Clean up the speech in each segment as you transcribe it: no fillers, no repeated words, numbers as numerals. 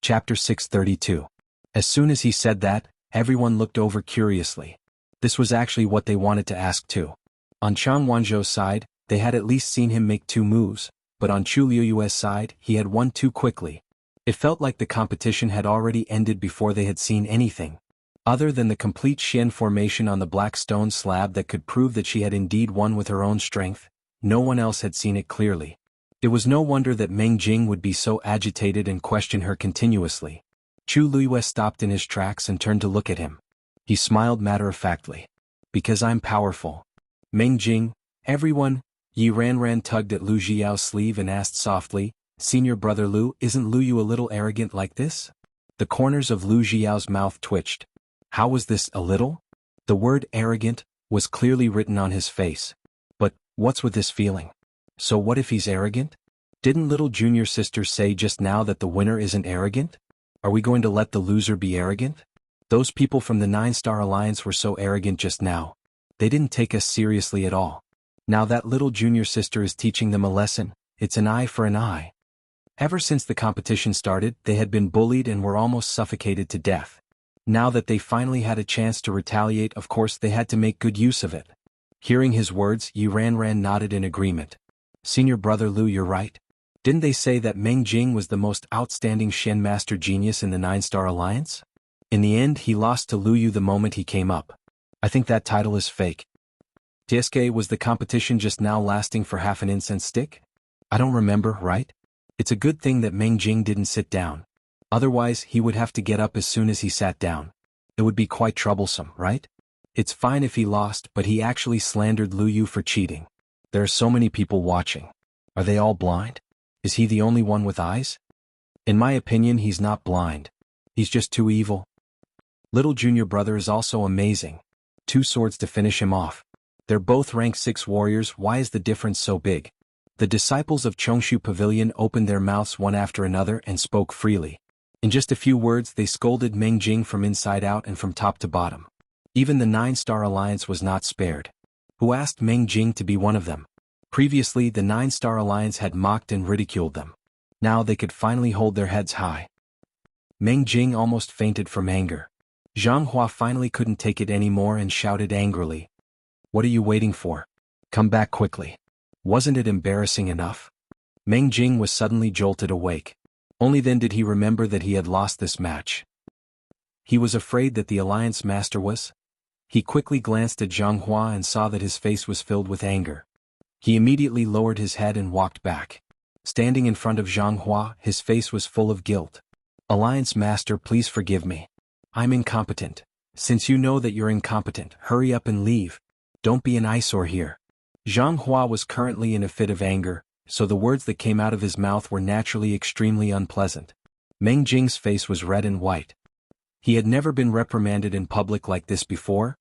Chapter 632. As soon as he said that, everyone looked over curiously. This was actually what they wanted to ask too. On Xuanhuan's side, they had at least seen him make 2 moves, but on Chu Liuyue's side, he had won too quickly. It felt like the competition had already ended before they had seen anything. Other than the complete Xian formation on the black stone slab that could prove that she had indeed won with her own strength, no one else had seen it clearly. It was no wonder that Meng Jing would be so agitated and question her continuously. Chu Liyue stopped in his tracks and turned to look at him. He smiled matter-of-factly. Because I'm powerful. Meng Jing, everyone. Yi Ranran tugged at Lu Jiao's sleeve and asked softly, Senior Brother Lu, isn't Lu Yu a little arrogant like this? The corners of Lu Jiao's mouth twitched. How was this a little? The word arrogant was clearly written on his face. But, what's with this feeling? So what if he's arrogant? Didn't little junior sister say just now that the winner isn't arrogant? Are we going to let the loser be arrogant? Those people from the 9-Star Alliance were so arrogant just now. They didn't take us seriously at all. Now that little junior sister is teaching them a lesson, it's an eye for an eye. Ever since the competition started, they had been bullied and were almost suffocated to death. Now that they finally had a chance to retaliate, of course they had to make good use of it. Hearing his words, Yi Ranran nodded in agreement. Senior Brother Lu, you're right. Didn't they say that Meng Jing was the most outstanding Shen Master genius in the 9-Star Alliance? In the end, he lost to Lu Yu the moment he came up. I think that title is fake. Tieske, was the competition just now lasting for half an incense stick? I don't remember, right? It's a good thing that Meng Jing didn't sit down. Otherwise, he would have to get up as soon as he sat down. It would be quite troublesome, right? It's fine if he lost, but he actually slandered Lu Yu for cheating. There are so many people watching. Are they all blind? Is he the only one with eyes? In my opinion, he's not blind. He's just too evil. Little junior brother is also amazing. 2 swords to finish him off. They're both rank 6 warriors. Why is the difference so big? The disciples of Chongshu Pavilion opened their mouths one after another and spoke freely. In just a few words they scolded Meng Jing from inside out and from top to bottom. Even the 9-Star Alliance was not spared. Who asked Meng Jing to be one of them? Previously the 9-Star Alliance had mocked and ridiculed them. Now they could finally hold their heads high. Meng Jing almost fainted from anger. Xianhuan finally couldn't take it anymore and shouted angrily. What are you waiting for? Come back quickly. Wasn't it embarrassing enough? Meng Jing was suddenly jolted awake. Only then did he remember that he had lost this match. He was afraid that the Alliance Master was. He quickly glanced at Xuanhuan and saw that his face was filled with anger. He immediately lowered his head and walked back. Standing in front of Xuanhuan, his face was full of guilt. Alliance Master, please forgive me. I'm incompetent. Since you know that you're incompetent, hurry up and leave. Don't be an eyesore here. Xuanhuan was currently in a fit of anger, so the words that came out of his mouth were naturally extremely unpleasant. Meng Jing's face was red and white. He had never been reprimanded in public like this before.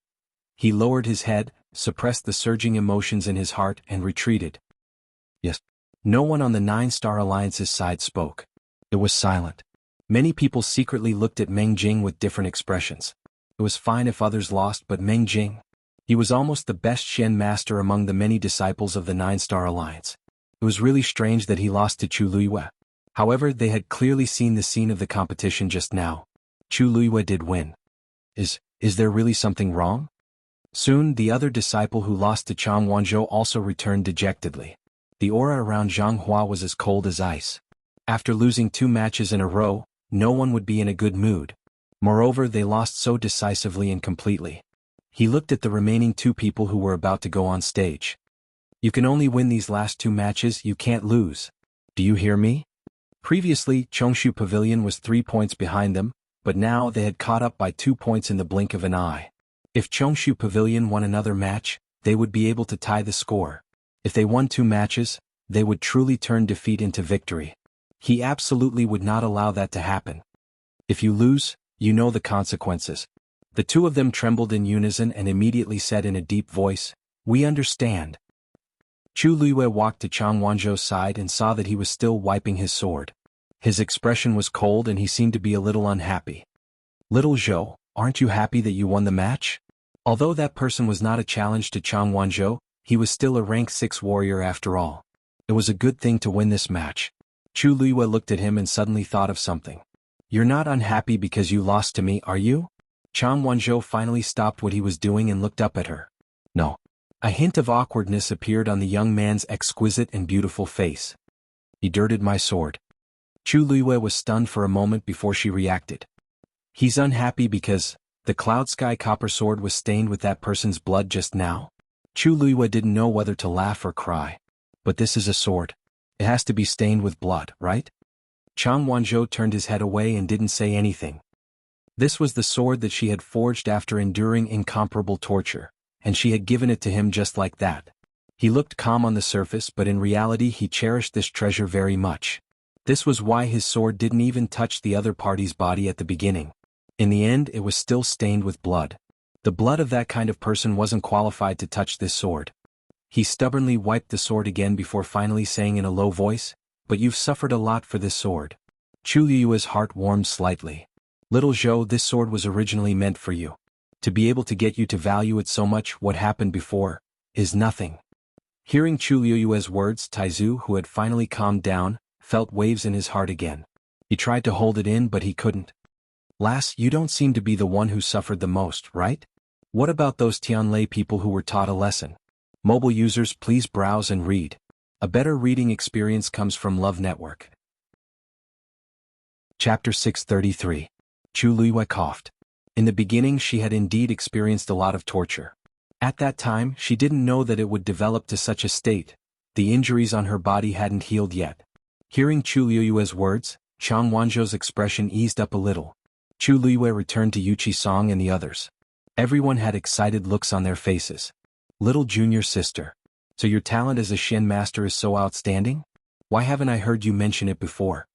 He lowered his head, suppressed the surging emotions in his heart, and retreated. Yes. No one on the 9-Star Alliance's side spoke. It was silent. Many people secretly looked at Meng Jing with different expressions. It was fine if others lost, but Meng Jing? He was almost the best Shen Master among the many disciples of the 9-Star Alliance. It was really strange that he lost to Chu Liyue. However, they had clearly seen the scene of the competition just now. Chu Liyue did win. Is there really something wrong? Soon, the other disciple who lost to Changwanzhou also returned dejectedly. The aura around Xianghua was as cold as ice. After losing 2 matches in a row, no one would be in a good mood. Moreover, they lost so decisively and completely. He looked at the remaining 2 people who were about to go on stage. You can only win these last 2 matches, you can't lose. Do you hear me? Previously, Chongshu Pavilion was 3 points behind them, but now they had caught up by 2 points in the blink of an eye. If Chongshu Pavilion won another match, they would be able to tie the score. If they won 2 matches, they would truly turn defeat into victory. He absolutely would not allow that to happen. If you lose, you know the consequences. The 2 of them trembled in unison and immediately said in a deep voice, "We understand." Chu Liyue walked to Changwanzhou's side and saw that he was still wiping his sword. His expression was cold and he seemed to be a little unhappy. "Little Zhou, aren't you happy that you won the match?" Although that person was not a challenge to Changwanzhou, he was still a rank 6 warrior after all. It was a good thing to win this match. Chu Liyue looked at him and suddenly thought of something. You're not unhappy because you lost to me, are you? Xuanhuan finally stopped what he was doing and looked up at her. No. A hint of awkwardness appeared on the young man's exquisite and beautiful face. He dirted my sword. Chu Luiyue was stunned for a moment before she reacted. He's unhappy because the cloud sky copper sword was stained with that person's blood just now. Chu Luiyue didn't know whether to laugh or cry. But this is a sword. It has to be stained with blood, right? Xuanhuan turned his head away and didn't say anything. This was the sword that she had forged after enduring incomparable torture, and she had given it to him just like that. He looked calm on the surface, but in reality he cherished this treasure very much. This was why his sword didn't even touch the other party's body at the beginning. In the end, it was still stained with blood. The blood of that kind of person wasn't qualified to touch this sword. He stubbornly wiped the sword again before finally saying in a low voice, "But you've suffered a lot for this sword." Chu Liyue's heart warmed slightly. "Little Zhou, this sword was originally meant for you. To be able to get you to value it so much, what happened before is nothing." Hearing Chu Liyue's words, Taizu, who had finally calmed down, felt waves in his heart again. He tried to hold it in, but he couldn't. "Lass, you don't seem to be the one who suffered the most, right? What about those Tianlei people who were taught a lesson?" Mobile users, please browse and read. A better reading experience comes from Love Network. Chapter 633. Chu Liyue coughed. In the beginning she had indeed experienced a lot of torture. At that time, she didn't know that it would develop to such a state. The injuries on her body hadn't healed yet. Hearing Chu Liyue's words, Xuanhuan's expression eased up a little. Chu Liyue returned to Yuchi Song and the others. Everyone had excited looks on their faces. "Little junior sister. So your talent as a Shen master is so outstanding? Why haven't I heard you mention it before?"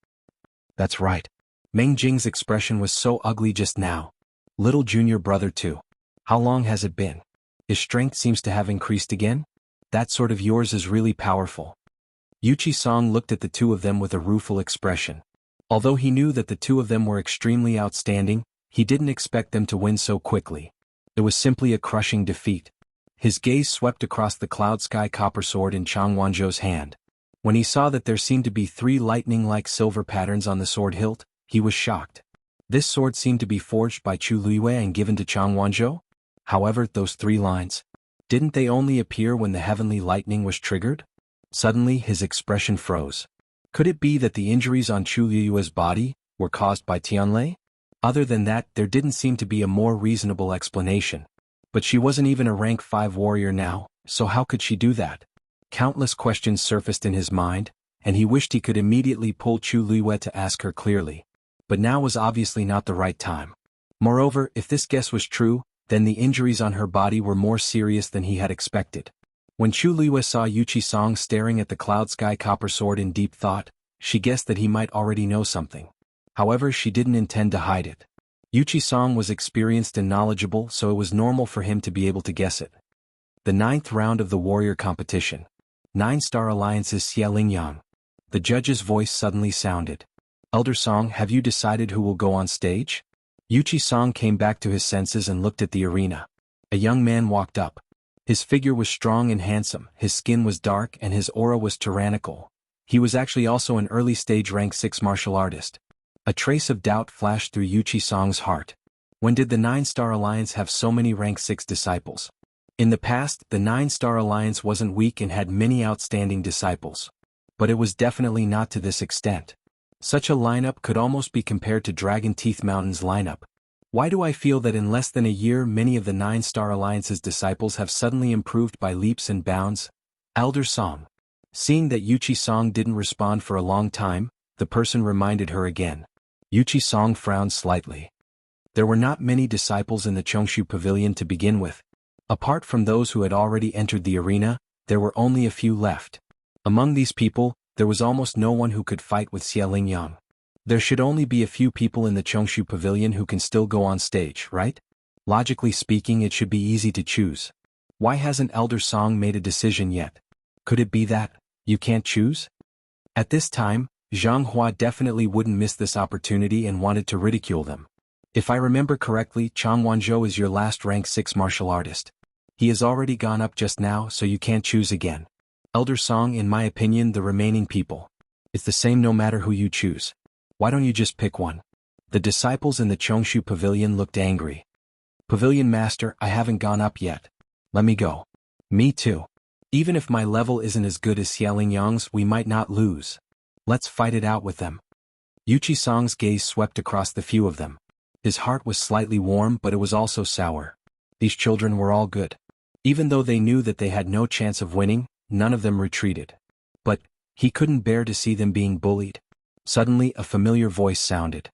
"That's right." Meng Jing's expression was so ugly just now. "Little junior brother too. How long has it been? His strength seems to have increased again? That sword of yours is really powerful." Yuchi Song looked at the two of them with a rueful expression. Although he knew that the two of them were extremely outstanding, he didn't expect them to win so quickly. It was simply a crushing defeat. His gaze swept across the cloud sky copper sword in Xuanhuan's hand. When he saw that there seemed to be 3 lightning-like silver patterns on the sword hilt, he was shocked. This sword seemed to be forged by Chu Liyue and given to Xuanhuan. However, those 3 lines, didn't they only appear when the heavenly lightning was triggered? Suddenly his expression froze. Could it be that the injuries on Chu Liyue's body were caused by Tianlei? Other than that, there didn't seem to be a more reasonable explanation. But she wasn't even a rank 5 warrior now, so how could she do that? Countless questions surfaced in his mind, and he wished he could immediately pull Chu Liyue to ask her clearly. But now was obviously not the right time. Moreover, if this guess was true, then the injuries on her body were more serious than he had expected. When Chu Liyue saw Yuchi Song staring at the cloud sky copper sword in deep thought, she guessed that he might already know something. However, she didn't intend to hide it. Yuchi Song was experienced and knowledgeable, so it was normal for him to be able to guess it. The 9th round of the warrior competition. 9-star Alliance's Xianxia. The judge's voice suddenly sounded. "Elder Song, have you decided who will go on stage?" Yuchi Song came back to his senses and looked at the arena. A young man walked up. His figure was strong and handsome, his skin was dark and his aura was tyrannical. He was actually also an early-stage rank 6 martial artist. A trace of doubt flashed through Yuchi Song's heart. When did the 9-star Alliance have so many rank 6 disciples? In the past, the 9-star Alliance wasn't weak and had many outstanding disciples. But it was definitely not to this extent. Such a lineup could almost be compared to Dragon Teeth Mountain's lineup. Why do I feel that in less than a year many of the 9-star Alliance's disciples have suddenly improved by leaps and bounds? Elder Song. Seeing that Yuchi Song didn't respond for a long time, the person reminded her again. Yuchi Song frowned slightly. There were not many disciples in the Chongshu Pavilion to begin with. Apart from those who had already entered the arena, there were only a few left. Among these people, there was almost no one who could fight with Xianxia. There should only be a few people in the Chongshu Pavilion who can still go on stage, right? Logically speaking, it should be easy to choose. Why hasn't Elder Song made a decision yet? Could it be that you can't choose? At this time, Xuanhuan definitely wouldn't miss this opportunity and wanted to ridicule them. If I remember correctly, Xuanhuan is your last rank 6 martial artist. He has already gone up just now, so you can't choose again. Elder Song, in my opinion, the remaining people. It's the same no matter who you choose. Why don't you just pick one? The disciples in the Chongshu pavilion looked angry. Pavilion master, I haven't gone up yet. Let me go. Me too. Even if my level isn't as good as Xiaolingyang's, we might not lose. Let's fight it out with them. Yuchi Song's gaze swept across the few of them. His heart was slightly warm, but it was also sour. These children were all good. Even though they knew that they had no chance of winning, none of them retreated. But he couldn't bear to see them being bullied. Suddenly a familiar voice sounded.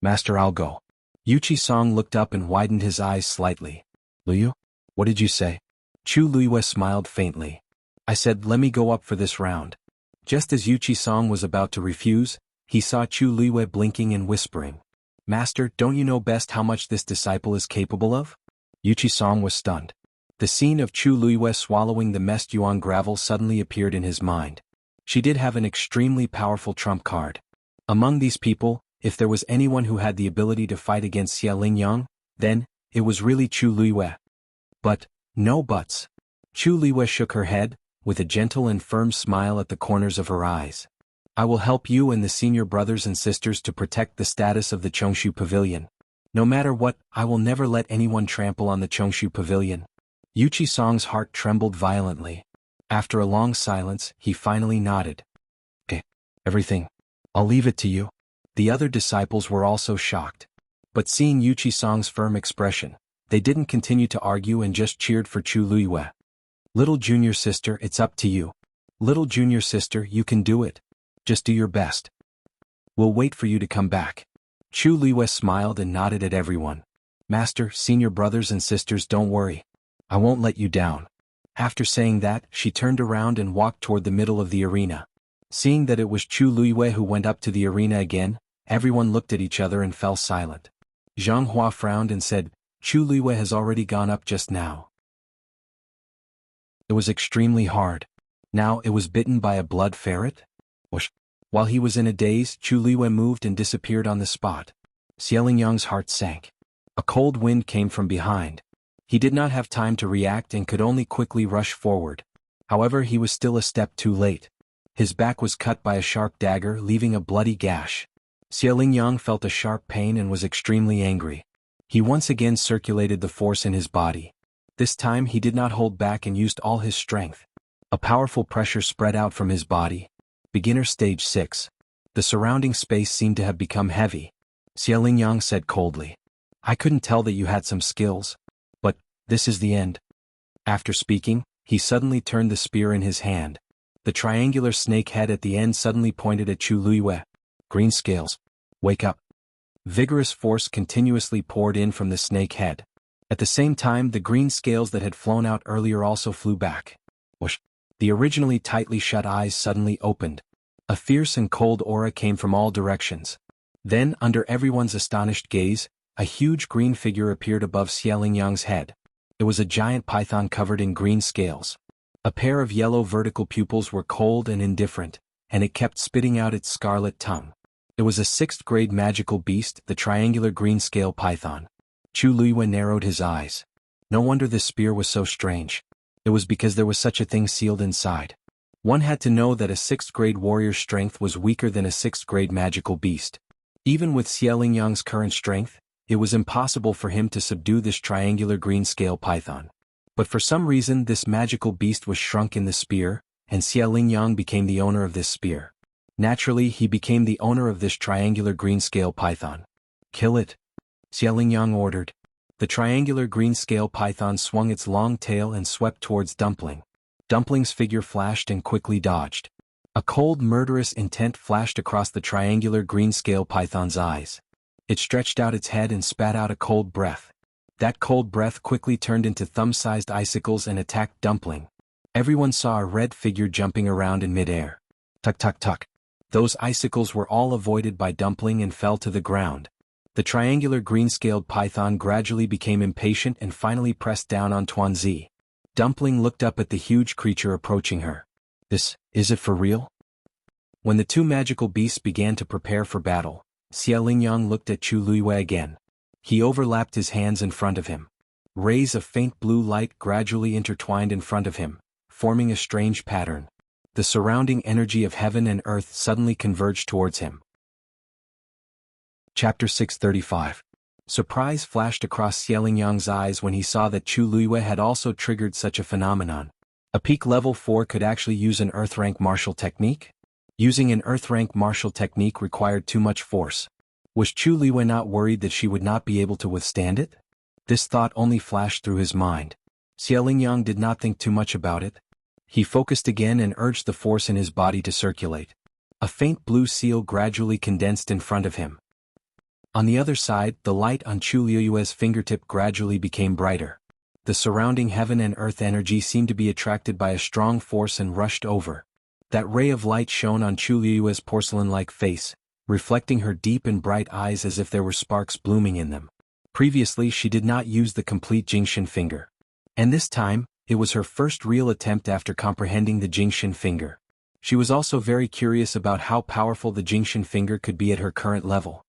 Master, I'll go. Yuchi Song looked up and widened his eyes slightly. Liu? What did you say? Chu Luiyue smiled faintly. I said, let me go up for this round. Just as Yuchi Song was about to refuse, he saw Chu Luiyue blinking and whispering. Master, don't you know best how much this disciple is capable of? Yuchi Song was stunned. The scene of Chu Luiyue swallowing the messed yuan gravel suddenly appeared in his mind. She did have an extremely powerful trump card. Among these people, if there was anyone who had the ability to fight against Xiaolingyang, then it was really Chu Luiyue. But no buts. Chu Luiyue shook her head, with a gentle and firm smile at the corners of her eyes. I will help you and the senior brothers and sisters to protect the status of the Chongshu Pavilion. No matter what, I will never let anyone trample on the Chongshu Pavilion. Yuchi Song's heart trembled violently. After a long silence, he finally nodded. Okay, everything. I'll leave it to you. The other disciples were also shocked. But seeing Yuchi Song's firm expression, they didn't continue to argue and just cheered for Chu Luiyue. Little junior sister, it's up to you. Little junior sister, you can do it. Just do your best. We'll wait for you to come back. Chu Luiyue smiled and nodded at everyone. Master, senior brothers and sisters, don't worry. I won't let you down. After saying that, she turned around and walked toward the middle of the arena. Seeing that it was Chu Luiyue who went up to the arena again, everyone looked at each other and fell silent. Xuanhuan frowned and said, Chu Luiyue has already gone up just now. It was extremely hard. Now it was bitten by a blood ferret? Whoosh. While he was in a daze, Chu Luiyue moved and disappeared on the spot. Xiaolingyang's heart sank. A cold wind came from behind. He did not have time to react and could only quickly rush forward. However, he was still a step too late. His back was cut by a sharp dagger, leaving a bloody gash. Xiaolingyang felt a sharp pain and was extremely angry. He once again circulated the force in his body. This time he did not hold back and used all his strength. A powerful pressure spread out from his body. Beginner stage 6. The surrounding space seemed to have become heavy. Xiaolingyang said coldly. I couldn't tell that you had some skills. But this is the end. After speaking, he suddenly turned the spear in his hand. The triangular snake head at the end suddenly pointed at Chu Luiyue. Green scales. Wake up. Vigorous force continuously poured in from the snake head. At the same time, the green scales that had flown out earlier also flew back. Whoosh. The originally tightly shut eyes suddenly opened. A fierce and cold aura came from all directions. Then, under everyone's astonished gaze, a huge green figure appeared above Xiaolingyang's head. It was a giant python covered in green scales. A pair of yellow vertical pupils were cold and indifferent, and it kept spitting out its scarlet tongue. It was a 6th grade magical beast, the triangular green scale python. Chu Luiyue narrowed his eyes. No wonder this spear was so strange. It was because there was such a thing sealed inside. One had to know that a 6th grade warrior's strength was weaker than a 6th grade magical beast. Even with Xiaolingyang's current strength, it was impossible for him to subdue this triangular green scale python. But for some reason this magical beast was shrunk in the spear, and Xiaolingyang became the owner of this spear. Naturally, he became the owner of this triangular green scale python. Kill it. Xiaolingyang ordered. The triangular green scale python swung its long tail and swept towards Dumpling. Dumpling's figure flashed and quickly dodged. A cold, murderous intent flashed across the triangular green scale python's eyes. It stretched out its head and spat out a cold breath. That cold breath quickly turned into thumb-sized icicles and attacked Dumpling. Everyone saw a red figure jumping around in midair. Tuck tuck tuck. Those icicles were all avoided by Dumpling and fell to the ground. The triangular green-scaled python gradually became impatient and finally pressed down on Tuanzi. Dumpling looked up at the huge creature approaching her. Is it for real? When the two magical beasts began to prepare for battle, Xiaolingyang looked at Chu Luiyue again. He overlapped his hands in front of him. Rays of faint blue light gradually intertwined in front of him, forming a strange pattern. The surrounding energy of heaven and earth suddenly converged towards him. Chapter 635. Surprise flashed across Xianxia's eyes when he saw that Chu Luiyue had also triggered such a phenomenon. A peak level 4 could actually use an earth rank martial technique? Using an earth rank martial technique required too much force. Was Chu Luiyue not worried that she would not be able to withstand it? This thought only flashed through his mind. Xianxia did not think too much about it. He focused again and urged the force in his body to circulate. A faint blue seal gradually condensed in front of him. On the other side, the light on Chu Luiyue's fingertip gradually became brighter. The surrounding heaven and earth energy seemed to be attracted by a strong force and rushed over. That ray of light shone on Chu Luiyue's porcelain-like face, reflecting her deep and bright eyes as if there were sparks blooming in them. Previously she did not use the complete Jingxin finger. And this time, it was her first real attempt after comprehending the Jingxin finger. She was also very curious about how powerful the Jingxin finger could be at her current level.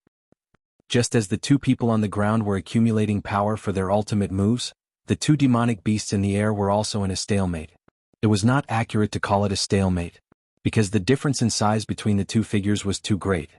Just as the two people on the ground were accumulating power for their ultimate moves, the two demonic beasts in the air were also in a stalemate. It was not accurate to call it a stalemate, because the difference in size between the two figures was too great.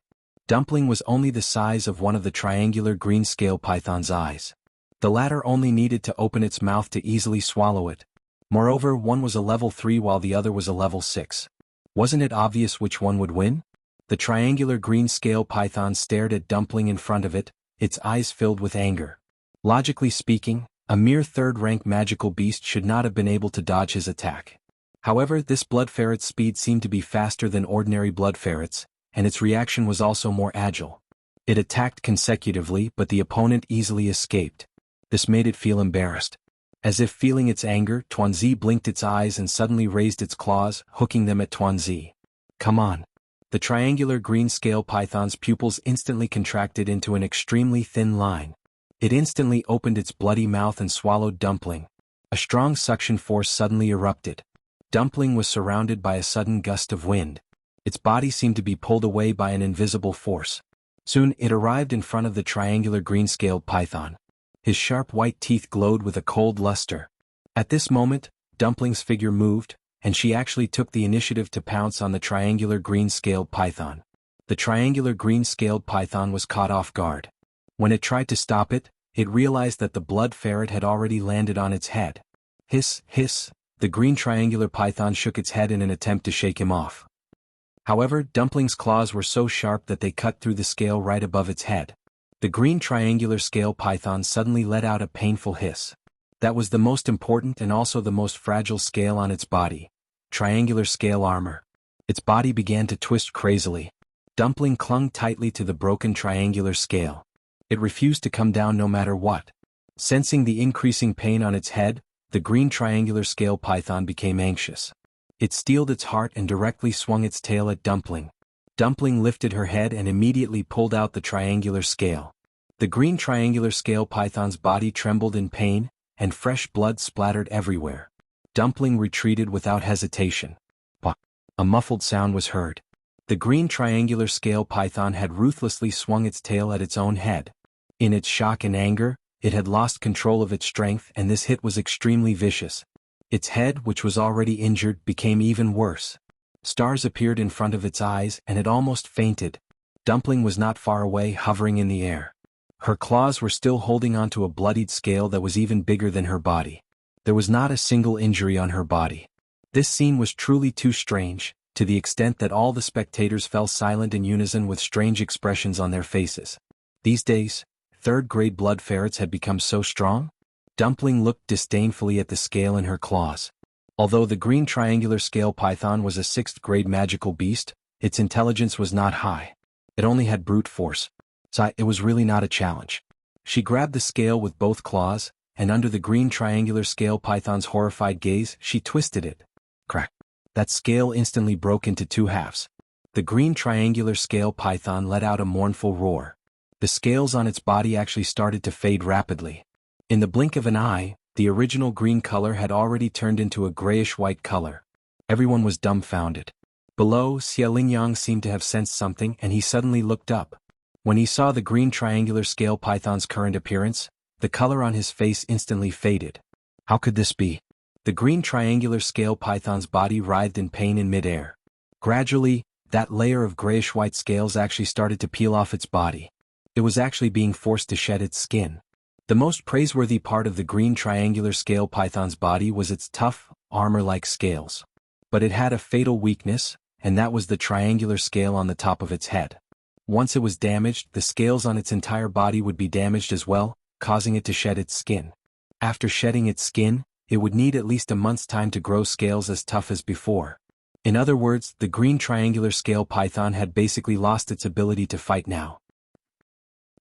Dumpling was only the size of one of the triangular green scale python's eyes. The latter only needed to open its mouth to easily swallow it. Moreover, one was a level 3 while the other was a level 6. Wasn't it obvious which one would win? The triangular green scale python stared at Dumpling in front of it, its eyes filled with anger. Logically speaking, a mere third-rank magical beast should not have been able to dodge his attack. However, this blood ferret's speed seemed to be faster than ordinary blood ferrets, and its reaction was also more agile. It attacked consecutively, but the opponent easily escaped. This made it feel embarrassed. As if feeling its anger, Tuanzi blinked its eyes and suddenly raised its claws, hooking them at Tuanzi. Come on. The triangular green scale python's pupils instantly contracted into an extremely thin line. It instantly opened its bloody mouth and swallowed Dumpling. A strong suction force suddenly erupted. Dumpling was surrounded by a sudden gust of wind. Its body seemed to be pulled away by an invisible force. Soon it arrived in front of the triangular green-scaled python. His sharp white teeth glowed with a cold luster. At this moment, Dumpling's figure moved, and she actually took the initiative to pounce on the triangular green-scaled python. The triangular green-scaled python was caught off guard. When it tried to stop it, it realized that the blood ferret had already landed on its head. Hiss, hiss, the green triangular python shook its head in an attempt to shake him off. However, Dumpling's claws were so sharp that they cut through the scale right above its head. The green triangular scale python suddenly let out a painful hiss. That was the most important and also the most fragile scale on its body. Triangular scale armor. Its body began to twist crazily. Dumpling clung tightly to the broken triangular scale. It refused to come down no matter what. Sensing the increasing pain on its head, the green triangular scale python became anxious. It steeled its heart and directly swung its tail at Dumpling. Dumpling lifted her head and immediately pulled out the triangular scale. The green triangular scale python's body trembled in pain, and fresh blood splattered everywhere. Dumpling retreated without hesitation. Pah! A muffled sound was heard. The green triangular scale python had ruthlessly swung its tail at its own head. In its shock and anger, it had lost control of its strength, and this hit was extremely vicious. Its head, which was already injured, became even worse. Stars appeared in front of its eyes, and it almost fainted. Dumpling was not far away, hovering in the air. Her claws were still holding onto a bloodied scale that was even bigger than her body. There was not a single injury on her body. This scene was truly too strange, to the extent that all the spectators fell silent in unison with strange expressions on their faces. These days, third-grade blood ferrets had become so strong? Dumpling looked disdainfully at the scale in her claws. Although the green triangular scale python was a 6th-grade magical beast, its intelligence was not high. It only had brute force. So it was really not a challenge. She grabbed the scale with both claws, and under the green triangular scale python's horrified gaze, she twisted it. Crack! That scale instantly broke into 2 halves. The green triangular scale python let out a mournful roar. The scales on its body actually started to fade rapidly. In the blink of an eye, the original green color had already turned into a grayish-white color. Everyone was dumbfounded. Below, Xianxia seemed to have sensed something, and he suddenly looked up. When he saw the green triangular scale python's current appearance, the color on his face instantly faded. How could this be? The green triangular scale python's body writhed in pain in midair. Gradually, that layer of grayish-white scales actually started to peel off its body. It was actually being forced to shed its skin. The most praiseworthy part of the green triangular scale python's body was its tough, armor-like scales. But it had a fatal weakness, and that was the triangular scale on the top of its head. Once it was damaged, the scales on its entire body would be damaged as well, causing it to shed its skin. After shedding its skin, it would need at least a month's time to grow scales as tough as before. In other words, the green triangular scale python had basically lost its ability to fight now.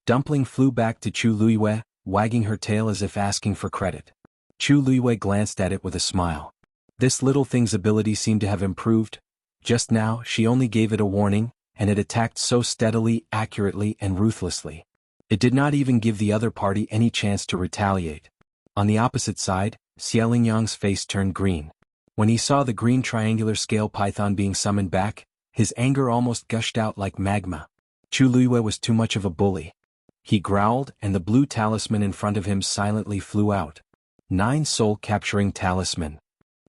Dumpling flew back to Chu Luiyue, wagging her tail as if asking for credit. Chu Luiyue glanced at it with a smile. This little thing's ability seemed to have improved. Just now, she only gave it a warning, and it attacked so steadily, accurately, and ruthlessly. It did not even give the other party any chance to retaliate. On the opposite side, Xiaolingyang's face turned green. When he saw the green triangular scale python being summoned back, his anger almost gushed out like magma. Chu Luiyue was too much of a bully. He growled, and the blue talisman in front of him silently flew out. 9 soul-capturing talisman.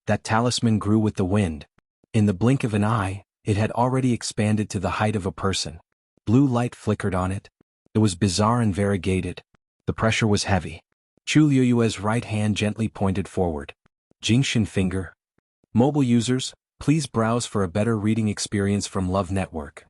That talisman grew with the wind. In the blink of an eye, it had already expanded to the height of a person. Blue light flickered on it. It was bizarre and variegated. The pressure was heavy. Chu Luiyue's right hand gently pointed forward. Jingshin finger. Mobile users, please browse for a better reading experience from Love Network.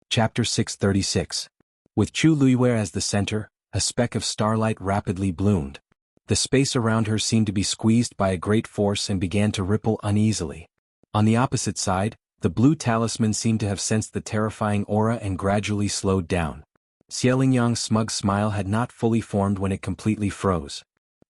Chapter 636. With Chu Luiyue as the center, a speck of starlight rapidly bloomed. The space around her seemed to be squeezed by a great force and began to ripple uneasily. On the opposite side, the blue talisman seemed to have sensed the terrifying aura and gradually slowed down. Xiaolingyang's smug smile had not fully formed when it completely froze.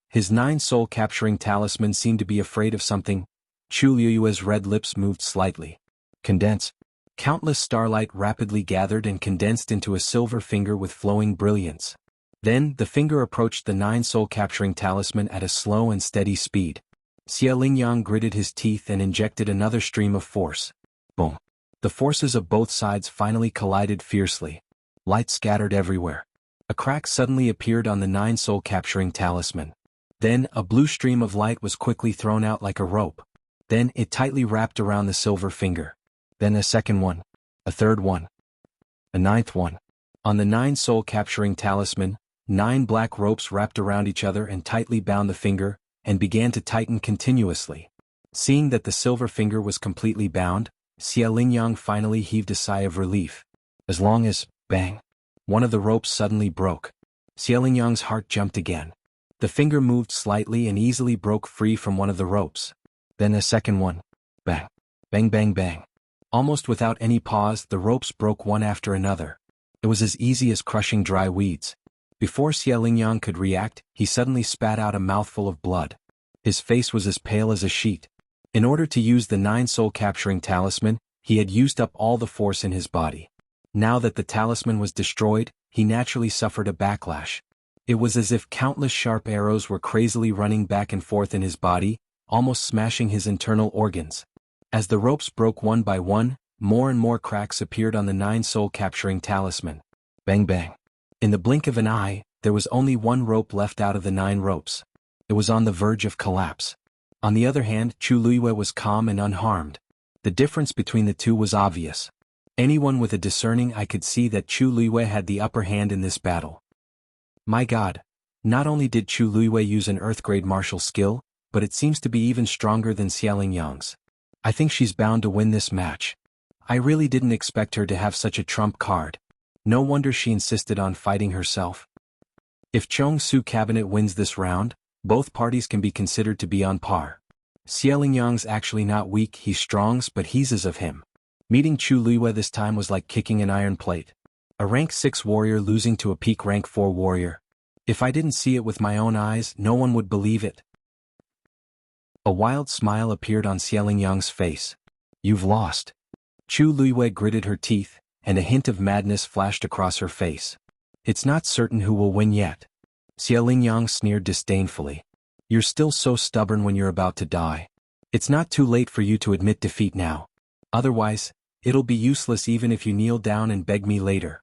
His 9 soul-capturing talisman seemed to be afraid of something. Chu Luiyue's red lips moved slightly. Condense. Countless starlight rapidly gathered and condensed into a silver finger with flowing brilliance. Then, the finger approached the 9 soul-capturing talisman at a slow and steady speed. Xiaolingyang gritted his teeth and injected another stream of force. Boom. The forces of both sides finally collided fiercely. Light scattered everywhere. A crack suddenly appeared on the 9 soul-capturing talisman. Then, a blue stream of light was quickly thrown out like a rope. Then, it tightly wrapped around the silver finger. Then a second one. A third one. A 9th one. On the 9 soul-capturing talisman, 9 black ropes wrapped around each other and tightly bound the finger, and began to tighten continuously. Seeing that the silver finger was completely bound, Xiaolingyang finally heaved a sigh of relief. As long as, bang, one of the ropes suddenly broke. Xiaolingyang's heart jumped again. The finger moved slightly and easily broke free from one of the ropes. Then a second one. Bang. Bang bang bang. Almost without any pause, the ropes broke one after another. It was as easy as crushing dry weeds. Before Xiaolingyang could react, he suddenly spat out a mouthful of blood. His face was as pale as a sheet. In order to use the 9 soul-capturing talisman, he had used up all the force in his body. Now that the talisman was destroyed, he naturally suffered a backlash. It was as if countless sharp arrows were crazily running back and forth in his body, almost smashing his internal organs. As the ropes broke one by one, more and more cracks appeared on the 9 soul-capturing talisman. Bang bang. In the blink of an eye, there was only one rope left out of the 9 ropes. It was on the verge of collapse. On the other hand, Chu Luiyue was calm and unharmed. The difference between the two was obvious. Anyone with a discerning eye could see that Chu Luiyue had the upper hand in this battle. My God, not only did Chu Luiyue use an Earth-grade martial skill, but it seems to be even stronger than Xiaolingyang's. I think she's bound to win this match. I really didn't expect her to have such a trump card. No wonder she insisted on fighting herself. If Chong Su Cabinet wins this round, both parties can be considered to be on par. Xiaolingyang's actually not weak, he's strong, but he's as of him. Meeting Chu Luiyue this time was like kicking an iron plate. A rank 6 warrior losing to a peak rank 4 warrior. If I didn't see it with my own eyes, no one would believe it. A wild smile appeared on Xiaolingyang's face. You've lost. Chu Luiyue gritted her teeth, and a hint of madness flashed across her face. It's not certain who will win yet. Xiaolingyang sneered disdainfully. You're still so stubborn when you're about to die. It's not too late for you to admit defeat now. Otherwise, it'll be useless even if you kneel down and beg me later.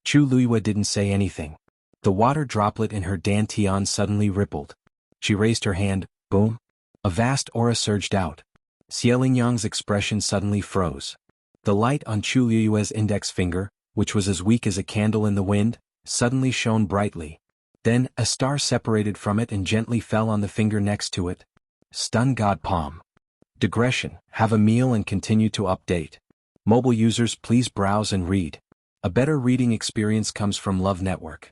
Chu Luiyue didn't say anything. The water droplet in her dantian suddenly rippled. She raised her hand, boom. A vast aura surged out. Xiaolingyang's expression suddenly froze. The light on Chu Luiyue's index finger, which was as weak as a candle in the wind, suddenly shone brightly. Then, a star separated from it and gently fell on the finger next to it. Stun God Palm. Digression, have a meal and continue to update. Mobile users, please browse and read. A better reading experience comes from Love Network.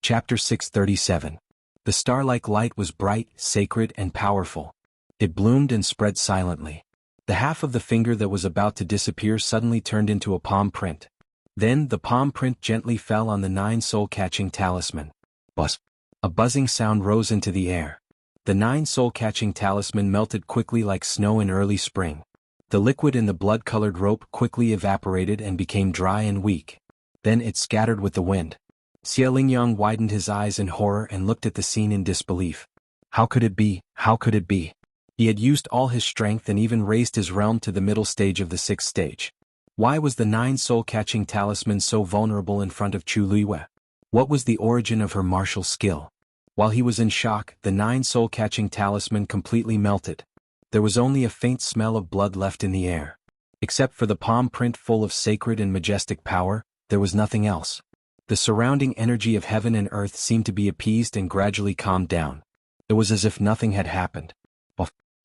Chapter 637. The star-like light was bright, sacred, and powerful. It bloomed and spread silently. The half of the finger that was about to disappear suddenly turned into a palm print. Then, the palm print gently fell on the 9 soul-catching talisman. Buzz. A buzzing sound rose into the air. The 9 soul-catching talisman melted quickly like snow in early spring. The liquid in the blood-colored rope quickly evaporated and became dry and weak. Then it scattered with the wind. Xianxia widened his eyes in horror and looked at the scene in disbelief. How could it be? How could it be? He had used all his strength and even raised his realm to the middle stage of the 6th stage. Why was the 9 soul-catching talisman so vulnerable in front of Chu Luiyue? What was the origin of her martial skill? While he was in shock, the 9 soul-catching talisman completely melted. There was only a faint smell of blood left in the air. Except for the palm print full of sacred and majestic power, there was nothing else. The surrounding energy of heaven and earth seemed to be appeased and gradually calmed down. It was as if nothing had happened.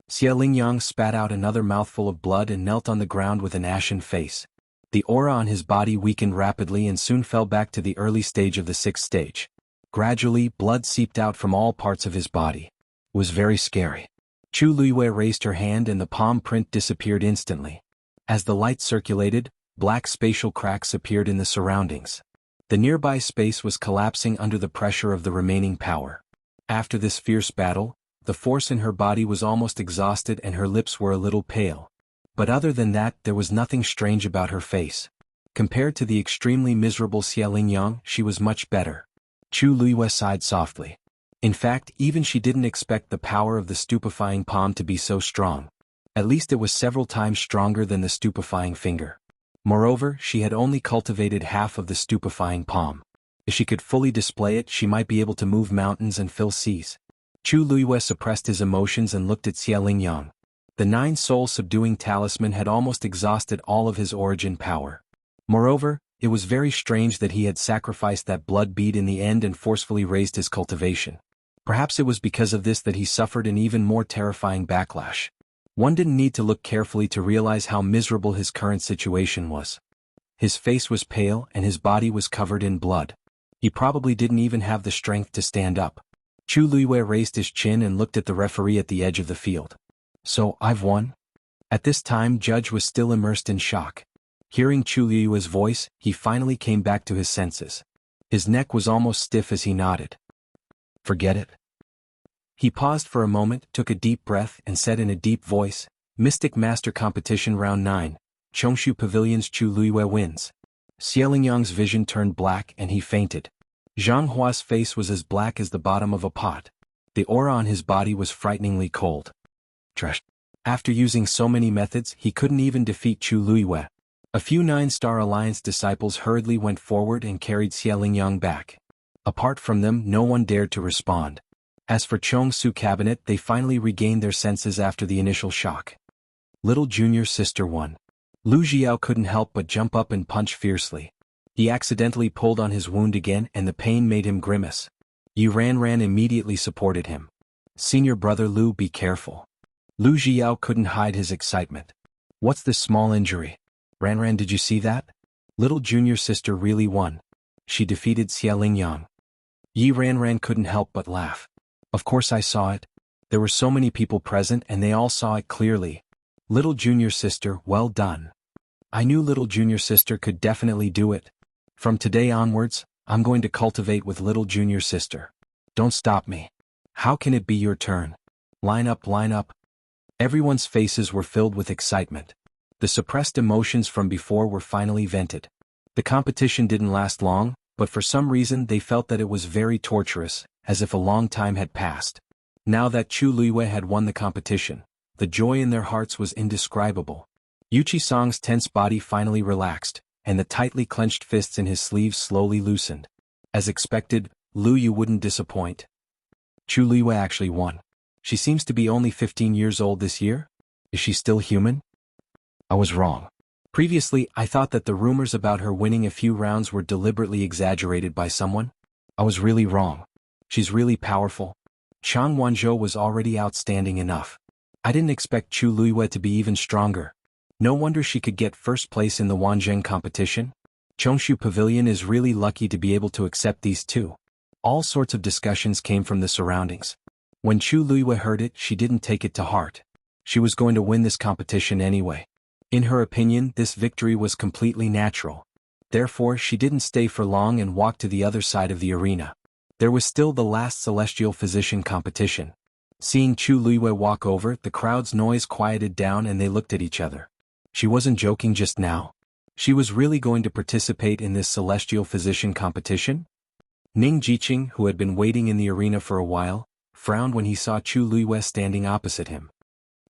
Xianxia spat out another mouthful of blood and knelt on the ground with an ashen face. The aura on his body weakened rapidly and soon fell back to the early stage of the 6th stage. Gradually, blood seeped out from all parts of his body. It was very scary. Chu Luiyue raised her hand and the palm print disappeared instantly. As the light circulated, black spatial cracks appeared in the surroundings. The nearby space was collapsing under the pressure of the remaining power. After this fierce battle, the force in her body was almost exhausted and her lips were a little pale. But other than that, there was nothing strange about her face. Compared to the extremely miserable Xianxia, she was much better. Chu Luiyue sighed softly. In fact, even she didn't expect the power of the stupefying palm to be so strong. At least it was several times stronger than the stupefying finger. Moreover, she had only cultivated half of the stupefying palm. If she could fully display it, she might be able to move mountains and fill seas. Chu Luiyue suppressed his emotions and looked at Xianxia. The 9 soul-subduing talisman had almost exhausted all of his origin power. Moreover, it was very strange that he had sacrificed that blood bead in the end and forcefully raised his cultivation. Perhaps it was because of this that he suffered an even more terrifying backlash. One didn't need to look carefully to realize how miserable his current situation was. His face was pale and his body was covered in blood. He probably didn't even have the strength to stand up. Chu Luiyue raised his chin and looked at the referee at the edge of the field. So, I've won? At this time, Judge was still immersed in shock. Hearing Chu Luiyue's voice, he finally came back to his senses. His neck was almost stiff as he nodded. Forget it. He paused for a moment, took a deep breath, and said in a deep voice, Mystic Master Competition Round 9, Chongshu Pavilion's Chu Luiyue wins. Xianxia's vision turned black and he fainted. Xianhua's face was as black as the bottom of a pot. The aura on his body was frighteningly cold. Trash. After using so many methods, he couldn't even defeat Chu Luiyue. A few 9-Star Alliance disciples hurriedly went forward and carried Xianxia back. Apart from them, no one dared to respond. As for Chongsu Cabinet, they finally regained their senses after the initial shock. Little junior sister won. Lu Jiao couldn't help but jump up and punch fiercely. He accidentally pulled on his wound again and the pain made him grimace. Yi Ranran immediately supported him. Senior brother Lu, be careful. Lu Jiao couldn't hide his excitement. What's this small injury? Ranran, did you see that? Little junior sister really won. She defeated Xianxia. Yi Ranran couldn't help but laugh. Of course I saw it. There were so many people present and they all saw it clearly. Little junior sister, well done. I knew little junior sister could definitely do it. From today onwards, I'm going to cultivate with little junior sister. Don't stop me. How can it be your turn? Line up, line up. Everyone's faces were filled with excitement. The suppressed emotions from before were finally vented. The competition didn't last long, but for some reason they felt that it was very torturous, as if a long time had passed. Now that Chu Luiyue had won the competition, the joy in their hearts was indescribable. Yuchi Song's tense body finally relaxed, and the tightly clenched fists in his sleeves slowly loosened. As expected, Lu Yu wouldn't disappoint. Chu Luiyue actually won. She seems to be only 15 years old this year? Is she still human? I was wrong. Previously, I thought that the rumors about her winning a few rounds were deliberately exaggerated by someone. I was really wrong. She's really powerful. Xuanhuan was already outstanding enough. I didn't expect Chu Luiyue to be even stronger. No wonder she could get first place in the Wanzheng competition. Chongshu Pavilion is really lucky to be able to accept these two. All sorts of discussions came from the surroundings. When Chu Luiyue heard it, she didn't take it to heart. She was going to win this competition anyway. In her opinion, this victory was completely natural. Therefore, she didn't stay for long and walked to the other side of the arena. There was still the last celestial physician competition. Seeing Chu Luiyue walk over, the crowd's noise quieted down and they looked at each other. She wasn't joking just now. She was really going to participate in this celestial physician competition? Ning Jiqing, who had been waiting in the arena for a while, frowned when he saw Chu Luiyue standing opposite him.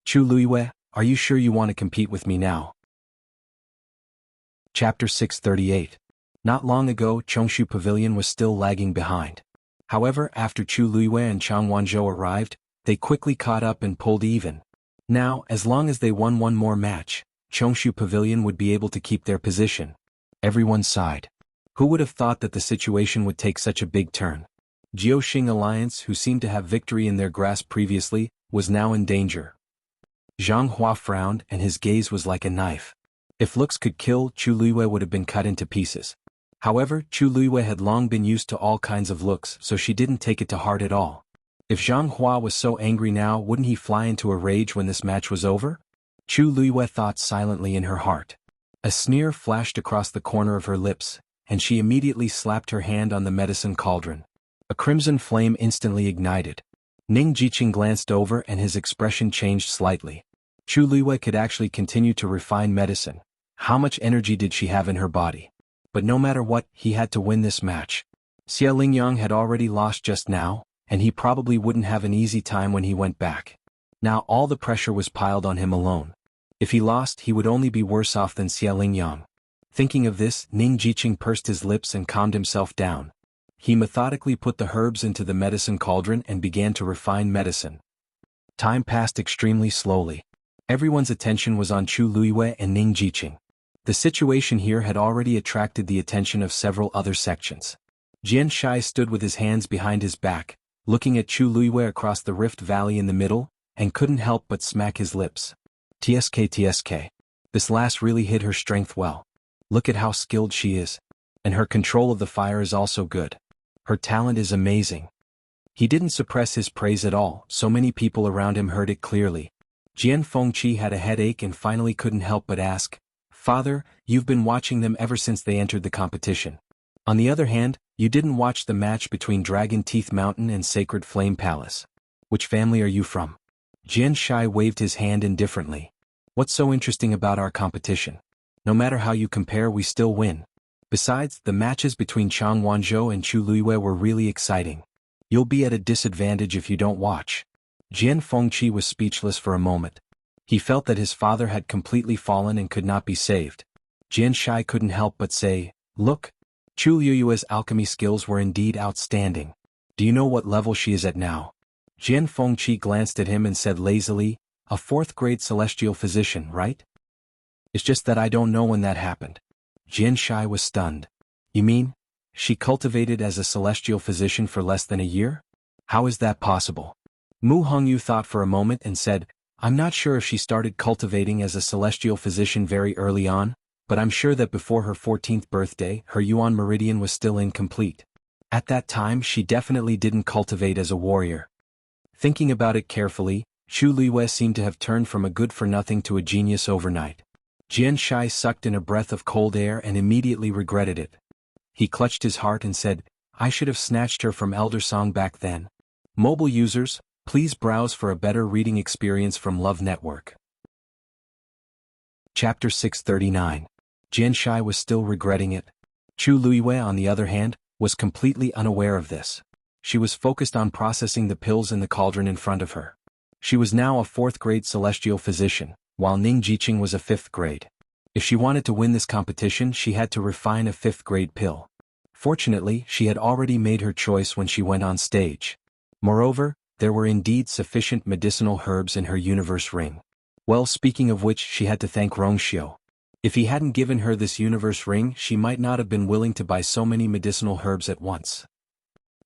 Chu Luiyue, are you sure you want to compete with me now? Chapter 638. Not long ago, Chongshu Pavilion was still lagging behind. However, after Chu Luiyue and Xuanhuan arrived, they quickly caught up and pulled even. Now, as long as they won one more match, Chongshu Pavilion would be able to keep their position. Everyone sighed. Who would have thought that the situation would take such a big turn? Jiaoxing Alliance, who seemed to have victory in their grasp previously, was now in danger. Xianghua frowned and his gaze was like a knife. If looks could kill, Chu Luiyue would have been cut into pieces. However, Chu Luiyue had long been used to all kinds of looks, so she didn't take it to heart at all. If Xianghua was so angry now, wouldn't he fly into a rage when this match was over? Chu Luiyue thought silently in her heart. A sneer flashed across the corner of her lips, and she immediately slapped her hand on the medicine cauldron. A crimson flame instantly ignited. Ning Jiqing glanced over and his expression changed slightly. Chu Luiyue could actually continue to refine medicine. How much energy did she have in her body? But no matter what, he had to win this match. Xia Lingyang had already lost just now, and he probably wouldn't have an easy time when he went back. Now all the pressure was piled on him alone. If he lost, he would only be worse off than Xia Lingyang. Thinking of this, Ning Jiqing pursed his lips and calmed himself down. He methodically put the herbs into the medicine cauldron and began to refine medicine. Time passed extremely slowly. Everyone's attention was on Chu Luiyue and Ning Jiqing. The situation here had already attracted the attention of several other sections. Xianxia stood with his hands behind his back, looking at Chu Luiyue across the rift valley in the middle, and couldn't help but smack his lips. TSK. This last really hid her strength well. Look at how skilled she is. And her control of the fire is also good. Her talent is amazing. He didn't suppress his praise at all, so many people around him heard it clearly. Jian Fengqi had a headache and finally couldn't help but ask, "Father, you've been watching them ever since they entered the competition. On the other hand, you didn't watch the match between Dragon Teeth Mountain and Sacred Flame Palace. Which family are you from?" Xianxia waved his hand indifferently. "What's so interesting about our competition? No matter how you compare, we still win. Besides, the matches between Xuanhuan and Chu Luiyue were really exciting. You'll be at a disadvantage if you don't watch." Jian Fengqi was speechless for a moment. He felt that his father had completely fallen and could not be saved. Xianxia couldn't help but say, "Look, Chu Luiyue's alchemy skills were indeed outstanding. Do you know what level she is at now?" Jian Fengqi glanced at him and said lazily, "A 4th grade celestial physician, right? It's just that I don't know when that happened." Xianxia was stunned. "You mean, she cultivated as a celestial physician for less than a year? How is that possible?" Mu Hongyu thought for a moment and said, "I'm not sure if she started cultivating as a celestial physician very early on, but I'm sure that before her 14th birthday, her Yuan meridian was still incomplete. At that time, she definitely didn't cultivate as a warrior." Thinking about it carefully, Chu Luiyue seemed to have turned from a good-for-nothing to a genius overnight. Xianxia sucked in a breath of cold air and immediately regretted it. He clutched his heart and said, "I should have snatched her from Elder Song back then." Mobile users, please browse for a better reading experience from Love Network. Chapter 639. Xianxia was still regretting it. Chu Luiyue, on the other hand, was completely unaware of this. She was focused on processing the pills in the cauldron in front of her. She was now a 4th grade celestial physician, while Ning Jiqing was a 5th grade. If she wanted to win this competition, she had to refine a 5th grade pill. Fortunately, she had already made her choice when she went on stage. Moreover, there were indeed sufficient medicinal herbs in her universe ring. Well, speaking of which, she had to thank Rongxiu. If he hadn't given her this universe ring, she might not have been willing to buy so many medicinal herbs at once.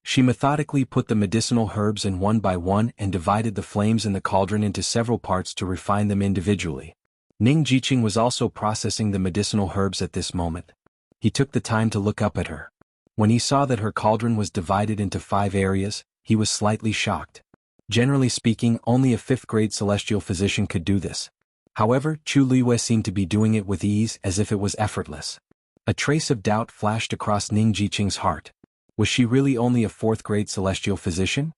She methodically put the medicinal herbs in one by one and divided the flames in the cauldron into several parts to refine them individually. Ning Jiqing was also processing the medicinal herbs at this moment. He took the time to look up at her. When he saw that her cauldron was divided into 5 areas, he was slightly shocked. Generally speaking, only a 5th-grade celestial physician could do this. However, Chu Liyue seemed to be doing it with ease, as if it was effortless. A trace of doubt flashed across Ning Jiqing's heart. Was she really only a 4th-grade celestial physician?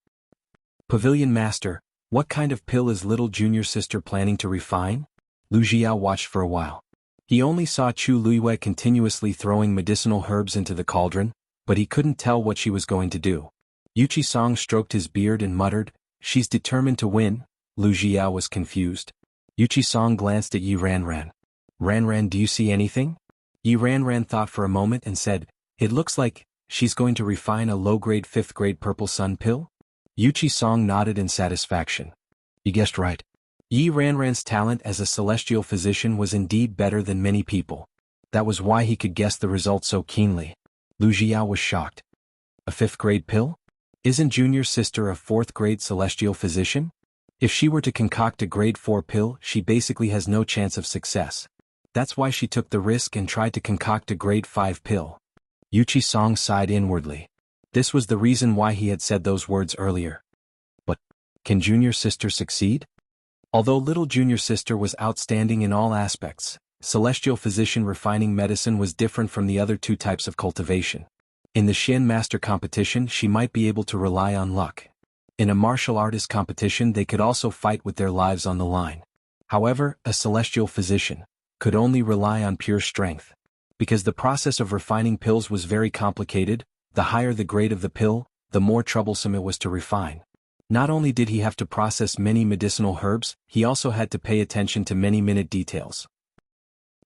Pavilion Master, what kind of pill is little junior sister planning to refine? Lu Xiao watched for a while. He only saw Chu Liyue continuously throwing medicinal herbs into the cauldron, but he couldn't tell what she was going to do. Yuqi Song stroked his beard and muttered, "She's determined to win." Lu Xiao was confused. Yuqi Song glanced at Yi Ranran. "Ranran, do you see anything?" Yi Ranran thought for a moment and said, "It looks like she's going to refine a low-grade 5th-grade purple sun pill?" Yuqi Song nodded in satisfaction. "You guessed right." Yi Ranran's talent as a celestial physician was indeed better than many people. That was why he could guess the result so keenly. Lu Xiao was shocked. A 5th-grade pill? Isn't junior sister a 4th-grade celestial physician? If she were to concoct a grade 4 pill, she basically has no chance of success. That's why she took the risk and tried to concoct a grade 5 pill. Yuqi Song sighed inwardly. This was the reason why he had said those words earlier. But, can junior sister succeed? Although little junior sister was outstanding in all aspects, celestial physician refining medicine was different from the other 2 types of cultivation. In the Xian Master competition, she might be able to rely on luck. In a martial artist competition, they could also fight with their lives on the line. However, a celestial physician could only rely on pure strength. Because the process of refining pills was very complicated, the higher the grade of the pill, the more troublesome it was to refine. Not only did he have to process many medicinal herbs, he also had to pay attention to many minute details.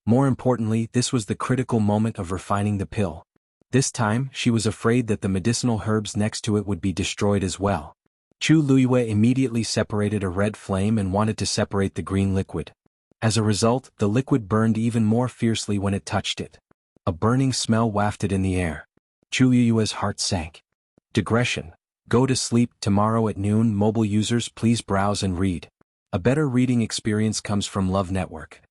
More importantly, this was the critical moment of refining the pill. This time, she was afraid that the medicinal herbs next to it would be destroyed as well. Chu Liyue immediately separated a red flame and wanted to separate the green liquid. As a result, the liquid burned even more fiercely when it touched it. A burning smell wafted in the air. Chu Liyue's heart sank. Digression. Go to sleep tomorrow at noon. Mobile users, please browse and read. A better reading experience comes from Love Network.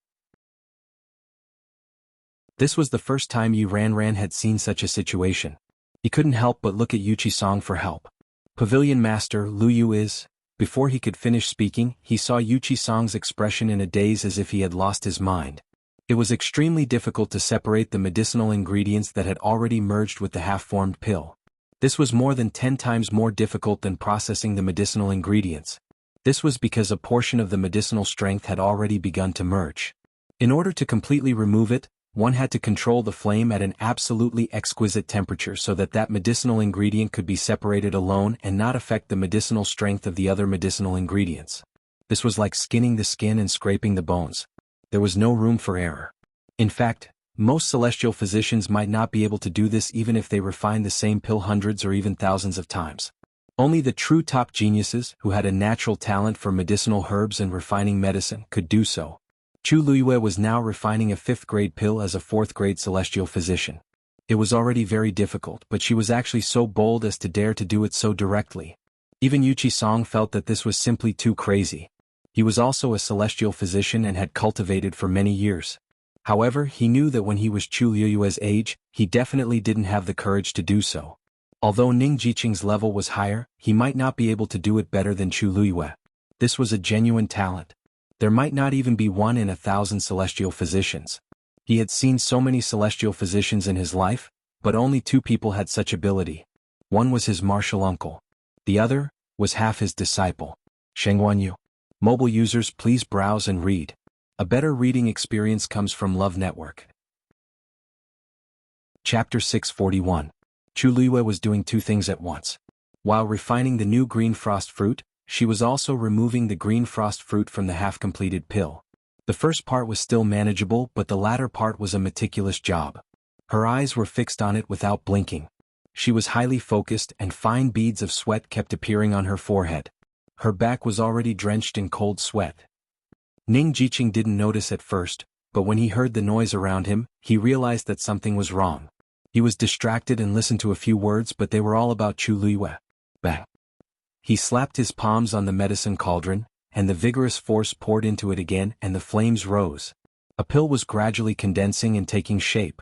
This was the first time Yi Ranran had seen such a situation. He couldn't help but look at Yuqi Song for help. Pavilion Master Lu Yu is. Before he could finish speaking, he saw Yuqi Song's expression in a daze as if he had lost his mind. It was extremely difficult to separate the medicinal ingredients that had already merged with the half-formed pill. This was more than 10 times more difficult than processing the medicinal ingredients. This was because a portion of the medicinal strength had already begun to merge. In order to completely remove it, one had to control the flame at an absolutely exquisite temperature so that that medicinal ingredient could be separated alone and not affect the medicinal strength of the other medicinal ingredients. This was like skinning the skin and scraping the bones. There was no room for error. In fact, most celestial physicians might not be able to do this even if they refined the same pill hundreds or even thousands of times. Only the true top geniuses, who had a natural talent for medicinal herbs and refining medicine, could do so. Chu Liyue was now refining a 5th-grade pill as a 4th-grade celestial physician. It was already very difficult, but she was actually so bold as to dare to do it so directly. Even Yuqi Song felt that this was simply too crazy. He was also a celestial physician and had cultivated for many years. However, he knew that when he was Chu Liyue's age, he definitely didn't have the courage to do so. Although Ning Jiqing's level was higher, he might not be able to do it better than Chu Liyue. This was a genuine talent. There might not even be 1 in 1,000 celestial physicians. He had seen so many celestial physicians in his life, but only 2 people had such ability. One was his martial uncle. The other was half his disciple, Xuanhuan. Mobile users, please browse and read. A better reading experience comes from Love Network. Chapter 641. Chu Liyue was doing 2 things at once. While refining the new green frost fruit, she was also removing the green frost fruit from the half-completed pill. The first part was still manageable, but the latter part was a meticulous job. Her eyes were fixed on it without blinking. She was highly focused, and fine beads of sweat kept appearing on her forehead. Her back was already drenched in cold sweat. Ning Jiqing didn't notice at first, but when he heard the noise around him, he realized that something was wrong. He was distracted and listened to a few words, but they were all about Chu Luiyue. Bang! He slapped his palms on the medicine cauldron, and the vigorous force poured into it again, and the flames rose. A pill was gradually condensing and taking shape.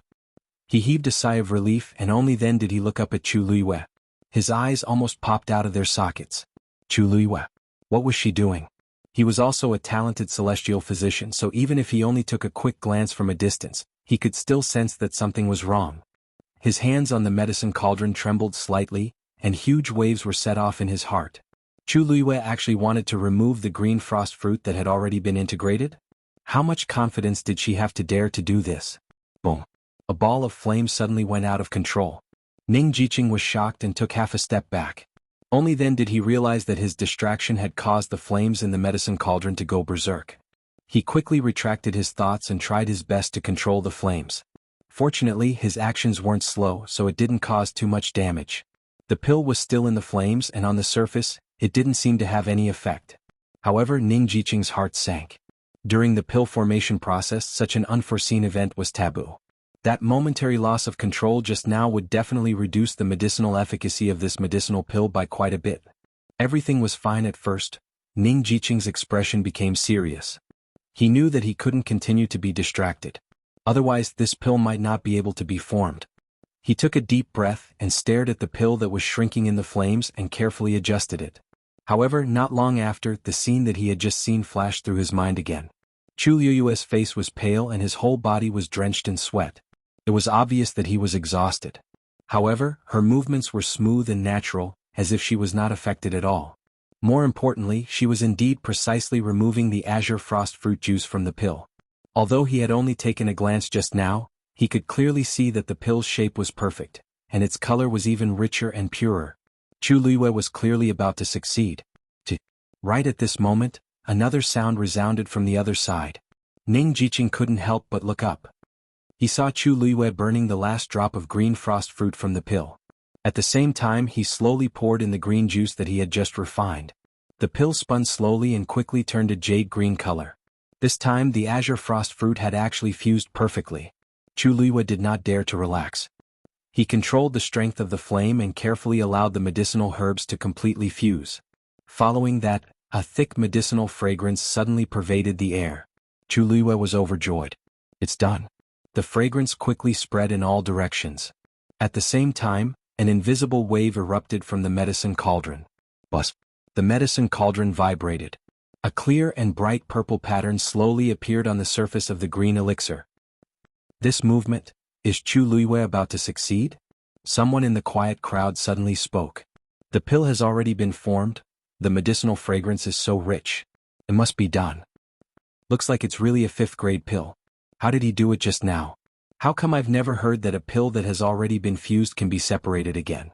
He heaved a sigh of relief, and only then did he look up at Chu Luiyue. His eyes almost popped out of their sockets. Chu Luiyue. What was she doing? He was also a talented celestial physician, so even if he only took a quick glance from a distance, he could still sense that something was wrong. His hands on the medicine cauldron trembled slightly, and huge waves were set off in his heart. Chu Luiyue actually wanted to remove the green frost fruit that had already been integrated? How much confidence did she have to dare to do this? Boom! A ball of flame suddenly went out of control. Ning Jiqing was shocked and took half a step back. Only then did he realize that his distraction had caused the flames in the medicine cauldron to go berserk. He quickly retracted his thoughts and tried his best to control the flames. Fortunately, his actions weren't slow, so it didn't cause too much damage. The pill was still in the flames, and on the surface, it didn't seem to have any effect. However, Ning Jiqing's heart sank. During the pill formation process, such an unforeseen event was taboo. That momentary loss of control just now would definitely reduce the medicinal efficacy of this medicinal pill by quite a bit. Everything was fine at first. Ning Jiqing's expression became serious. He knew that he couldn't continue to be distracted. Otherwise, this pill might not be able to be formed. He took a deep breath and stared at the pill that was shrinking in the flames and carefully adjusted it. However, not long after, the scene that he had just seen flashed through his mind again. Chu Luiyue's face was pale and his whole body was drenched in sweat. It was obvious that he was exhausted. However, her movements were smooth and natural, as if she was not affected at all. More importantly, she was indeed precisely removing the azure frost fruit juice from the pill. Although he had only taken a glance just now, he could clearly see that the pill's shape was perfect, and its color was even richer and purer. Chu Luiyue was clearly about to succeed. Right at this moment, another sound resounded from the other side. Ning Jiqing couldn't help but look up. He saw Chu Luiyue burning the last drop of green frost fruit from the pill. At the same time, he slowly poured in the green juice that he had just refined. The pill spun slowly and quickly turned a jade green color. This time, the azure frost fruit had actually fused perfectly. Chu Luiyue did not dare to relax. He controlled the strength of the flame and carefully allowed the medicinal herbs to completely fuse. Following that, a thick medicinal fragrance suddenly pervaded the air. Chu Luiyue was overjoyed. It's done. The fragrance quickly spread in all directions. At the same time, an invisible wave erupted from the medicine cauldron. Buzz! The medicine cauldron vibrated. A clear and bright purple pattern slowly appeared on the surface of the green elixir. This movement, is Chu Luiyue about to succeed? Someone in the quiet crowd suddenly spoke. The pill has already been formed. The medicinal fragrance is so rich. It must be done. Looks like it's really a 5th grade pill. How did he do it just now? How come I've never heard that a pill that has already been fused can be separated again?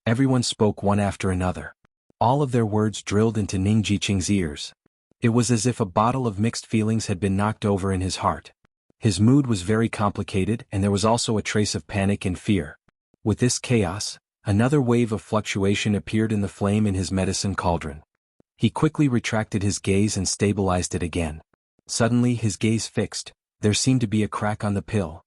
Everyone spoke one after another. All of their words drilled into Ning Jiqing's ears. It was as if a bottle of mixed feelings had been knocked over in his heart. His mood was very complicated, and there was also a trace of panic and fear. With this chaos, another wave of fluctuation appeared in the flame in his medicine cauldron. He quickly retracted his gaze and stabilized it again. Suddenly his gaze fixed. There seemed to be a crack on the pill.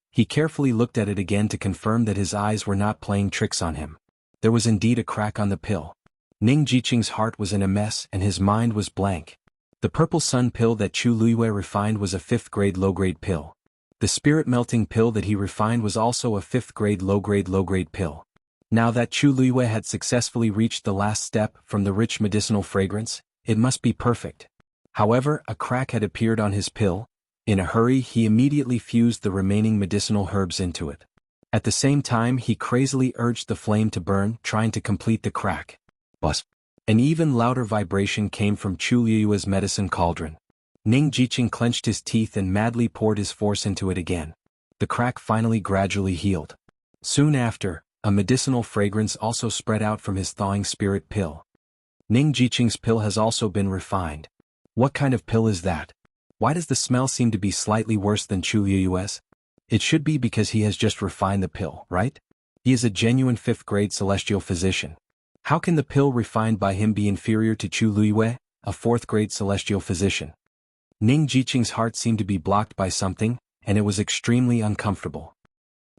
He carefully looked at it again to confirm that his eyes were not playing tricks on him. There was indeed a crack on the pill. Ning Jiqing's heart was in a mess and his mind was blank. The purple sun pill that Chu Luiyue refined was a 5th grade low-grade pill. The spirit-melting pill that he refined was also a 5th grade low-grade pill. Now that Chu Luiyue had successfully reached the last step from the rich medicinal fragrance, it must be perfect. However, a crack had appeared on his pill. In a hurry, he immediately fused the remaining medicinal herbs into it. At the same time, he crazily urged the flame to burn, trying to complete the crack. Buzz! An even louder vibration came from Chu Luiyue's medicine cauldron. Ning Jiqing clenched his teeth and madly poured his force into it again. The crack finally gradually healed. Soon after, a medicinal fragrance also spread out from his thawing spirit pill. Ning Jiqing's pill has also been refined. What kind of pill is that? Why does the smell seem to be slightly worse than Chu Luiyue's? It should be because he has just refined the pill, right? He is a genuine 5th grade celestial physician. How can the pill refined by him be inferior to Chu Luiyue, a 4th grade celestial physician? Ning Jiqing's heart seemed to be blocked by something, and it was extremely uncomfortable.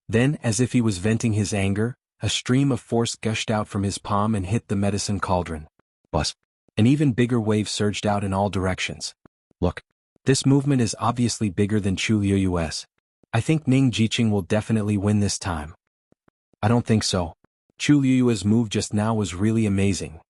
Then, as if he was venting his anger, a stream of force gushed out from his palm and hit the medicine cauldron. Buzz! An even bigger wave surged out in all directions. Look. This movement is obviously bigger than Chu Liyue's. I think Ning Jiqing will definitely win this time. I don't think so. Chu Liyue's move just now was really amazing.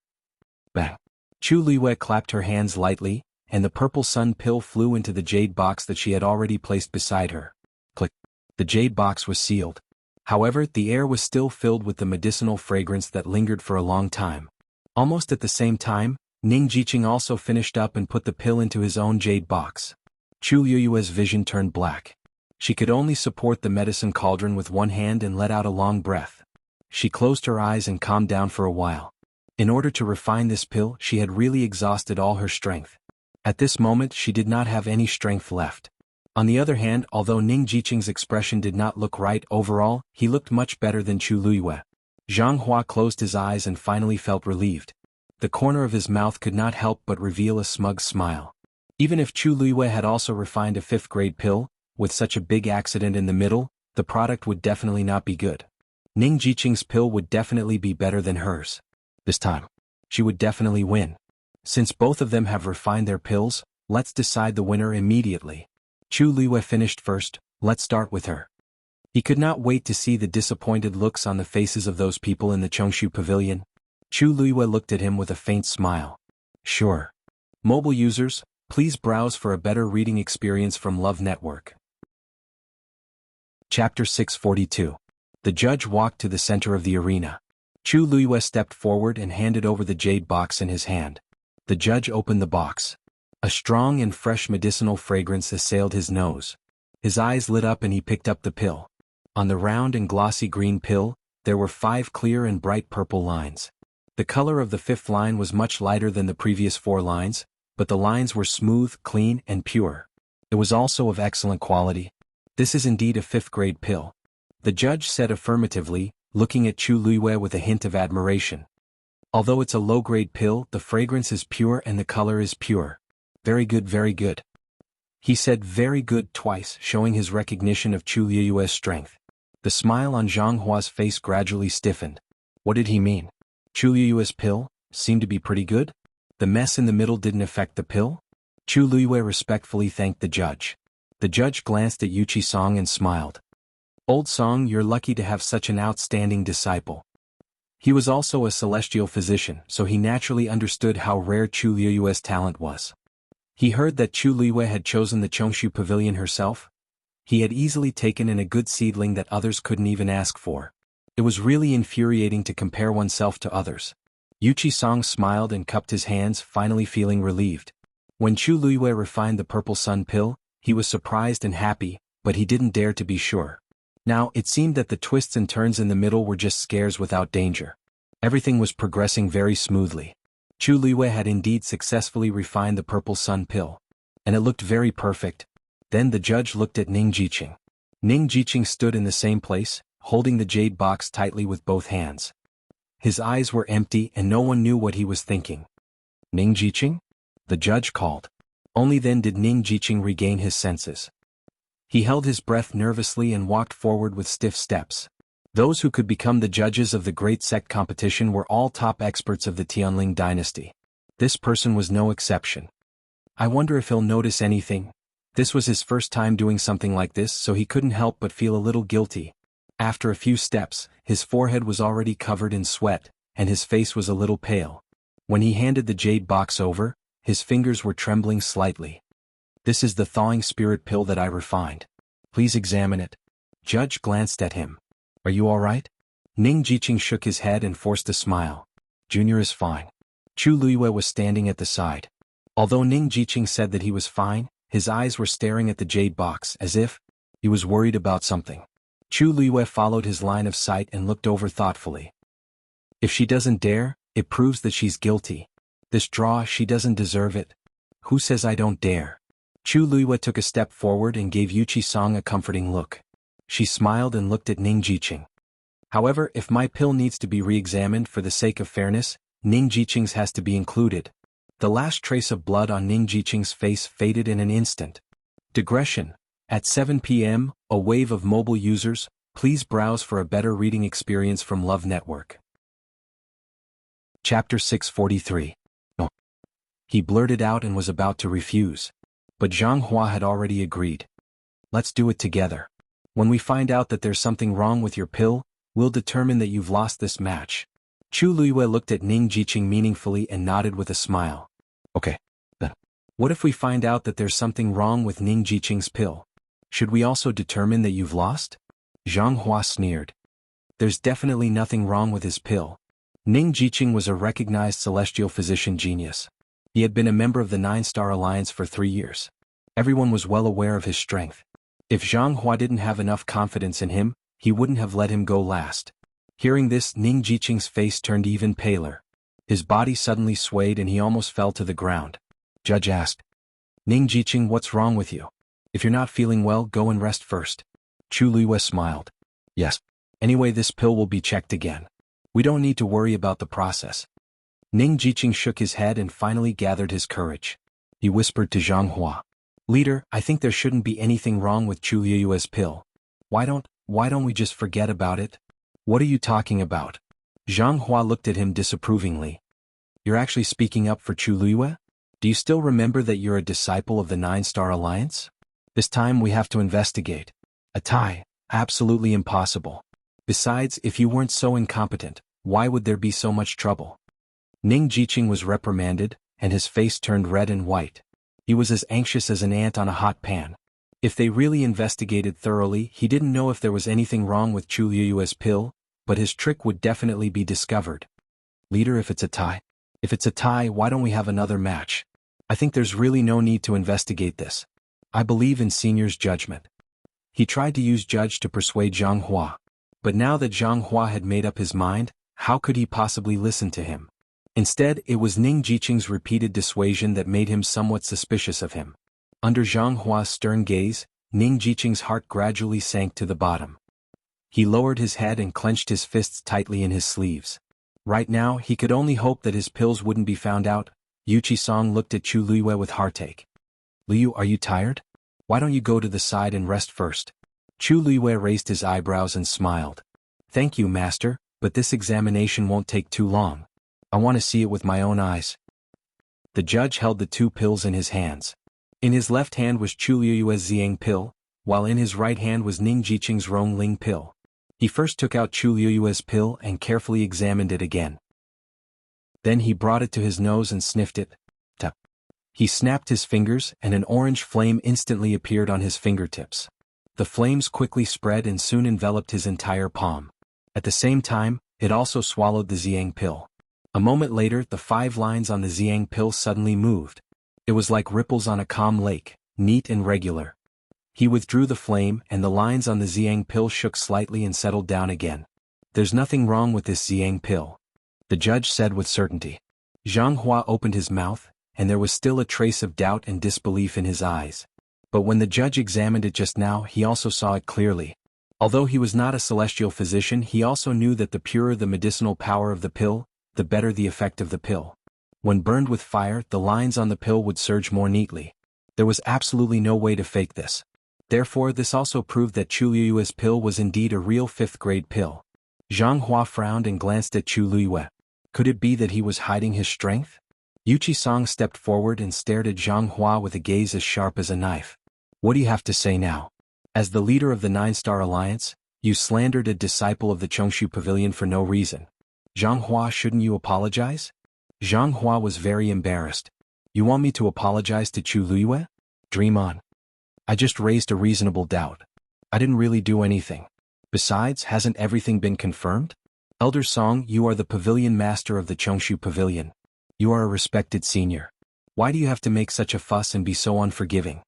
Bang! Chu Liyue clapped her hands lightly, and the purple sun pill flew into the jade box that she had already placed beside her. Click. The jade box was sealed. However, the air was still filled with the medicinal fragrance that lingered for a long time. Almost at the same time, Ning Jiqing also finished up and put the pill into his own jade box. Chu Liyue's vision turned black. She could only support the medicine cauldron with one hand and let out a long breath. She closed her eyes and calmed down for a while. In order to refine this pill, she had really exhausted all her strength. At this moment, she did not have any strength left. On the other hand, although Ning Jiqing's expression did not look right overall, he looked much better than Chu Liyue. Xianhuan closed his eyes and finally felt relieved. The corner of his mouth could not help but reveal a smug smile. Even if Chu Liyue had also refined a 5th grade pill, with such a big accident in the middle, the product would definitely not be good. Ning Jiqing's pill would definitely be better than hers. This time, she would definitely win. Since both of them have refined their pills, let's decide the winner immediately. Chu Liyue finished first, let's start with her. He could not wait to see the disappointed looks on the faces of those people in the Chongshu Pavilion. Chu Liyue looked at him with a faint smile. Sure. Mobile users, please browse for a better reading experience from Love Network. Chapter 642. The judge walked to the center of the arena. Chu Liyue stepped forward and handed over the jade box in his hand. The judge opened the box. A strong and fresh medicinal fragrance assailed his nose. His eyes lit up and he picked up the pill. On the round and glossy green pill, there were 5 clear and bright purple lines. The color of the 5th line was much lighter than the previous 4 lines, but the lines were smooth, clean, and pure. It was also of excellent quality. This is indeed a 5th grade pill. The judge said affirmatively, looking at Chu Liyue with a hint of admiration. Although it's a low-grade pill, the fragrance is pure and the color is pure. Very good, very good. He said very good twice, showing his recognition of Chu Liyue's strength. The smile on Xianghua's face gradually stiffened. What did he mean? Chu Liyue's pill seemed to be pretty good? The mess in the middle didn't affect the pill? Chu Liyue respectfully thanked the judge. The judge glanced at Yuchi Song and smiled. Old Song, you're lucky to have such an outstanding disciple. He was also a celestial physician, so he naturally understood how rare Chu Liyue's talent was. He heard that Chu Liyue had chosen the Chongshu Pavilion herself. He had easily taken in a good seedling that others couldn't even ask for. It was really infuriating to compare oneself to others. Yuchi Song smiled and cupped his hands, finally feeling relieved. When Chu Liyue refined the purple sun pill, he was surprised and happy, but he didn't dare to be sure. Now, it seemed that the twists and turns in the middle were just scares without danger. Everything was progressing very smoothly. Chu Liyue had indeed successfully refined the purple sun pill. And it looked very perfect. Then the judge looked at Ning Jiqing. Ning Jiqing stood in the same place, holding the jade box tightly with both hands. His eyes were empty and no one knew what he was thinking. Ning Jiqing? The judge called. Only then did Ning Jiqing regain his senses. He held his breath nervously and walked forward with stiff steps. Those who could become the judges of the Great Sect competition were all top experts of the Tianling dynasty. This person was no exception. I wonder if he'll notice anything. This was his first time doing something like this, so he couldn't help but feel a little guilty. After a few steps, his forehead was already covered in sweat, and his face was a little pale. When he handed the jade box over, his fingers were trembling slightly. This is the thawing spirit pill that I refined. Please examine it. Judge glanced at him. Are you all right? Ning Jiqing shook his head and forced a smile. Junior is fine. Chu Liyue was standing at the side. Although Ning Jiqing said that he was fine, his eyes were staring at the jade box as if he was worried about something. Chu Liyue followed his line of sight and looked over thoughtfully. If she doesn't dare, it proves that she's guilty. This draw, she doesn't deserve it. Who says I don't dare? Chu Liyue took a step forward and gave Yuchi Song a comforting look. She smiled and looked at Ning Jiqing. However, if my pill needs to be re-examined for the sake of fairness, Ning Jiqing's has to be included. The last trace of blood on Ning Jiqing's face faded in an instant. Digression. At 7 p.m., a wave of mobile users, please browse for a better reading experience from Love Network. Chapter 643. Oh. He blurted out and was about to refuse. But Xianhuan had already agreed. Let's do it together. When we find out that there's something wrong with your pill, we'll determine that you've lost this match. Chu Luiyue looked at Ning Jiqing meaningfully and nodded with a smile. Okay. Then. What if we find out that there's something wrong with Ning Jiqing's pill? Should we also determine that you've lost? Xuanhuan sneered. There's definitely nothing wrong with his pill. Ning Jiqing was a recognized celestial physician genius. He had been a member of the 9-Star Alliance for 3 years. Everyone was well aware of his strength. If Xuanhuan didn't have enough confidence in him, he wouldn't have let him go last. Hearing this, Ning Jiqing's face turned even paler. His body suddenly swayed and he almost fell to the ground. Judge asked, Ning Jiqing, what's wrong with you? If you're not feeling well, go and rest first. Chu Luiyue smiled. Yes. Anyway, this pill will be checked again. We don't need to worry about the process. Ning Jiqing shook his head and finally gathered his courage. He whispered to Xuanhuan. Leader, I think there shouldn't be anything wrong with Chu Luiyue's pill. Why don't we just forget about it? What are you talking about? Xuanhuan looked at him disapprovingly. You're actually speaking up for Chu Luiyue? Do you still remember that you're a disciple of the 9-Star Alliance? This time we have to investigate. A tie? Absolutely impossible. Besides, if you weren't so incompetent, why would there be so much trouble? Ning Jiqing was reprimanded, and his face turned red and white. He was as anxious as an ant on a hot pan. If they really investigated thoroughly, he didn't know if there was anything wrong with Chu Luiyue's pill, but his trick would definitely be discovered. Leader, if it's a tie, why don't we have another match? I think there's really no need to investigate this. I believe in Senior's judgment. He tried to use judge to persuade Xuanhuan. But now that Xuanhuan had made up his mind, how could he possibly listen to him? Instead, it was Ning Jiqing's repeated dissuasion that made him somewhat suspicious of him. Under Xuanhua's stern gaze, Ning Jiqing's heart gradually sank to the bottom. He lowered his head and clenched his fists tightly in his sleeves. Right now, he could only hope that his pills wouldn't be found out. Yuqi-song looked at Chu Luiyue with heartache. Liu, are you tired? Why don't you go to the side and rest first? Chu Luiyue raised his eyebrows and smiled. Thank you, master, but this examination won't take too long. I want to see it with my own eyes. The judge held the 2 pills in his hands. In his left hand was Chu Luiyue's Xiang pill, while in his right hand was Ning Jiqing's Rongling pill. He first took out Chu Luiyue's pill and carefully examined it again. Then he brought it to his nose and sniffed it. Tap. He snapped his fingers and an orange flame instantly appeared on his fingertips. The flames quickly spread and soon enveloped his entire palm. At the same time, it also swallowed the Xiang pill. A moment later, the 5 lines on the Xiang pill suddenly moved. It was like ripples on a calm lake, neat and regular. He withdrew the flame and the lines on the Xiang pill shook slightly and settled down again. There's nothing wrong with this Xiang pill, the judge said with certainty. Xuanhuan opened his mouth, and there was still a trace of doubt and disbelief in his eyes. But when the judge examined it just now, he also saw it clearly. Although he was not a celestial physician, he also knew that the purer the medicinal power of the pill, the better the effect of the pill. When burned with fire, the lines on the pill would surge more neatly. There was absolutely no way to fake this. Therefore, this also proved that Chu Luiyue's pill was indeed a real 5th-grade pill. Xuanhuan frowned and glanced at Chu Luiyue. Could it be that he was hiding his strength? Yuqi-song stepped forward and stared at Xuanhuan with a gaze as sharp as a knife. What do you have to say now? As the leader of the 9-Star Alliance, you slandered a disciple of the Xianxia Pavilion for no reason. Xuanhuan, shouldn't you apologize? Xuanhuan was very embarrassed. You want me to apologize to Chu Luiyue? Dream on. I just raised a reasonable doubt. I didn't really do anything. Besides, hasn't everything been confirmed? Elder Song, you are the pavilion master of the Xianxia Pavilion. You are a respected senior. Why do you have to make such a fuss and be so unforgiving?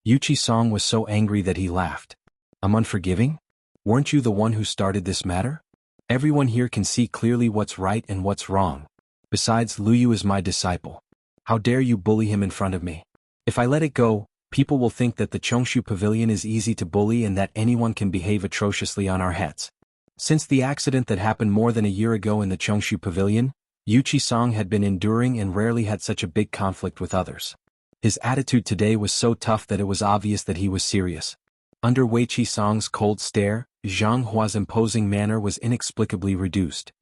Yuqi-song was so angry that he laughed. I'm unforgiving? Weren't you the one who started this matter? Everyone here can see clearly what's right and what's wrong. Besides, Luyu is my disciple. How dare you bully him in front of me? If I let it go, people will think that the Xianxia Pavilion is easy to bully and that anyone can behave atrociously on our heads. Since the accident that happened more than a year ago in the Xianxia Pavilion, Song had been enduring and rarely had such a big conflict with others. His attitude today was so tough that it was obvious that he was serious. Under Song's cold stare, Xianhua's imposing manner was inexplicably reduced.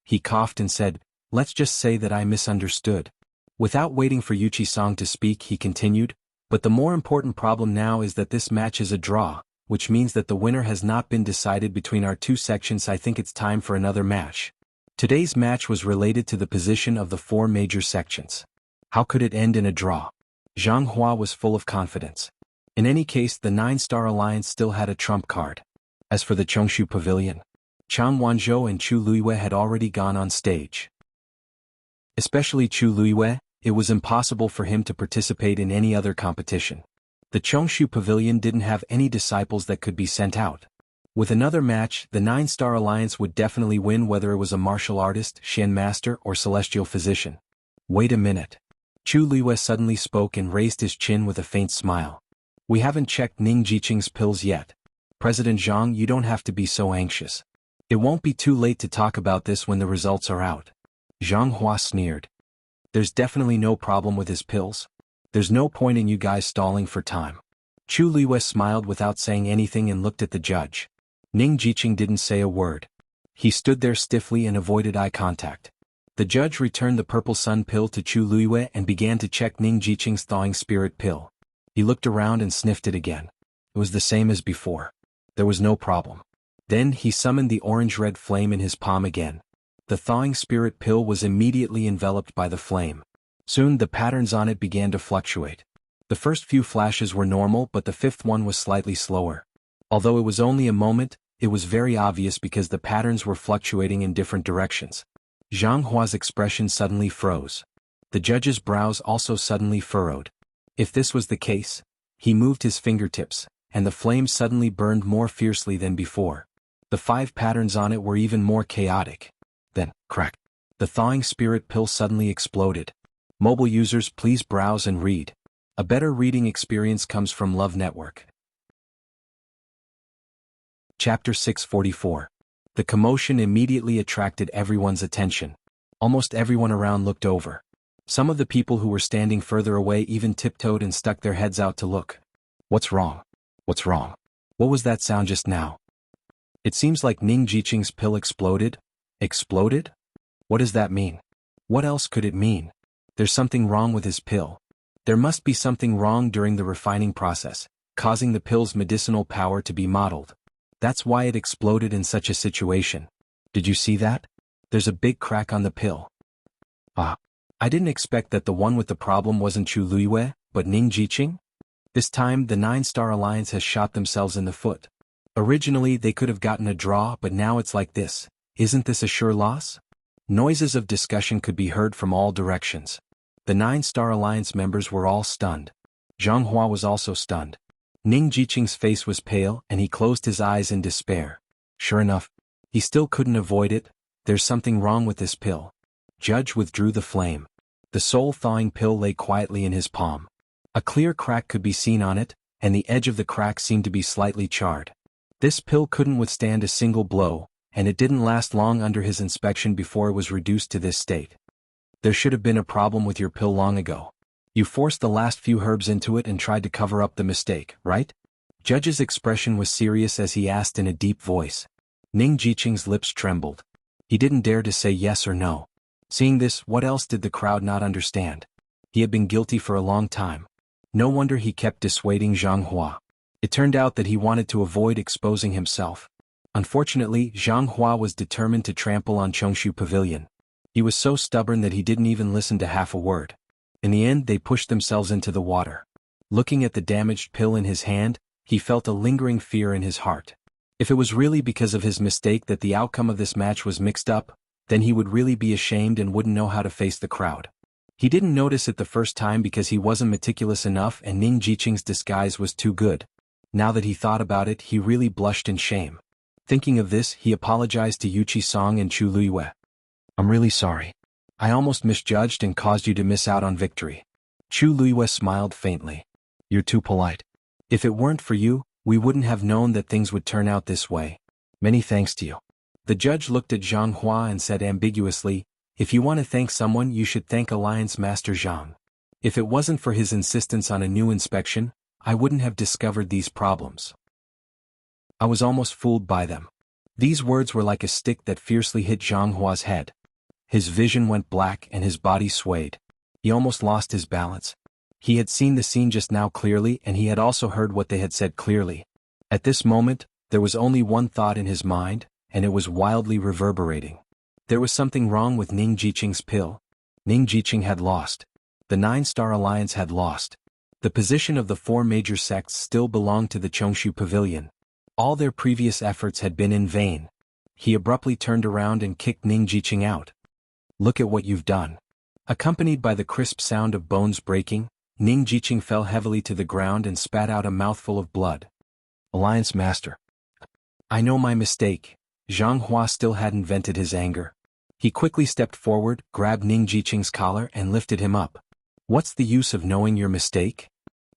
He coughed and said, "Let's just say that I misunderstood." Without waiting for Song to speak, he continued, "But the more important problem now is that this match is a draw, which means that the winner has not been decided between our two sections. I think it's time for another match." Today's match was related to the position of the four major sections. How could it end in a draw? Xuanhuan was full of confidence. In any case, the 9-star alliance still had a trump card. As for the Chongshu Pavilion, Qian Wanzhou and Chu Luiyue had already gone on stage. Especially Chu Luiyue, it was impossible for him to participate in any other competition. The Chongshu Pavilion didn't have any disciples that could be sent out. With another match, the 9-star alliance would definitely win, whether it was a martial artist, Shen master, or celestial physician. Wait a minute. Chu Luiyue suddenly spoke and raised his chin with a faint smile. "We haven't checked Ning Jiqing's pills yet. President Zhang, you don't have to be so anxious. It won't be too late to talk about this when the results are out." Zhang Hua sneered. "There's definitely no problem with his pills. There's no point in you guys stalling for time." Chu Luiyue smiled without saying anything and looked at the judge. Ning Jiqing didn't say a word. He stood there stiffly and avoided eye contact. The judge returned the purple sun pill to Chu Luiyue and began to check Ning Jiqing's thawing spirit pill. He looked around and sniffed it again. It was the same as before. There was no problem. Then he summoned the orange-red flame in his palm again. The thawing spirit pill was immediately enveloped by the flame. Soon the patterns on it began to fluctuate. The first few flashes were normal, but the fifth one was slightly slower. Although it was only a moment, it was very obvious because the patterns were fluctuating in different directions. Zhang Hua's expression suddenly froze. The judge's brows also suddenly furrowed. If this was the case, he moved his fingertips, and the flame suddenly burned more fiercely than before. The 5 patterns on it were even more chaotic. Then, crack! The thawing spirit pill suddenly exploded. Mobile users, please browse and read. A better reading experience comes from Love Network. Chapter 644. The commotion immediately attracted everyone's attention. Almost everyone around looked over. Some of the people who were standing further away even tiptoed and stuck their heads out to look. What's wrong? What's wrong? What was that sound just now? It seems like Ning Jiqing's pill exploded. Exploded? What does that mean? What else could it mean? There's something wrong with his pill. There must be something wrong during the refining process, causing the pill's medicinal power to be modeled. That's why it exploded in such a situation. Did you see that? There's a big crack on the pill. Ah. I didn't expect that the one with the problem wasn't Chu Luiyue, but Ning Jiqing? This time the 9-star alliance has shot themselves in the foot. Originally they could have gotten a draw, but now it's like this. Isn't this a sure loss? Noises of discussion could be heard from all directions. The 9-star alliance members were all stunned. Zhang Hua was also stunned. Ning Jiqing's face was pale and he closed his eyes in despair. Sure enough, he still couldn't avoid it. There's something wrong with this pill. Judge withdrew the flame. The soul-thawing pill lay quietly in his palm. A clear crack could be seen on it, and the edge of the crack seemed to be slightly charred. This pill couldn't withstand a single blow, and it didn't last long under his inspection before it was reduced to this state. There should have been a problem with your pill long ago. You forced the last few herbs into it and tried to cover up the mistake, right? Judge's expression was serious as he asked in a deep voice. Ning Jiqing's lips trembled. He didn't dare to say yes or no. Seeing this, what else did the crowd not understand? He had been guilty for a long time. No wonder he kept dissuading Zhang Hua. It turned out that he wanted to avoid exposing himself. Unfortunately, Zhang Hua was determined to trample on Chongshu Pavilion. He was so stubborn that he didn't even listen to half a word. In the end, they pushed themselves into the water. Looking at the damaged pill in his hand, he felt a lingering fear in his heart. If it was really because of his mistake that the outcome of this match was mixed up, then he would really be ashamed and wouldn't know how to face the crowd. He didn't notice it the first time because he wasn't meticulous enough and Ning Jiqing's disguise was too good. Now that he thought about it, he really blushed in shame. Thinking of this, he apologized to Song and Chu Luiyue. I'm really sorry. I almost misjudged and caused you to miss out on victory. Chu Luiyue smiled faintly. You're too polite. If it weren't for you, we wouldn't have known that things would turn out this way. Many thanks to you. The judge looked at Zhang Hua and said ambiguously, If you want to thank someone, you should thank Alliance Master Zhang. If it wasn't for his insistence on a new inspection, I wouldn't have discovered these problems. I was almost fooled by them. These words were like a stick that fiercely hit Xianhua's head. His vision went black and his body swayed. He almost lost his balance. He had seen the scene just now clearly, and he had also heard what they had said clearly. At this moment, there was only one thought in his mind, and it was wildly reverberating. There was something wrong with Ning Jiqing's pill. Ning Jiqing had lost. The 9-Star Alliance had lost. The position of the 4 major sects still belonged to the Chongshu Pavilion. All their previous efforts had been in vain. He abruptly turned around and kicked Ning Jiqing out. Look at what you've done. Accompanied by the crisp sound of bones breaking, Ning Jiqing fell heavily to the ground and spat out a mouthful of blood. Alliance Master. I know my mistake. Xuanhuan still hadn't vented his anger. He quickly stepped forward, grabbed Ning Jiqing's collar and lifted him up. What's the use of knowing your mistake?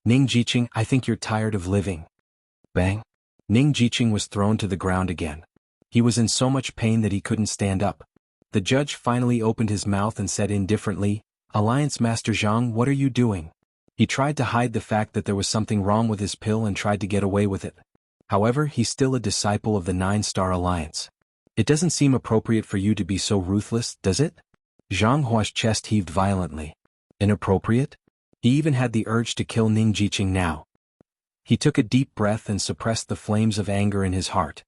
Ning Jiqing, I think you're tired of living. Bang. Ning Jiqing was thrown to the ground again. He was in so much pain that he couldn't stand up. The judge finally opened his mouth and said indifferently, Alliance Master Zhang, what are you doing? He tried to hide the fact that there was something wrong with his pill and tried to get away with it. However, he's still a disciple of the 9-Star Alliance. It doesn't seem appropriate for you to be so ruthless, does it? Xianghua's chest heaved violently. Inappropriate? He even had the urge to kill Ning Jiqing now. He took a deep breath and suppressed the flames of anger in his heart.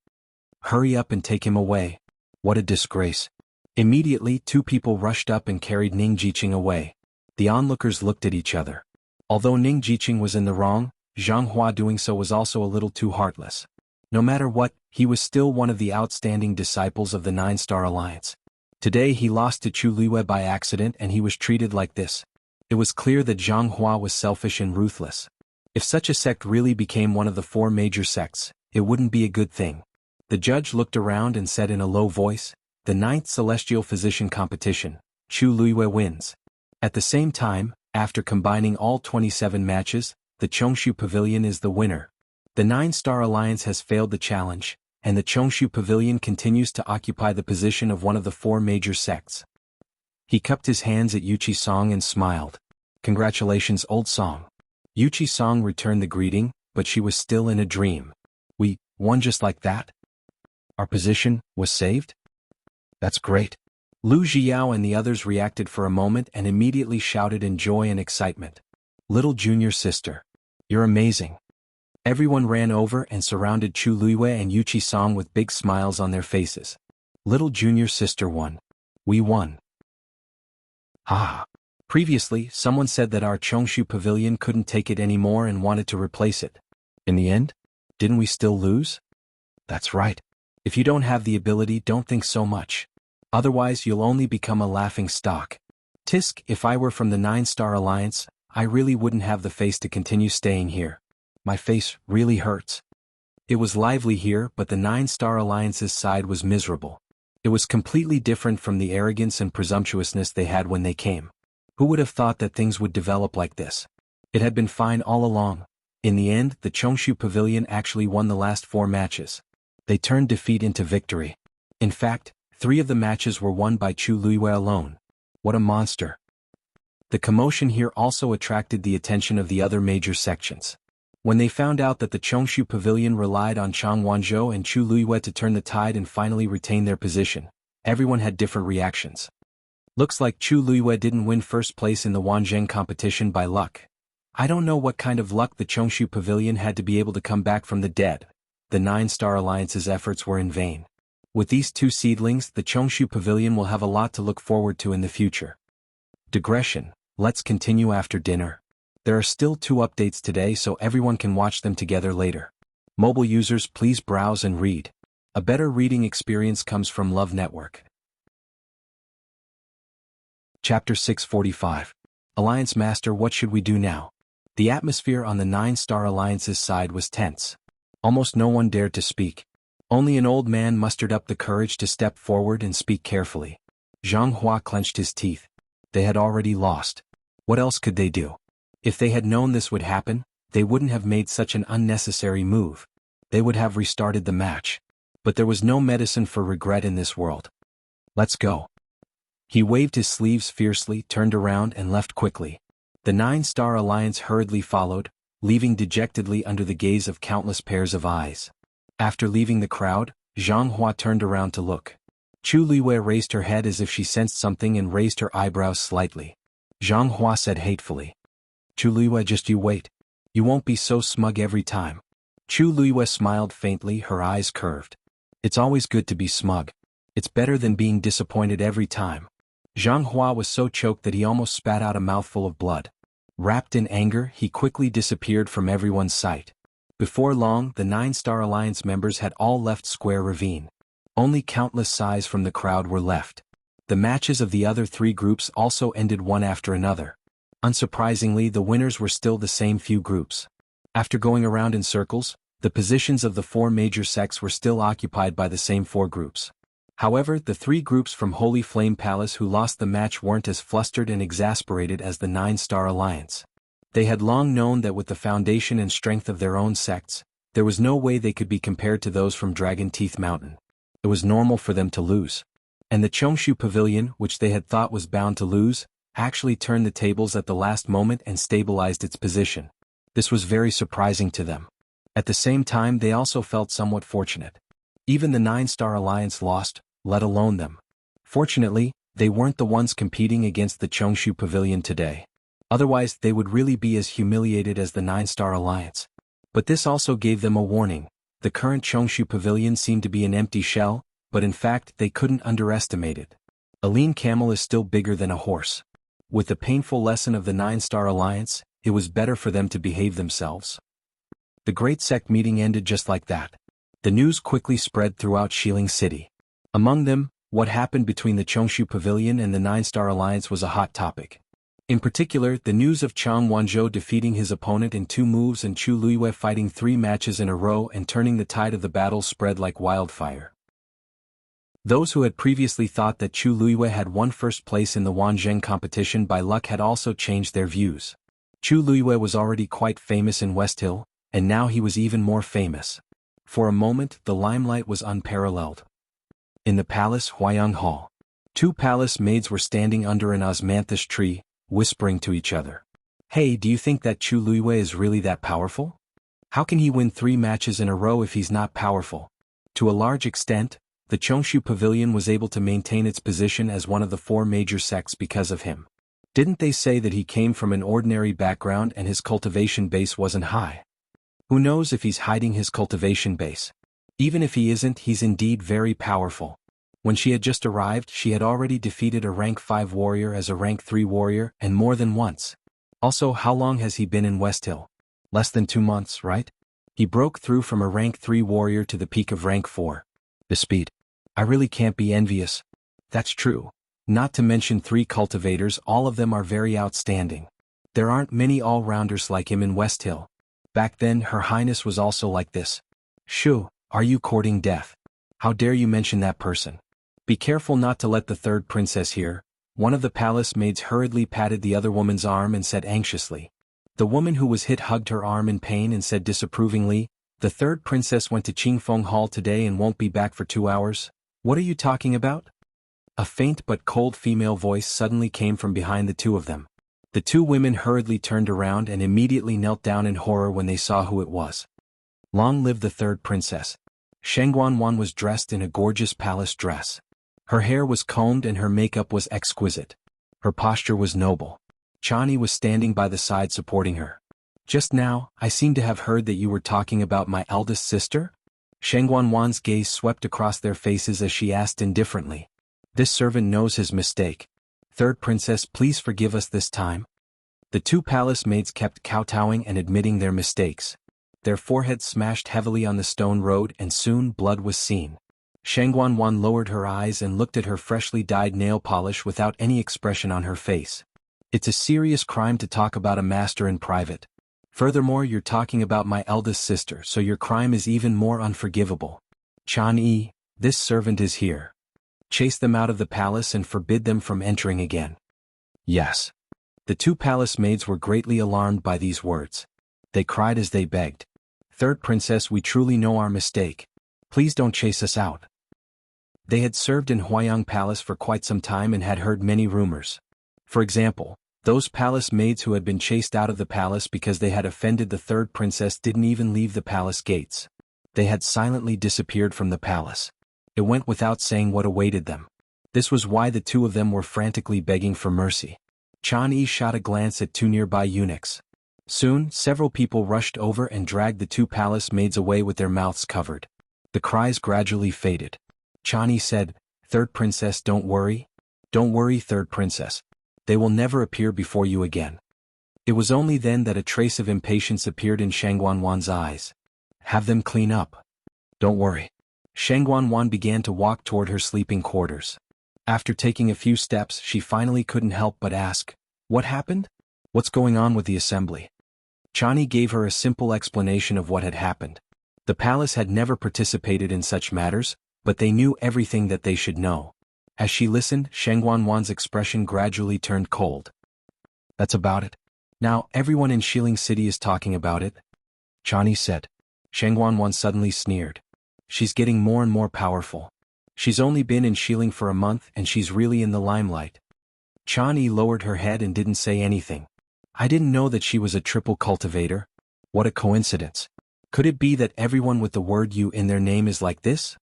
Hurry up and take him away. What a disgrace. Immediately, 2 people rushed up and carried Ning Jiqing away. The onlookers looked at each other. Although Ning Jiqing was in the wrong, Xianghua doing so was also a little too heartless. No matter what, he was still one of the outstanding disciples of the 9-Star Alliance. Today he lost to Chu Liwei by accident and he was treated like this. It was clear that Xianghua was selfish and ruthless. If such a sect really became one of the 4 major sects, it wouldn't be a good thing. The judge looked around and said in a low voice, the 9th Celestial Physician Competition, Chu Liwei wins. At the same time, after combining all 27 matches, the Chongshu Pavilion is the winner. The 9-Star Alliance has failed the challenge, and the Chongshu Pavilion continues to occupy the position of one of the 4 major sects. He cupped his hands at Yuchi Song and smiled. Congratulations, old Song. Yuchi Song returned the greeting, but she was still in a dream. We won just like that? Our position was saved? That's great. Lu Jiao and the others reacted for a moment and immediately shouted in joy and excitement. Little junior sister. You're amazing. Everyone ran over and surrounded Chu Liwei and Yuchi Song with big smiles on their faces. Little junior sister won. We won. Ah. Previously, someone said that our Chongshu Pavilion couldn't take it anymore and wanted to replace it. In the end, didn't we still lose? That's right. If you don't have the ability, don't think so much. Otherwise, you'll only become a laughing stock. Tisk, if I were from the 9-Star Alliance, I really wouldn't have the face to continue staying here. My face really hurts. It was lively here, but the 9-Star Alliance's side was miserable. It was completely different from the arrogance and presumptuousness they had when they came. Who would have thought that things would develop like this? It had been fine all along. In the end, the Chongshu Pavilion actually won the last 4 matches. They turned defeat into victory. In fact, 3 of the matches were won by Chu Liwei alone. What a monster. The commotion here also attracted the attention of the other major sections. When they found out that the Chongshu Pavilion relied on Chang Wanzhou and Chu Liwei to turn the tide and finally retain their position, everyone had different reactions. Looks like Chu Liwei didn't win first place in the Wanzheng competition by luck. I don't know what kind of luck the Chongshu Pavilion had to be able to come back from the dead. The 9-Star Alliance's efforts were in vain. With these 2 seedlings, the Chongshu Pavilion will have a lot to look forward to in the future. Digression. Let's continue after dinner. There are still 2 updates today, so everyone can watch them together later. Mobile users, please browse and read. A better reading experience comes from Love Network. Chapter 645. Alliance Master, what should we do now? The atmosphere on the 9-Star Alliance's side was tense. Almost no one dared to speak. Only an old man mustered up the courage to step forward and speak carefully. Xianghua clenched his teeth. They had already lost. What else could they do? If they had known this would happen, they wouldn't have made such an unnecessary move. They would have restarted the match. But there was no medicine for regret in this world. Let's go. He waved his sleeves fiercely, turned around and left quickly. The 9-Star Alliance hurriedly followed, leaving dejectedly under the gaze of countless pairs of eyes. After leaving the crowd, Xianhuan turned around to look. Chu Luiyue raised her head as if she sensed something and raised her eyebrows slightly. Xianhuan said hatefully, "Chu Luiyue, just you wait. You won't be so smug every time." Chu Luiyue smiled faintly, her eyes curved. "It's always good to be smug. It's better than being disappointed every time." Xianhuan was so choked that he almost spat out a mouthful of blood. Wrapped in anger, he quickly disappeared from everyone's sight. Before long, the 9-Star Alliance members had all left Square Ravine. Only countless sighs from the crowd were left. The matches of the other 3 groups also ended one after another. Unsurprisingly, the winners were still the same few groups. After going around in circles, the positions of the 4 major sects were still occupied by the same 4 groups. However, the 3 groups from Holy Flame Palace who lost the match weren't as flustered and exasperated as the 9-Star Alliance. They had long known that with the foundation and strength of their own sects, there was no way they could be compared to those from Dragon Teeth Mountain. It was normal for them to lose. And the Qiangshu Pavilion, which they had thought was bound to lose, actually turned the tables at the last moment and stabilized its position. This was very surprising to them. At the same time, they also felt somewhat fortunate. Even the 9-Star Alliance lost, let alone them. Fortunately, they weren't the ones competing against the Qiangshu Pavilion today. Otherwise, they would really be as humiliated as the 9-Star Alliance. But this also gave them a warning. The current Qiangshu Pavilion seemed to be an empty shell, but in fact they couldn't underestimate it. A lean camel is still bigger than a horse. With the painful lesson of the 9-Star Alliance, it was better for them to behave themselves. The great sect meeting ended just like that. The news quickly spread throughout Xiling City. Among them, what happened between the Qiangshu Pavilion and the 9-Star Alliance was a hot topic. In particular, the news of Chang Wanzhou defeating his opponent in 2 moves and Chu Luiyue fighting 3 matches in a row and turning the tide of the battle spread like wildfire. Those who had previously thought that Chu Luiyue had won first place in the Wanzheng competition by luck had also changed their views. Chu Luiyue was already quite famous in West Hill, and now he was even more famous. For a moment, the limelight was unparalleled. In the palace Huayang Hall, 2 palace maids were standing under an osmanthus tree, whispering to each other. "Hey, do you think that Chu Luiyue is really that powerful? How can he win 3 matches in a row if he's not powerful?" To a large extent, the Qiangshu Pavilion was able to maintain its position as one of the 4 major sects because of him. Didn't they say that he came from an ordinary background and his cultivation base wasn't high? Who knows if he's hiding his cultivation base? Even if he isn't, he's indeed very powerful. When she had just arrived, she had already defeated a rank 5 warrior as a rank 3 warrior, and more than once. Also, how long has he been in West Hill? Less than 2 months, right? He broke through from a rank 3 warrior to the peak of rank 4. The speed. I really can't be envious. That's true. Not to mention 3 cultivators, all of them are very outstanding. There aren't many all-rounders like him in West Hill. Back then, Her Highness was also like this. Shu, are you courting death? How dare you mention that person? Be careful not to let the 3rd princess hear. One of the palace maids hurriedly patted the other woman's arm and said anxiously. The woman who was hit hugged her arm in pain and said disapprovingly, "The 3rd princess went to Qingfeng Hall today and won't be back for 2 hours. What are you talking about?" A faint but cold female voice suddenly came from behind the 2 of them. The 2 women hurriedly turned around and immediately knelt down in horror when they saw who it was. Long live the 3rd princess. Xuanhuan was dressed in a gorgeous palace dress. Her hair was combed and her makeup was exquisite. Her posture was noble. Chani was standing by the side supporting her. "Just now, I seem to have heard that you were talking about my eldest sister?" Xuanhuan's gaze swept across their faces as she asked indifferently. "This servant knows his mistake. 3rd princess, please forgive us this time." The 2 palace maids kept kowtowing and admitting their mistakes. Their foreheads smashed heavily on the stone road and soon blood was seen. Xuanhuan lowered her eyes and looked at her freshly dyed nail polish without any expression on her face. "It's a serious crime to talk about a master in private. Furthermore, you're talking about my eldest sister, so your crime is even more unforgivable. Chan Yi, this servant is here. Chase them out of the palace and forbid them from entering again." Yes. The 2 palace maids were greatly alarmed by these words. They cried as they begged. "3rd princess, we truly know our mistake. Please don't chase us out." They had served in Huayang Palace for quite some time and had heard many rumors. For example, those palace maids who had been chased out of the palace because they had offended the third princess didn't even leave the palace gates. They had silently disappeared from the palace. It went without saying what awaited them. This was why the two of them were frantically begging for mercy. Chan Yi shot a glance at two nearby eunuchs. Soon, several people rushed over and dragged the two palace maids away with their mouths covered. The cries gradually faded. Chan Yi said, "Third princess, don't worry. Don't worry, third princess. They will never appear before you again." It was only then that a trace of impatience appeared in Xuanhuan's eyes. "Have them clean up. Don't worry." Xuanhuan began to walk toward her sleeping quarters. After taking a few steps, she finally couldn't help but ask, "What happened? What's going on with the assembly?" Chani gave her a simple explanation of what had happened. The palace had never participated in such matters, but they knew everything that they should know. As she listened, Xuanhuan's expression gradually turned cold. "That's about it. Now everyone in Xiling City is talking about it," Chani said. Xuanhuan suddenly sneered. "She's getting more and more powerful. She's only been in Xiling for a month and she's really in the limelight." Chani lowered her head and didn't say anything. "I didn't know that she was a triple cultivator. What a coincidence. Could it be that everyone with the word "you" in their name is like this?"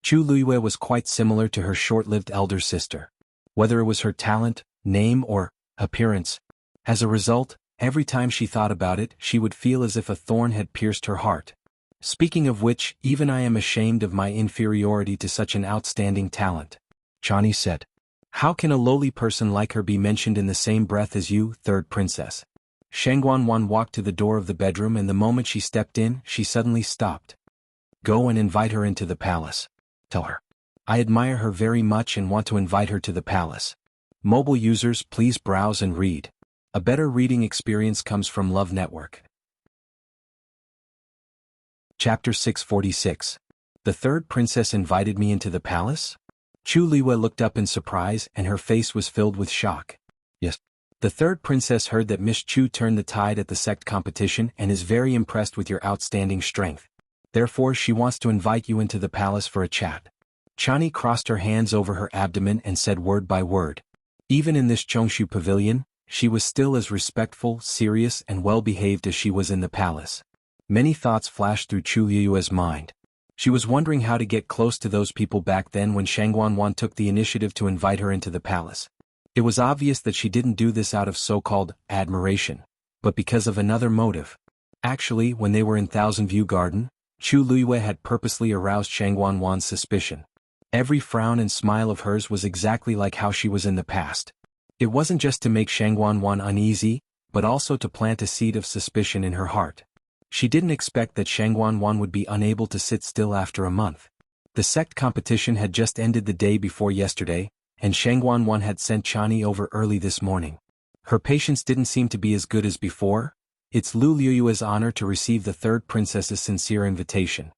Chu Luiyue was quite similar to her short-lived elder sister. Whether it was her talent, name or appearance. As a result, every time she thought about it, she would feel as if a thorn had pierced her heart. "Speaking of which, even I am ashamed of my inferiority to such an outstanding talent," Chani said. "How can a lowly person like her be mentioned in the same breath as you, third princess?" Xuanhuan walked to the door of the bedroom and the moment she stepped in, she suddenly stopped. "Go and invite her into the palace. Tell her. I admire her very much and want to invite her to the palace." Mobile users, please browse and read. A better reading experience comes from Love Network. Chapter 646. The third princess invited me into the palace? Chu Liwei looked up in surprise and her face was filled with shock. "Yes. The third princess heard that Miss Chu turned the tide at the sect competition and is very impressed with your outstanding strength. Therefore she wants to invite you into the palace for a chat." Chani crossed her hands over her abdomen and said word by word. Even in this Chongshu pavilion, she was still as respectful, serious and well-behaved as she was in the palace. Many thoughts flashed through Chu Liyue's mind. She was wondering how to get close to those people back then when Xuanhuan took the initiative to invite her into the palace. It was obvious that she didn't do this out of so-called admiration, but because of another motive. Actually, when they were in Thousand View Garden, Chu Liyue had purposely aroused Xuanhuan's suspicion. Every frown and smile of hers was exactly like how she was in the past. It wasn't just to make Xuanhuan uneasy, but also to plant a seed of suspicion in her heart. She didn't expect that Xuanhuan would be unable to sit still after a month. The sect competition had just ended the day before yesterday, and Xuanhuan had sent Chani over early this morning. Her patience didn't seem to be as good as before. It's Lu Liyue's honor to receive the third princess's sincere invitation.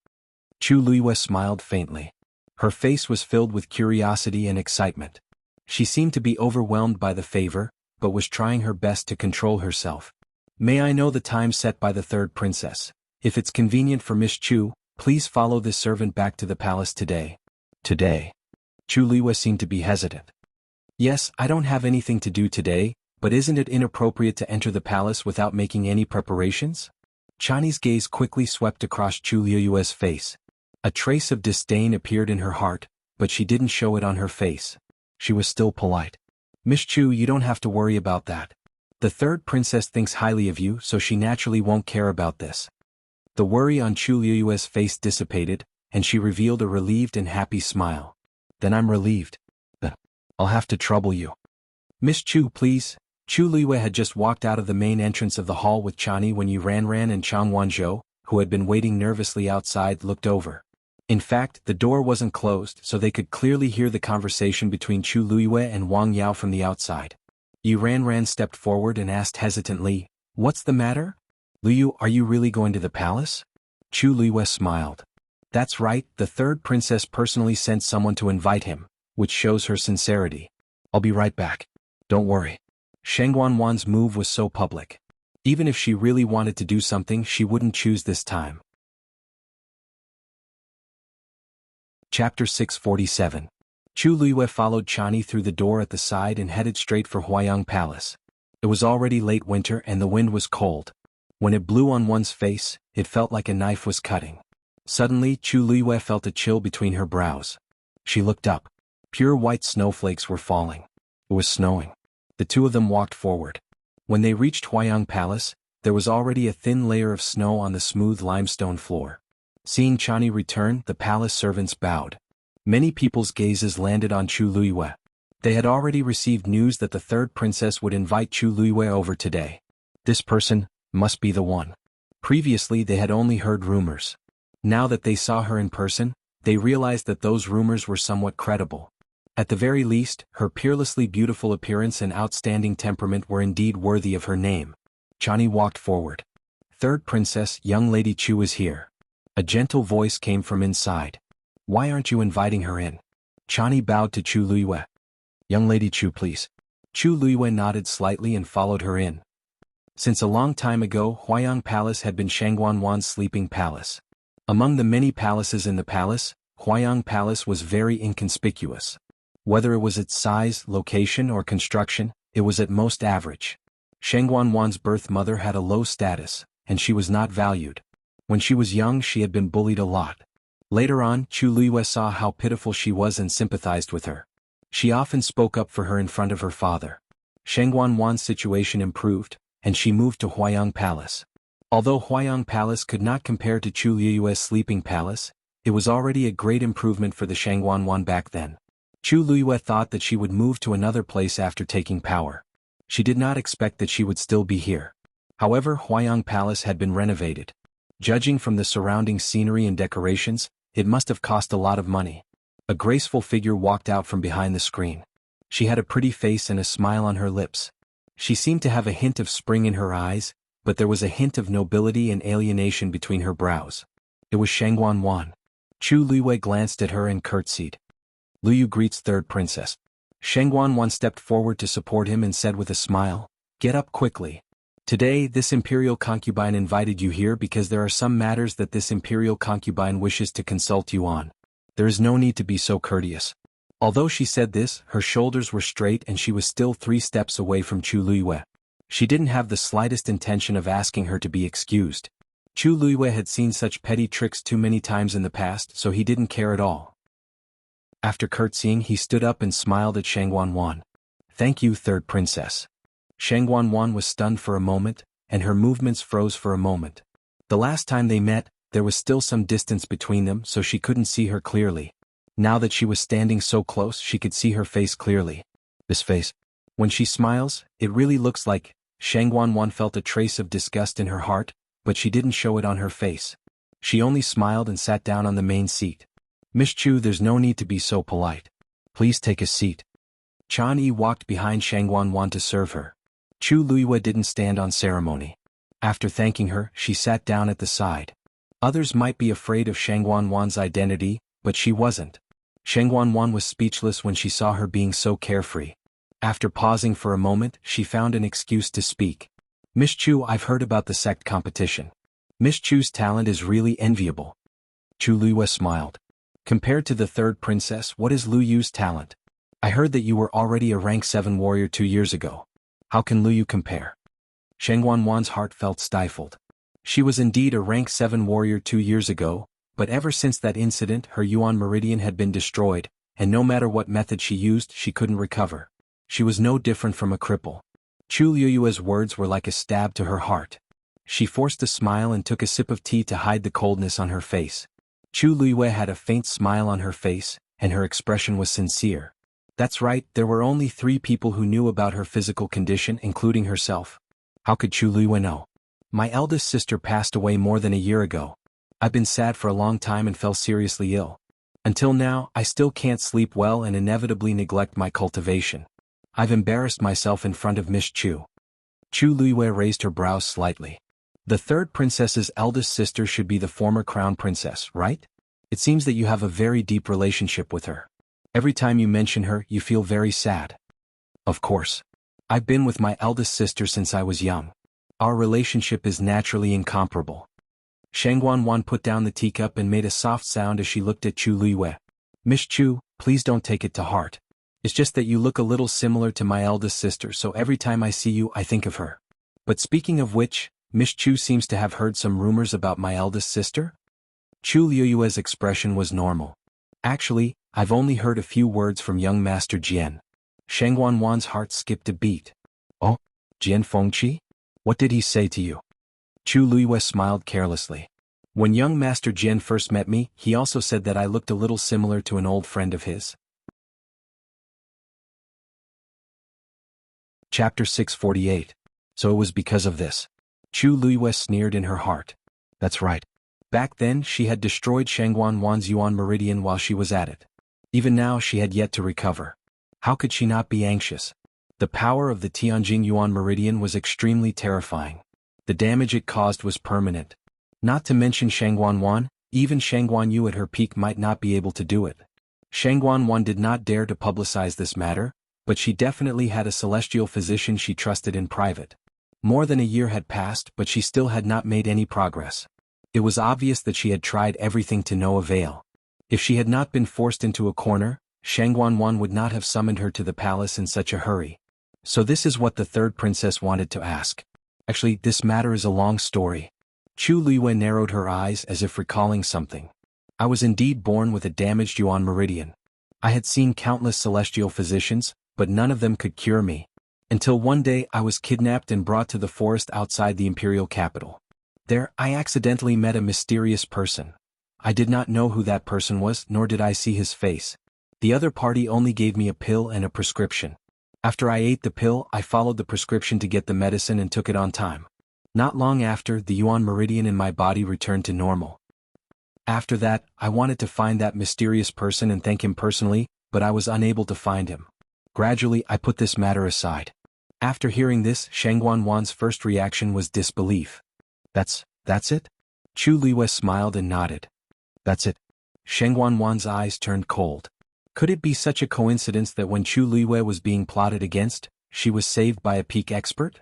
Chu Liyue smiled faintly. Her face was filled with curiosity and excitement. She seemed to be overwhelmed by the favor, but was trying her best to control herself. "May I know the time set by the third princess? If it's convenient for Miss Chu, please follow this servant back to the palace today." "Today?" Chu Liyue seemed to be hesitant. "Yes, I don't have anything to do today, but isn't it inappropriate to enter the palace without making any preparations?" Chani's gaze quickly swept across Chu Liyue's face. A trace of disdain appeared in her heart, but she didn't show it on her face. She was still polite. "Miss Chu, you don't have to worry about that. The third princess thinks highly of you, so she naturally won't care about this." The worry on Chu Liyue's face dissipated, and she revealed a relieved and happy smile. "Then I'm relieved. But I'll have to trouble you." "Miss Chu, please." Chu Liyue had just walked out of the main entrance of the hall with Chani when Ran and Chang Wanzhou, who had been waiting nervously outside, looked over. In fact, the door wasn't closed, so they could clearly hear the conversation between Chu Liyue and Wang Yao from the outside. Ran stepped forward and asked hesitantly, "What's the matter? Liu, are you really going to the palace?" Chu Liyue smiled. "That's right, the third princess personally sent someone to invite him, which shows her sincerity. I'll be right back. Don't worry." Xuanhuan's move was so public. Even if she really wanted to do something, she wouldn't choose this time. Chapter 647. Chu Luiyue followed Chani through the door at the side and headed straight for Huayang Palace. It was already late winter and the wind was cold. When it blew on one's face, it felt like a knife was cutting. Suddenly, Chu Luiyue felt a chill between her brows. She looked up. Pure white snowflakes were falling. It was snowing. The two of them walked forward. When they reached Huayang Palace, there was already a thin layer of snow on the smooth limestone floor. Seeing Chani return, the palace servants bowed. Many people's gazes landed on Chu Luiyue. They had already received news that the third princess would invite Chu Luiyue over today. This person must be the one. Previously they had only heard rumors. Now that they saw her in person, they realized that those rumors were somewhat credible. At the very least, her peerlessly beautiful appearance and outstanding temperament were indeed worthy of her name. Chani walked forward. Third princess, young lady Chu is here. A gentle voice came from inside. Why aren't you inviting her in? Chani bowed to Chu Luiyue. Young lady Chu, please. Chu Luiyue nodded slightly and followed her in. Since a long time ago, Huayang Palace had been Xuanhuan's sleeping palace. Among the many palaces in the palace, Huayang Palace was very inconspicuous. Whether it was its size, location, or construction, it was at most average. Xuanhuan's birth mother had a low status, and she was not valued. When she was young, she had been bullied a lot. Later on, Chu Luiyue saw how pitiful she was and sympathized with her. She often spoke up for her in front of her father. Xuanhuan's situation improved, and she moved to Huayang Palace. Although Huayang Palace could not compare to Chu Luiyue's sleeping palace, it was already a great improvement for the Xuanhuan back then. Chu Luiyue thought that she would move to another place after taking power. She did not expect that she would still be here. However, Huayang Palace had been renovated. Judging from the surrounding scenery and decorations, it must have cost a lot of money. A graceful figure walked out from behind the screen. She had a pretty face and a smile on her lips. She seemed to have a hint of spring in her eyes, but there was a hint of nobility and alienation between her brows. It was Xuanhuan. Chu Luiyue glanced at her and curtsied. Luyu greets third princess. Xuanhuan stepped forward to support him and said with a smile, "Get up quickly. Today, this imperial concubine invited you here because there are some matters that this imperial concubine wishes to consult you on. There is no need to be so courteous." Although she said this, her shoulders were straight and she was still 3 steps away from Chu Luiyue. She didn't have the slightest intention of asking her to be excused. Chu Luiyue had seen such petty tricks too many times in the past, so he didn't care at all. After curtsying, he stood up and smiled at Xuanhuan. "Thank you, third princess." Xuanhuan was stunned for a moment, and her movements froze for a moment. The last time they met, there was still some distance between them, so she couldn't see her clearly. Now that she was standing so close, she could see her face clearly. This face. When she smiles, it really looks like. Xuanhuan felt a trace of disgust in her heart, but she didn't show it on her face. She only smiled and sat down on the main seat. "Miss Chu, there's no need to be so polite. Please take a seat." Chani walked behind Xuanhuan to serve her. Chu Luiyue didn't stand on ceremony. After thanking her, she sat down at the side. Others might be afraid of Xuanhuan's identity, but she wasn't. Xuanhuan was speechless when she saw her being so carefree. After pausing for a moment, she found an excuse to speak. "Miss Chu, I've heard about the sect competition. Miss Chu's talent is really enviable." Chu Luiyue smiled. "Compared to the third princess, what is Lu Yu's talent? I heard that you were already a rank 7 warrior 2 years ago. How can Lu Yu compare?" Xuanhuan's heart felt stifled. She was indeed a rank 7 warrior 2 years ago, but ever since that incident her Yuan meridian had been destroyed, and no matter what method she used she couldn't recover. She was no different from a cripple. Chu Luiyue's words were like a stab to her heart. She forced a smile and took a sip of tea to hide the coldness on her face. Chu Luiyue had a faint smile on her face, and her expression was sincere. That's right, there were only 3 people who knew about her physical condition, including herself. How could Chu Luiyue know? "My eldest sister passed away more than a year ago. I've been sad for a long time and fell seriously ill. Until now, I still can't sleep well and inevitably neglect my cultivation. I've embarrassed myself in front of Miss Chu." Chu Luiyue raised her brows slightly. "The third princess's eldest sister should be the former crown princess, right? It seems that you have a very deep relationship with her. Every time you mention her, you feel very sad." "Of course. I've been with my eldest sister since I was young. Our relationship is naturally incomparable." Xuanhuan put down the teacup and made a soft sound as she looked at Chu Luiyue. Miss Chu, please don't take it to heart. It's just that you look a little similar to my eldest sister, so every time I see you I think of her. But speaking of which, Miss Chu seems to have heard some rumors about my eldest sister? Chu Liuyue's expression was normal. Actually, I've only heard a few words from young Master Jian. Xuanhuan's heart skipped a beat. Oh, Jian Fengqi? What did he say to you? Chu Liyue smiled carelessly. When young Master Jian first met me, he also said that I looked a little similar to an old friend of his. Chapter 648. So it was because of this. Chu Liyue sneered in her heart. That's right. Back then she had destroyed Xuanhuan's Yuan Meridian while she was at it. Even now she had yet to recover. How could she not be anxious? The power of the Tianjing Yuan Meridian was extremely terrifying. The damage it caused was permanent. Not to mention Xuanhuan, even Xuanhu at her peak might not be able to do it. Xuanhuan did not dare to publicize this matter, but she definitely had a celestial physician she trusted in private. More than a year had passed, but she still had not made any progress. It was obvious that she had tried everything to no avail. If she had not been forced into a corner, Xuanhuan would not have summoned her to the palace in such a hurry. So this is what the third princess wanted to ask. Actually, this matter is a long story. Chu Liyue narrowed her eyes as if recalling something. I was indeed born with a damaged Yuan Meridian. I had seen countless celestial physicians, but none of them could cure me. Until one day I was kidnapped and brought to the forest outside the imperial capital. There, I accidentally met a mysterious person. I did not know who that person was, nor did I see his face. The other party only gave me a pill and a prescription. After I ate the pill, I followed the prescription to get the medicine and took it on time. Not long after, the Yuan Meridian in my body returned to normal. After that, I wanted to find that mysterious person and thank him personally, but I was unable to find him. Gradually, I put this matter aside. After hearing this, Xuanhuan's first reaction was disbelief. That's it? Chu Liyue smiled and nodded. That's it. Xuanhuan's eyes turned cold. Could it be such a coincidence that when Chu Liyue was being plotted against, she was saved by a peak expert?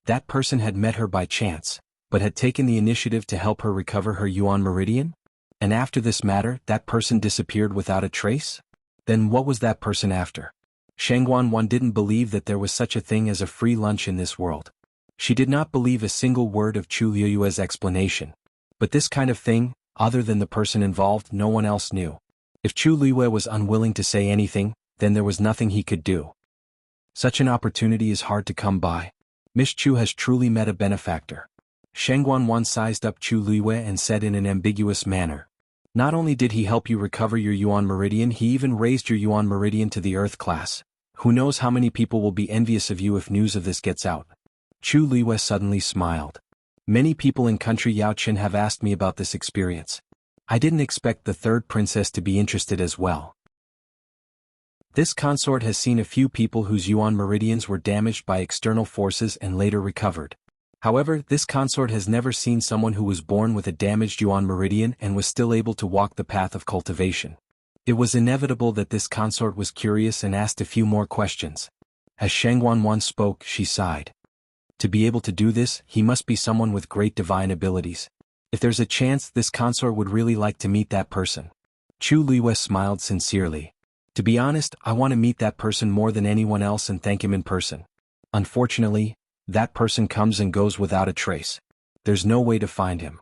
That person had met her by chance, but had taken the initiative to help her recover her Yuan Meridian? And after this matter, that person disappeared without a trace? Then what was that person after? Xuanhuan didn't believe that there was such a thing as a free lunch in this world. She did not believe a single word of Chu Liyue's explanation. But this kind of thing, other than the person involved, no one else knew. If Chu Liyue was unwilling to say anything, then there was nothing he could do. Such an opportunity is hard to come by. Miss Chu has truly met a benefactor. Xuanhuan sized up Chu Liyue and said in an ambiguous manner. Not only did he help you recover your Yuan Meridian, he even raised your Yuan Meridian to the Earth class. Who knows how many people will be envious of you if news of this gets out. Chu Liyue suddenly smiled. Many people in country Yaochen have asked me about this experience. I didn't expect the third princess to be interested as well. This consort has seen a few people whose Yuan Meridians were damaged by external forces and later recovered. However, this consort has never seen someone who was born with a damaged Yuan Meridian and was still able to walk the path of cultivation. It was inevitable that this consort was curious and asked a few more questions. As Xuanhuan spoke, she sighed. To be able to do this, he must be someone with great divine abilities. If there's a chance, this consort would really like to meet that person. Chu Liyue smiled sincerely. To be honest, I want to meet that person more than anyone else and thank him in person. Unfortunately, that person comes and goes without a trace. There's no way to find him.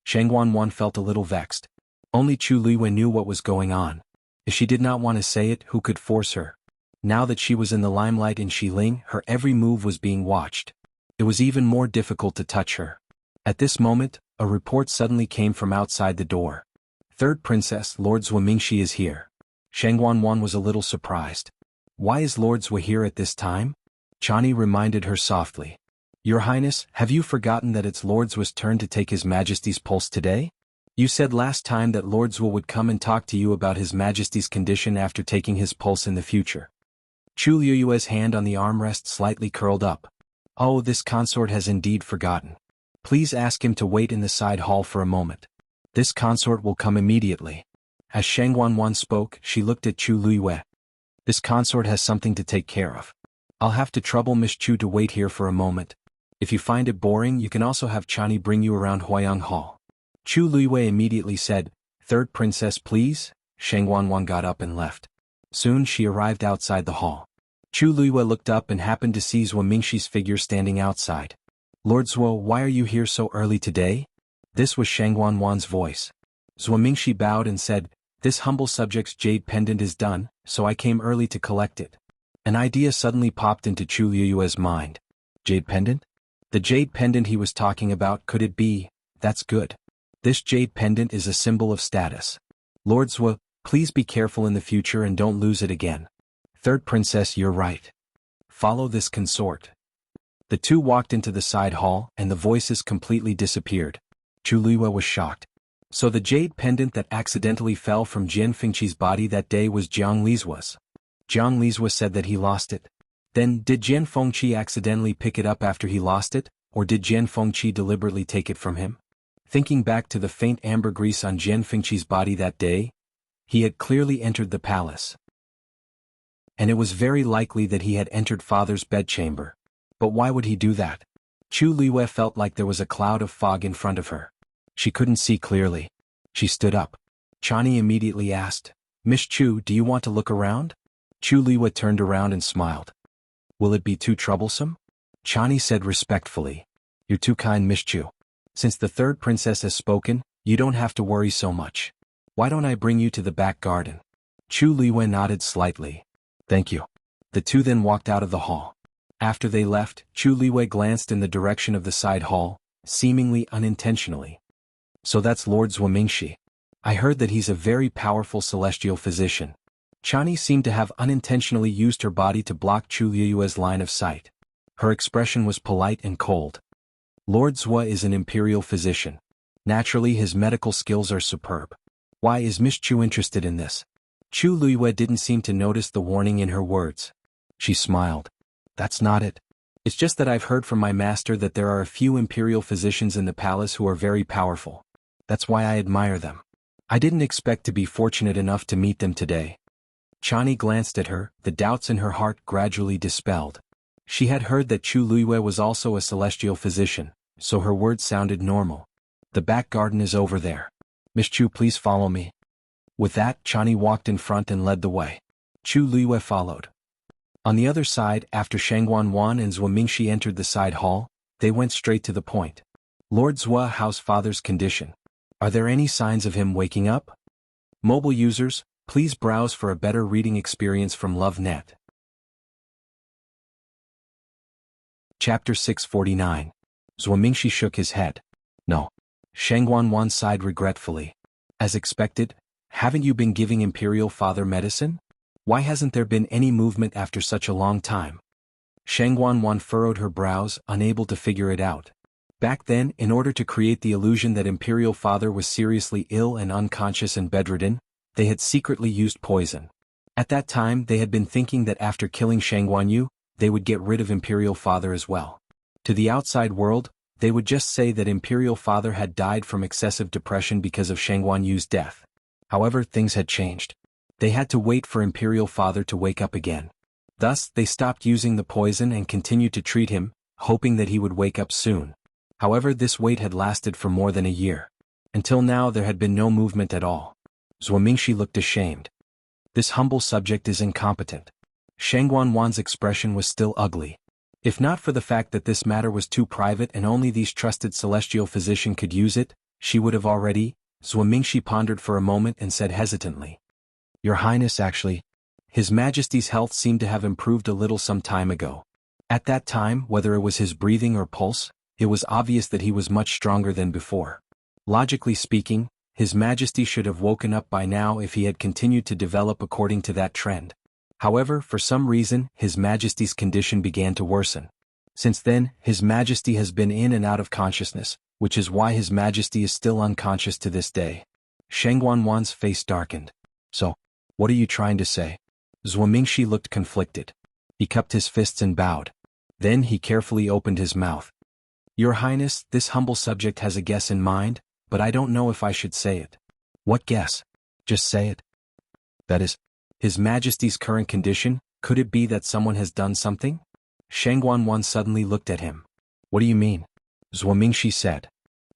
Xuanhuan felt a little vexed. Only Chu Liyue knew what was going on. If she did not want to say it, who could force her? Now that she was in the limelight in Xiling, her every move was being watched. It was even more difficult to touch her. At this moment, a report suddenly came from outside the door. Third Princess, Lord Zhuamingxi is here. Xuanhuan was a little surprised. Why is Lord Zhu here at this time? Chani reminded her softly. Your Highness, have you forgotten that it's Lord Zhu's turn to take His Majesty's pulse today? You said last time that Lord Zhu would come and talk to you about His Majesty's condition after taking his pulse in the future. Chu Liyue's hand on the armrest slightly curled up. Oh, this consort has indeed forgotten. Please ask him to wait in the side hall for a moment. This consort will come immediately. As Xuanhuan spoke, she looked at Chu Liyue. This consort has something to take care of. I'll have to trouble Miss Chu to wait here for a moment. If you find it boring, you can also have Chani bring you around Huayang Hall. Chu Liyue immediately said, Third Princess, please? Xuanhuan got up and left. Soon she arrived outside the hall. Chu Luiyue looked up and happened to see Zhuo Mingxi's figure standing outside. "Lord Zhuo, why are you here so early today?" This was Xuanhuan's voice. Zhuo Mingxi bowed and said, "This humble subject's jade pendant is done, so I came early to collect it." An idea suddenly popped into Chu Luiyue's mind. Jade pendant? The jade pendant he was talking about, could it be? That's good. This jade pendant is a symbol of status. Lord Zhuo, please be careful in the future and don't lose it again. Third princess, you're right. Follow this consort. The two walked into the side hall and the voices completely disappeared. Chu Luiyue was shocked. So the jade pendant that accidentally fell from Jian Fengqi's body that day was Jiang Lizuo's. Jiang Lizue said that he lost it. Then, did Jian Fengqi accidentally pick it up after he lost it, or did Jian Fengqi deliberately take it from him? Thinking back to the faint amber grease on Jian Fengqi's body that day, he had clearly entered the palace. And it was very likely that he had entered father's bedchamber. But why would he do that? Chu Luiyue felt like there was a cloud of fog in front of her. She couldn't see clearly. She stood up. Chani immediately asked, "Miss Chu, do you want to look around?" Chu Luiyue turned around and smiled. "Will it be too troublesome?" Chani said respectfully. "You're too kind, Miss Chu. Since the third princess has spoken, you don't have to worry so much. Why don't I bring you to the back garden?" Chu Luiyue nodded slightly. "Thank you." The two then walked out of the hall. After they left, Chu Luiyue glanced in the direction of the side hall, seemingly unintentionally. "So that's Lord Zhuo Mingxi. I heard that he's a very powerful celestial physician." Chani seemed to have unintentionally used her body to block Chu Luiyue's line of sight. Her expression was polite and cold. "Lord Zhuo is an imperial physician. Naturally his medical skills are superb. Why is Miss Chu interested in this?" Chu Luiyue didn't seem to notice the warning in her words. She smiled. "That's not it. It's just that I've heard from my master that there are a few imperial physicians in the palace who are very powerful. That's why I admire them. I didn't expect to be fortunate enough to meet them today." Chani glanced at her, the doubts in her heart gradually dispelled. She had heard that Chu Luiyue was also a celestial physician, so her words sounded normal. "The back garden is over there. Miss Chu, please follow me." With that, Chani walked in front and led the way. Chu Luiyue followed. On the other side, after xuanhuan and Zhuo Mingxi entered the side hall, they went straight to the point. "Lord Zhuo, how's father's condition? Are there any signs of him waking up?" Mobile users, please browse for a better reading experience from LoveNet. Chapter 649. Zhuo Mingxi shook his head. "No." Xuanhuan sighed regretfully. "As expected, haven't you been giving Imperial Father medicine? Why hasn't there been any movement after such a long time?" Xuanhuan furrowed her brows, unable to figure it out. Back then, in order to create the illusion that Imperial Father was seriously ill and unconscious and bedridden, they had secretly used poison. At that time they had been thinking that after killing Xuanhuan, they would get rid of Imperial Father as well. To the outside world, they would just say that Imperial Father had died from excessive depression because of Xuanhuan's death. However, things had changed. They had to wait for Imperial Father to wake up again. Thus, they stopped using the poison and continued to treat him, hoping that he would wake up soon. However, this wait had lasted for more than a year. Until now there had been no movement at all. Zhuo Mingxi looked ashamed. This humble subject is incompetent. Xuanhuan's expression was still ugly. If not for the fact that this matter was too private and only these trusted celestial physician could use it, she would have already. Zhuo Mingxi pondered for a moment and said hesitantly, "Your Highness, actually, His Majesty's health seemed to have improved a little some time ago. At that time, whether it was his breathing or pulse, it was obvious that he was much stronger than before. Logically speaking, His Majesty should have woken up by now if he had continued to develop according to that trend. However, for some reason, His Majesty's condition began to worsen. Since then, His Majesty has been in and out of consciousness, which is why His Majesty is still unconscious to this day." Xuanhuan's face darkened. "So, what are you trying to say?" Zhuo Mingxi looked conflicted. He cupped his fists and bowed. Then he carefully opened his mouth. "Your Highness, this humble subject has a guess in mind, but I don't know if I should say it." "What guess?" "Just say it." "That is, His Majesty's current condition, could it be that someone has done something?" Xuanhuan suddenly looked at him. "What do you mean?" Zhuo Mingxi said.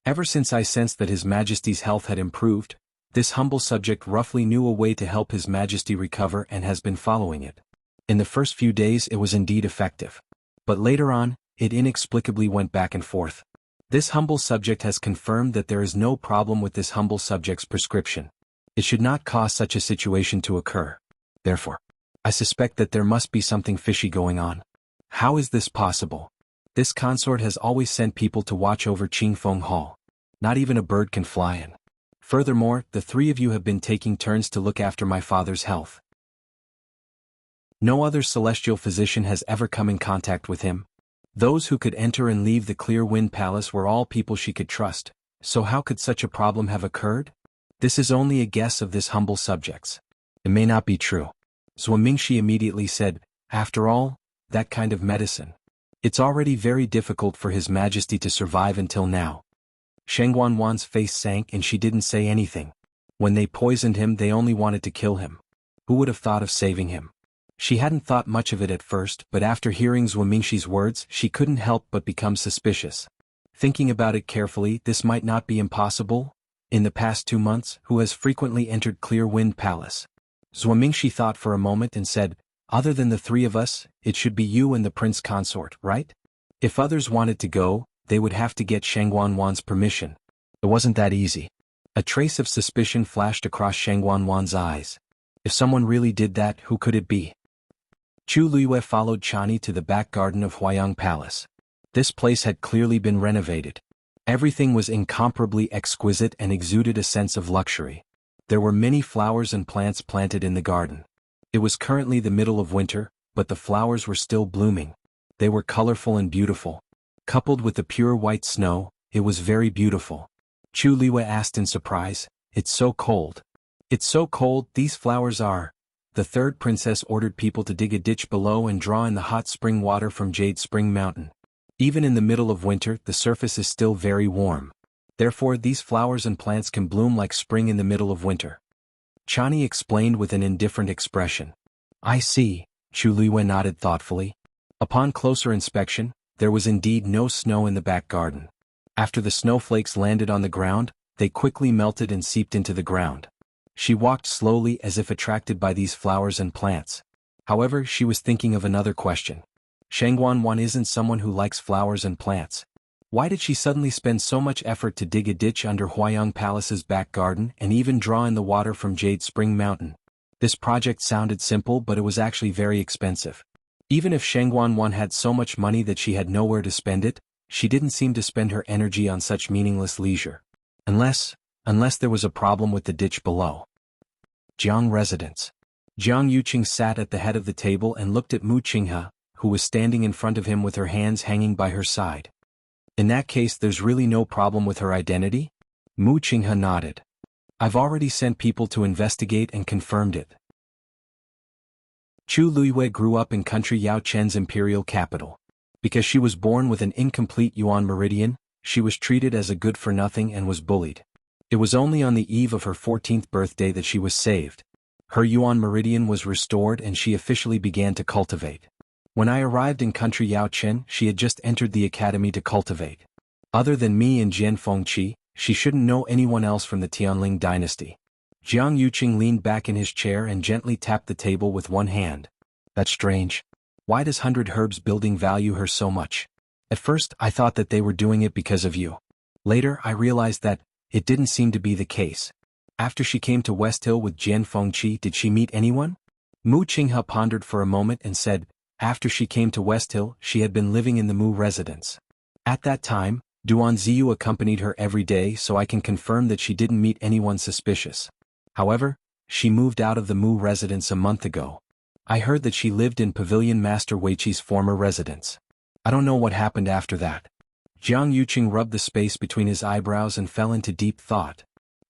"Ever since I sensed that His Majesty's health had improved, This humble subject roughly knew a way to help His Majesty recover and has been following it. In the first few days it was indeed effective. But later on, it inexplicably went back and forth. This humble subject has confirmed that there is no problem with this humble subject's prescription. It should not cause such a situation to occur. Therefore, I suspect that there must be something fishy going on. How is this possible? This consort has always sent people to watch over Qingfeng Hall. Not even a bird can fly in. Furthermore, the three of you have been taking turns to look after my father's health. No other celestial physician has ever come in contact with him. Those who could enter and leave the Clear Wind Palace were all people she could trust, so how could such a problem have occurred? This is only a guess of this humble subject's. It may not be true. Xuanmingxi immediately said, after all, that kind of medicine. It's already very difficult for His Majesty to survive until now. Xuanhuan's face sank and she didn't say anything. When they poisoned him they only wanted to kill him. Who would have thought of saving him? She hadn't thought much of it at first, but after hearing Xuanmingxi's words she couldn't help but become suspicious. Thinking about it carefully, this might not be impossible. In the past 2 months, who has frequently entered Clear Wind Palace? Xuanmingxi thought for a moment and said, other than the three of us, it should be you and the prince consort, right? If others wanted to go, they would have to get Xuanhuan's permission. It wasn't that easy. A trace of suspicion flashed across Xuanhuan's eyes. If someone really did that, who could it be? Chu Luiyue followed Chani to the back garden of Huayang Palace. This place had clearly been renovated. Everything was incomparably exquisite and exuded a sense of luxury. There were many flowers and plants planted in the garden. It was currently the middle of winter, but the flowers were still blooming. They were colorful and beautiful. Coupled with the pure white snow, it was very beautiful. Chu Luiyue asked in surprise, it's so cold. It's so cold, these flowers are. The third princess ordered people to dig a ditch below and draw in the hot spring water from Jade Spring Mountain. Even in the middle of winter, the surface is still very warm. Therefore, these flowers and plants can bloom like spring in the middle of winter. Chani explained with an indifferent expression. I see, Chu Luiyue nodded thoughtfully. Upon closer inspection, there was indeed no snow in the back garden. After the snowflakes landed on the ground, they quickly melted and seeped into the ground. She walked slowly as if attracted by these flowers and plants. However, she was thinking of another question. Xuanhuan isn't someone who likes flowers and plants. Why did she suddenly spend so much effort to dig a ditch under Huayang Palace's back garden and even draw in the water from Jade Spring Mountain? This project sounded simple, but it was actually very expensive. Even if Xuanhuan had so much money that she had nowhere to spend it, she didn't seem to spend her energy on such meaningless leisure. Unless there was a problem with the ditch below. Jiang residence. Jiang Yuqing sat at the head of the table and looked at Mu Qinghe, who was standing in front of him with her hands hanging by her side. In that case, there's really no problem with her identity? Mu Qinghe nodded. I've already sent people to investigate and confirmed it. Chu Luiyue grew up in country Yao Chen's imperial capital. Because she was born with an incomplete Yuan meridian, she was treated as a good-for-nothing and was bullied. It was only on the eve of her 14th birthday that she was saved. Her Yuan meridian was restored and she officially began to cultivate. When I arrived in country Yao Chen, she had just entered the academy to cultivate. Other than me and Jian Fengqi, she shouldn't know anyone else from the Tianling dynasty. Jiang Yuqing leaned back in his chair and gently tapped the table with one hand. That's strange. Why does 100 Herbs Building value her so much? At first, I thought that they were doing it because of you. Later, I realized that it didn't seem to be the case. After she came to West Hill with Jian Fengqi, did she meet anyone? Mu Qinghe pondered for a moment and said, after she came to West Hill, she had been living in the Mu residence. At that time, Duan Ziyu accompanied her every day, so I can confirm that she didn't meet anyone suspicious. However, she moved out of the Mu residence a month ago. I heard that she lived in Pavilion Master Weiqi's former residence. I don't know what happened after that. Jiang Yuqing rubbed the space between his eyebrows and fell into deep thought.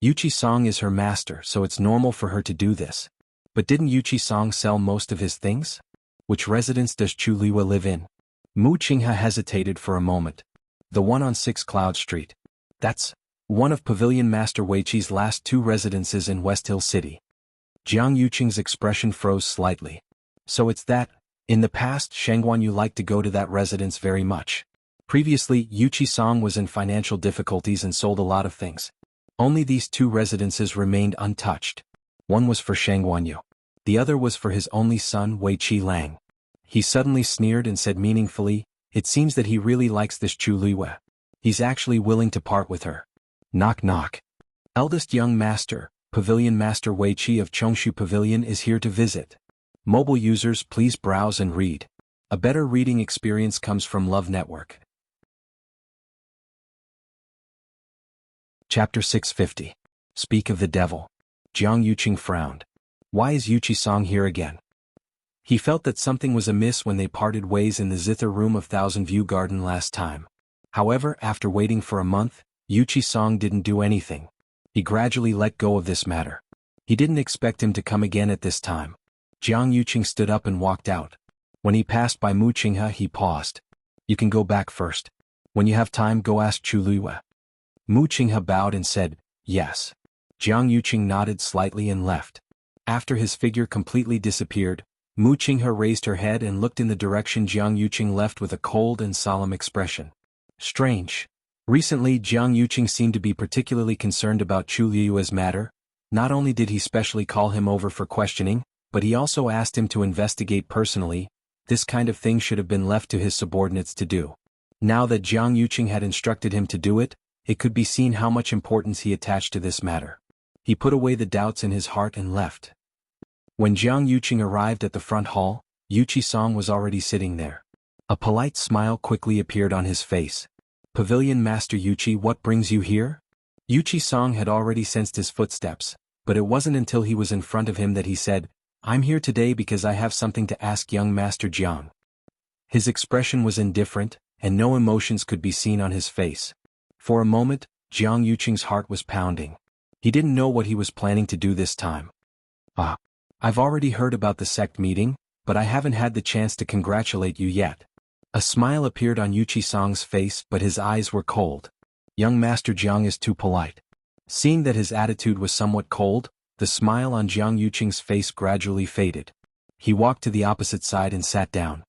Yuqi Song is her master, so it's normal for her to do this. But didn't Yuqi Song sell most of his things? Which residence does Chu Luiyue live in? Mu Qinghe hesitated for a moment. The one on 6 Cloud Street. That's one of Pavilion Master Weiqi's last 2 residences in West Hill City. Jiang Yuqing's expression froze slightly. So it's that, in the past, Xuanhuan you liked to go to that residence very much. Previously, Yuqi Song was in financial difficulties and sold a lot of things. Only these two residences remained untouched. One was for Xianxia. The other was for his only son Wei Qi Lang. He suddenly sneered and said meaningfully, "It seems that he really likes this Chu Liwei. He's actually willing to part with her." Knock knock. Eldest young master, Pavilion Master Wei Qi of Chongshu Pavilion is here to visit. Mobile users, please browse and read. A better reading experience comes from Love Network. Chapter 650. Speak of the Devil. Jiang Yuqing frowned. Why is Yuqi Song here again? He felt that something was amiss when they parted ways in the zither room of Thousand View Garden last time. However, after waiting for a month, Yuqi Song didn't do anything. He gradually let go of this matter. He didn't expect him to come again at this time. Jiang Yuqing stood up and walked out. When he passed by Mu Qinghe, he paused. "You can go back first. When you have time, go ask Chu Liwei." Mu Qinghe bowed and said, "Yes." Jiang Yuqing nodded slightly and left. After his figure completely disappeared, Mu Qinghe raised her head and looked in the direction Jiang Yuqing left with a cold and solemn expression. Strange. Recently, Jiang Yuqing seemed to be particularly concerned about Chu Liui's matter. Not only did he specially call him over for questioning, but he also asked him to investigate personally. This kind of thing should have been left to his subordinates to do. Now that Jiang Yuqing had instructed him to do it, it could be seen how much importance he attached to this matter. He put away the doubts in his heart and left. When Jiang Yuqing arrived at the front hall, Yuqi Song was already sitting there. A polite smile quickly appeared on his face. "Pavilion Master Yuqi, what brings you here?" Yuqi Song had already sensed his footsteps, but it wasn't until he was in front of him that he said, "I'm here today because I have something to ask young Master Jiang." His expression was indifferent, and no emotions could be seen on his face. For a moment, Jiang Yuqing's heart was pounding. He didn't know what he was planning to do this time. I've already heard about the sect meeting, but I haven't had the chance to congratulate you yet." A smile appeared on Yuqi Song's face, but his eyes were cold. Young Master Jiang is too polite. Seeing that his attitude was somewhat cold, the smile on Jiang Yuqing's face gradually faded. He walked to the opposite side and sat down.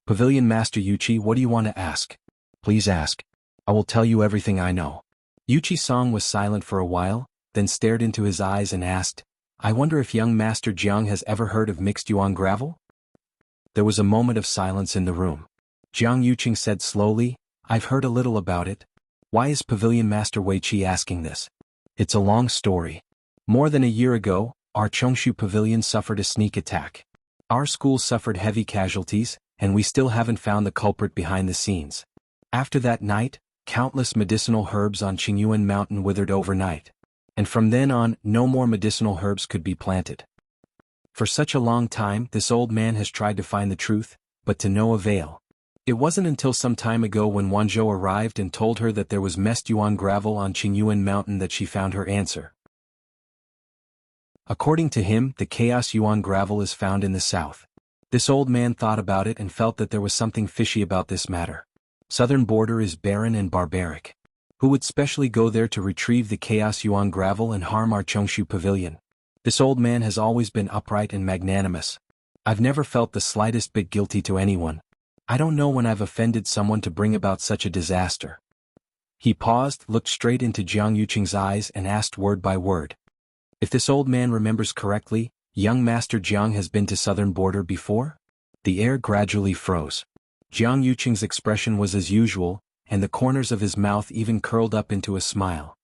"Pavilion Master Yuqi, what do you want to ask?" "Please ask. I will tell you everything I know." Yuqi Song was silent for a while, then stared into his eyes and asked, "I wonder if young Master Jiang has ever heard of mixed yuan gravel?" There was a moment of silence in the room. Jiang Yuqing said slowly, "I've heard a little about it." "Why is Pavilion Master Wei Qi asking this?" "It's a long story. More than a year ago, our Chongshu Pavilion suffered a sneak attack. Our school suffered heavy casualties, and we still haven't found the culprit behind the scenes. After that night, countless medicinal herbs on Qingyuan Mountain withered overnight. And from then on, no more medicinal herbs could be planted. For such a long time, this old man has tried to find the truth, but to no avail. It wasn't until some time ago when Wanzhou arrived and told her that there was messed yuan gravel on Qingyuan Mountain that she found her answer. According to him, the chaos yuan gravel is found in the south. This old man thought about it and felt that there was something fishy about this matter. Southern border is barren and barbaric. Who would specially go there to retrieve the chaos yuan gravel and harm our Chongshu Pavilion? This old man has always been upright and magnanimous. I've never felt the slightest bit guilty to anyone. I don't know when I've offended someone to bring about such a disaster." He paused, looked straight into Jiang Yuqing's eyes and asked word by word. "If this old man remembers correctly, young Master Jiang has been to southern border before?" The air gradually froze. Jiang Yuqing's expression was as usual, and the corners of his mouth even curled up into a smile.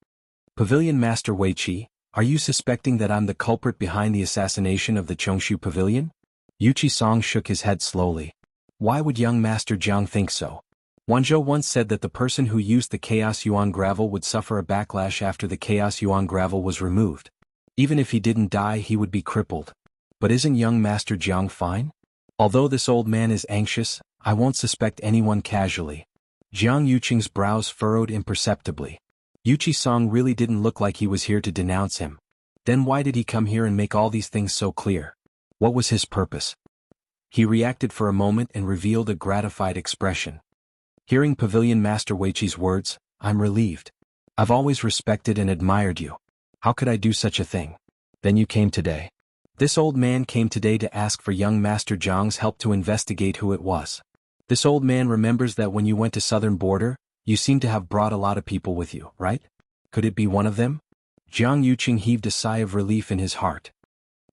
"Pavilion Master Wei Qi, are you suspecting that I'm the culprit behind the assassination of the Chongshu Pavilion?" Yuqi Song shook his head slowly. "Why would young Master Jiang think so? Wanzhou once said that the person who used the Chaos Yuan gravel would suffer a backlash after the Chaos Yuan gravel was removed. Even if he didn't die, he would be crippled. But isn't young Master Jiang fine? Although this old man is anxious, I won't suspect anyone casually." Jiang Yuqing's brows furrowed imperceptibly. Yuqi Song really didn't look like he was here to denounce him. Then why did he come here and make all these things so clear? What was his purpose? He reacted for a moment and revealed a gratified expression. Hearing Pavilion Master Wei Qi's words, "I'm relieved. I've always respected and admired you. How could I do such a thing? Then you came today." This old man came today to ask for young Master Jiang's help to investigate who it was. This old man remembers that when you went to southern border, you seem to have brought a lot of people with you, right? Could it be one of them? Jiang Yuqing heaved a sigh of relief in his heart.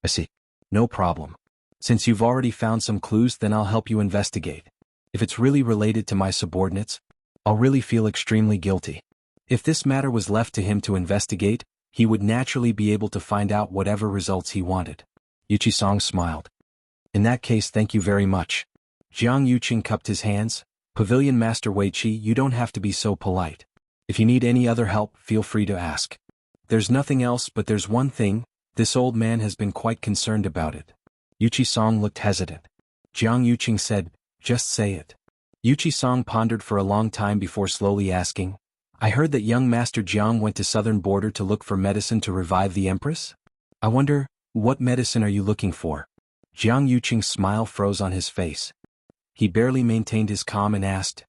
I see. No problem. Since you've already found some clues, then I'll help you investigate. If it's really related to my subordinates, I'll really feel extremely guilty. If this matter was left to him to investigate, he would naturally be able to find out whatever results he wanted. Yuqi-song smiled. In that case, thank you very much. Jiang Yuqing cupped his hands. Pavilion Master Weiqi, you don't have to be so polite. If you need any other help, feel free to ask. There's nothing else, but there's one thing. This old man has been quite concerned about it. Yuqi-song looked hesitant. Jiang Yuqing said, just say it. Yuqi-song pondered for a long time before slowly asking, I heard that young Master Jiang went to southern border to look for medicine to revive the Empress? I wonder, what medicine are you looking for? Jiang Yuqing's smile froze on his face. He barely maintained his calm and asked,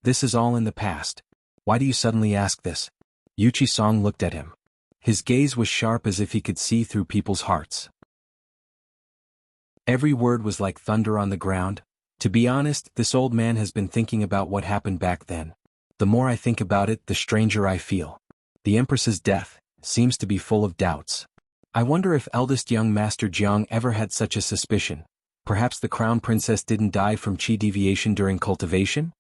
this is all in the past. Why do you suddenly ask this? Yuqi-song looked at him. His gaze was sharp as if he could see through people's hearts. Every word was like thunder on the ground. To be honest, this old man has been thinking about what happened back then. The more I think about it, the stranger I feel. The Empress's death seems to be full of doubts. I wonder if eldest young Master Jiang ever had such a suspicion. Perhaps the Crown Princess didn't die from chi deviation during cultivation?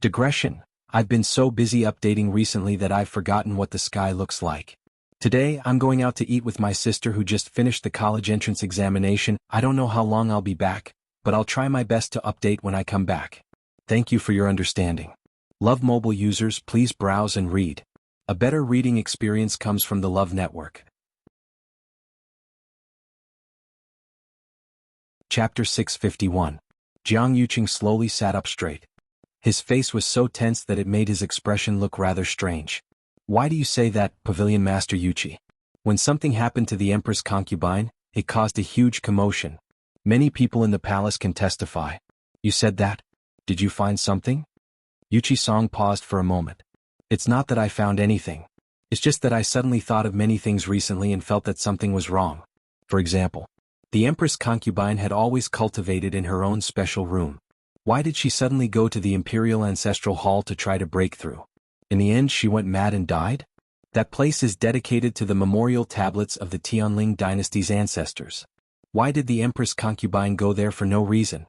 Digression. I've been so busy updating recently that I've forgotten what the sky looks like. Today, I'm going out to eat with my sister who just finished the college entrance examination. I don't know how long I'll be back, but I'll try my best to update when I come back. Thank you for your understanding. Love mobile users, please browse and read. A better reading experience comes from the Love Network. Chapter 651. Jiang Yuqing slowly sat up straight. His face was so tense that it made his expression look rather strange. Why do you say that, Pavilion Master Yuqi? When something happened to the Empress concubine, it caused a huge commotion. Many people in the palace can testify. You said that? Did you find something? Yuqi-song paused for a moment. It's not that I found anything. It's just that I suddenly thought of many things recently and felt that something was wrong. For example, the Empress concubine had always cultivated in her own special room. Why did she suddenly go to the Imperial Ancestral Hall to try to break through? In the end, she went mad and died? That place is dedicated to the memorial tablets of the Tianling dynasty's ancestors. Why did the Empress concubine go there for no reason?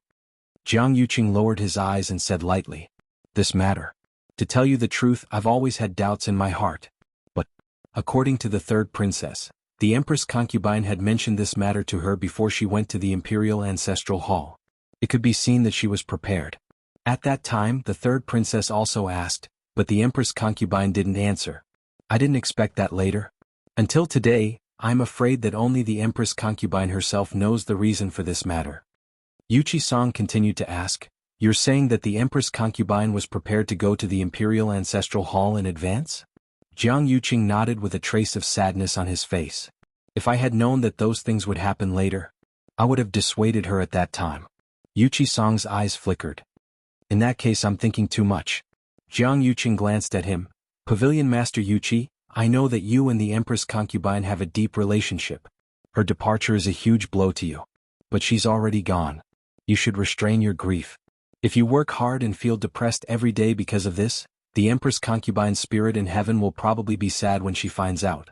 Jiang Yuqing lowered his eyes and said lightly, this matter. To tell you the truth, I've always had doubts in my heart. But, according to the third princess, the Empress concubine had mentioned this matter to her before she went to the Imperial Ancestral Hall. It could be seen that she was prepared. At that time, the third princess also asked, but the Empress concubine didn't answer. I didn't expect that later. Until today, I'm afraid that only the Empress concubine herself knows the reason for this matter. Yuqi-song continued to ask, you're saying that the Empress concubine was prepared to go to the Imperial Ancestral Hall in advance? Jiang Yuqing nodded with a trace of sadness on his face. If I had known that those things would happen later, I would have dissuaded her at that time. Yuqi-song's eyes flickered. In that case, I'm thinking too much. Jiang Yuqing glanced at him. Pavilion Master Yuqi, I know that you and the Empress concubine have a deep relationship. Her departure is a huge blow to you. But she's already gone. You should restrain your grief. If you work hard and feel depressed every day because of this, the Empress concubine's spirit in heaven will probably be sad when she finds out.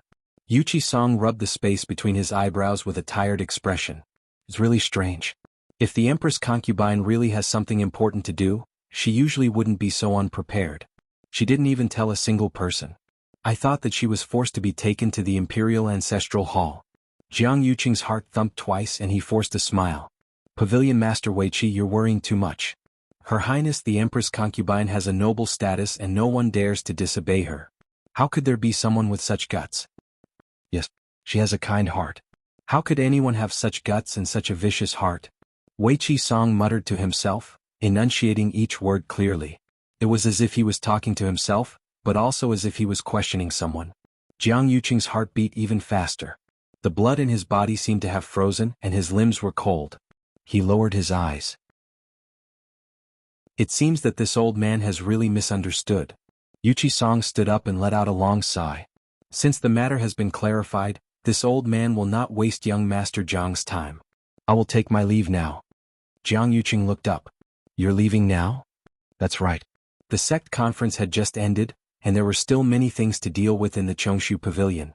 Yuqi-song rubbed the space between his eyebrows with a tired expression. It's really strange. If the Empress concubine really has something important to do, she usually wouldn't be so unprepared. She didn't even tell a single person. I thought that she was forced to be taken to the Imperial Ancestral Hall. Jiang Yuqing's heart thumped twice and he forced a smile. Pavilion Master Weiqi, you're worrying too much. Her Highness the Empress concubine has a noble status and no one dares to disobey her. How could there be someone with such guts? Yes, she has a kind heart. How could anyone have such guts and such a vicious heart? Weiqi-song muttered to himself, enunciating each word clearly. It was as if he was talking to himself, but also as if he was questioning someone. Jiang Yuqing's heart beat even faster. The blood in his body seemed to have frozen and his limbs were cold. He lowered his eyes. It seems that this old man has really misunderstood. Yuqi-song stood up and let out a long sigh. Since the matter has been clarified, this old man will not waste young Master Jiang's time. I will take my leave now. Jiang Yuqing looked up. You're leaving now? That's right. The sect conference had just ended, and there were still many things to deal with in the Chongshu Pavilion.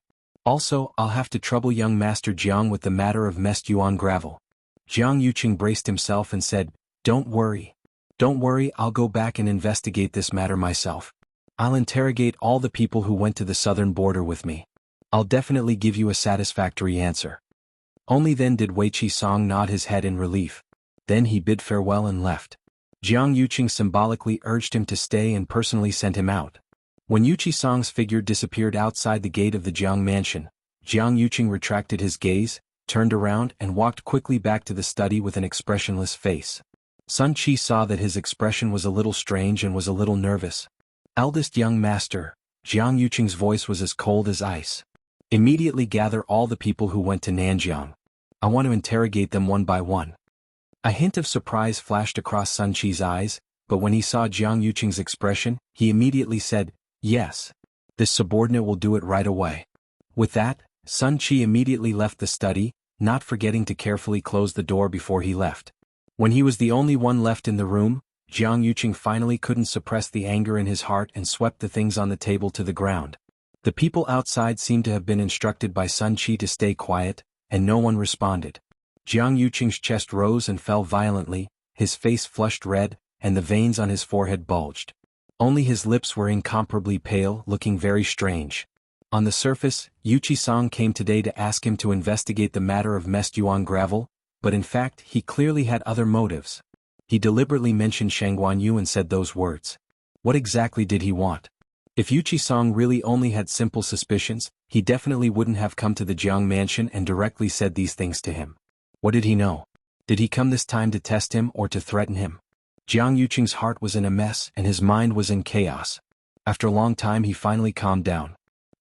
Also, I'll have to trouble young Master Jiang with the matter of messed yuan gravel. Jiang Yuqing braced himself and said, Don't worry. Don't worry, I'll go back and investigate this matter myself. I'll interrogate all the people who went to the southern border with me. I'll definitely give you a satisfactory answer. Only then did Wei Qisong nod his head in relief. Then he bid farewell and left. Jiang Yuqing symbolically urged him to stay and personally sent him out. When Yu Qisong's figure disappeared outside the gate of the Jiang mansion, Jiang Yuqing retracted his gaze, turned around and walked quickly back to the study with an expressionless face. Sun Qi saw that his expression was a little strange and was a little nervous. Eldest young master, Jiang Yuqing's voice was as cold as ice. Immediately gather all the people who went to Nanjiang. I want to interrogate them one by one. A hint of surprise flashed across Sun Qi's eyes, but when he saw Jiang Yuqing's expression, he immediately said, Yes. This subordinate will do it right away. With that, Sun Qi immediately left the study, not forgetting to carefully close the door before he left. When he was the only one left in the room, Jiang Yuqing finally couldn't suppress the anger in his heart and swept the things on the table to the ground. The people outside seemed to have been instructed by Sun Qi to stay quiet, and no one responded. Jiang Yuqing's chest rose and fell violently, his face flushed red, and the veins on his forehead bulged. Only his lips were incomparably pale, looking very strange. On the surface, Yu Qisong came today to ask him to investigate the matter of messed yuan gravel, but in fact he clearly had other motives. He deliberately mentioned xuanhuan and said those words. What exactly did he want? If Yu Qisong really only had simple suspicions, he definitely wouldn't have come to the Jiang mansion and directly said these things to him. What did he know? Did he come this time to test him or to threaten him? Jiang Yuqing's heart was in a mess and his mind was in chaos. After a long time he finally calmed down.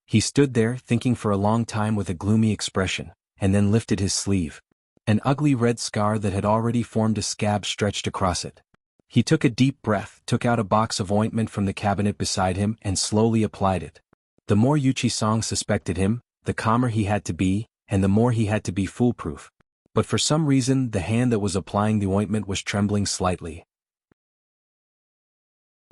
He stood there thinking for a long time with a gloomy expression, and then lifted his sleeve. An ugly red scar that had already formed a scab stretched across it. He took a deep breath, took out a box of ointment from the cabinet beside him and slowly applied it. The more Yu Qisong suspected him, the calmer he had to be, and the more he had to be foolproof. But for some reason the hand that was applying the ointment was trembling slightly.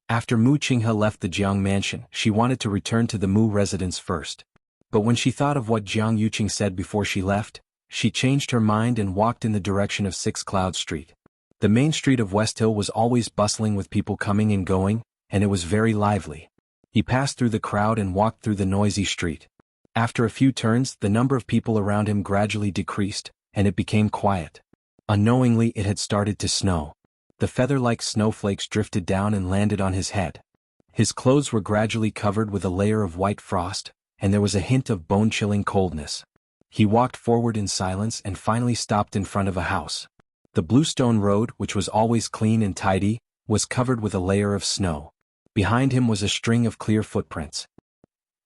After Mu Qinghe left the Jiang mansion, she wanted to return to the Mu residence first. But when she thought of what Jiang Yuqing said before she left, she changed her mind and walked in the direction of Six Cloud Street. The main street of West Hill was always bustling with people coming and going, and it was very lively. He passed through the crowd and walked through the noisy street. After a few turns, the number of people around him gradually decreased, and it became quiet. Unknowingly it had started to snow. The feather-like snowflakes drifted down and landed on his head. His clothes were gradually covered with a layer of white frost, and there was a hint of bone-chilling coldness. He walked forward in silence and finally stopped in front of a house. The bluestone road, which was always clean and tidy, was covered with a layer of snow. Behind him was a string of clear footprints.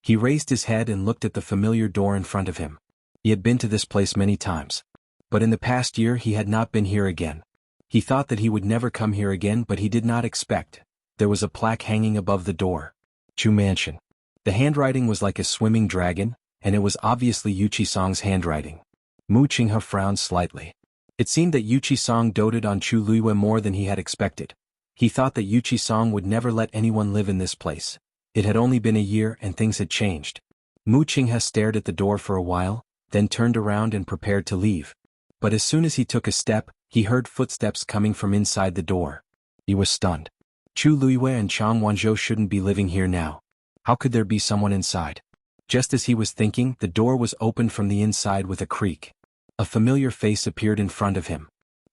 He raised his head and looked at the familiar door in front of him. He had been to this place many times. But in the past year he had not been here again. He thought that he would never come here again, but he did not expect. There was a plaque hanging above the door. Chu Mansion. The handwriting was like a swimming dragon, and it was obviously Yu Qisong's handwriting. Mu Qinghe frowned slightly. It seemed that Yu Qisong doted on Chu Luiyue more than he had expected. He thought that Yu Qisong would never let anyone live in this place. It had only been a year and things had changed. Mu Qinghe stared at the door for a while, then turned around and prepared to leave. But as soon as he took a step, he heard footsteps coming from inside the door. He was stunned. Chu Luiyue and Chang Wanzhou shouldn't be living here now. How could there be someone inside? Just as he was thinking, the door was opened from the inside with a creak. A familiar face appeared in front of him.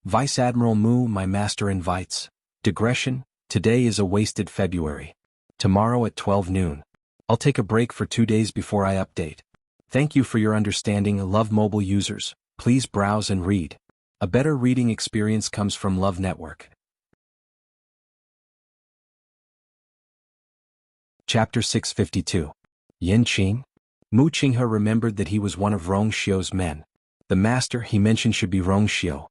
Vice Admiral Mu, my master invites. Digression, today is a wasted February. Tomorrow at 12 noon. I'll take a break for 2 days before I update. Thank you for your understanding, Love Mobile users. Please browse and read. A better reading experience comes from Love Network. Chapter 652. Yin Qing? Mu Qinghe remembered that he was one of Rong Xiu's men. The master he mentioned should be Rong Xiu.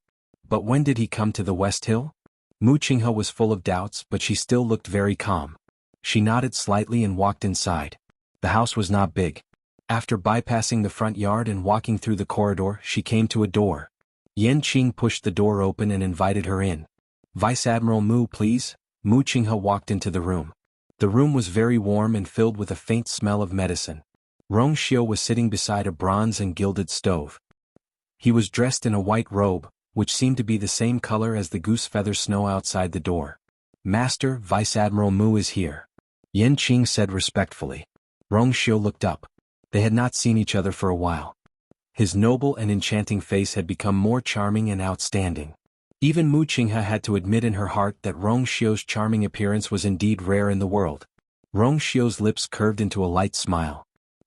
But when did he come to the West Hill? Mu Qinghe was full of doubts, but she still looked very calm. She nodded slightly and walked inside. The house was not big. After bypassing the front yard and walking through the corridor, she came to a door. Yin Qing pushed the door open and invited her in. Vice Admiral Mu, please. Mu Qinghe walked into the room. The room was very warm and filled with a faint smell of medicine. Rong Xiu was sitting beside a bronze and gilded stove. He was dressed in a white robe, which seemed to be the same color as the goose feather snow outside the door. "Master, Vice Admiral Mu is here," Yan Qing said respectfully. Rong Xiu looked up. They had not seen each other for a while. His noble and enchanting face had become more charming and outstanding. Even Mu Qinghe had to admit in her heart that Rong Xiu's charming appearance was indeed rare in the world. Rong Xiu's lips curved into a light smile.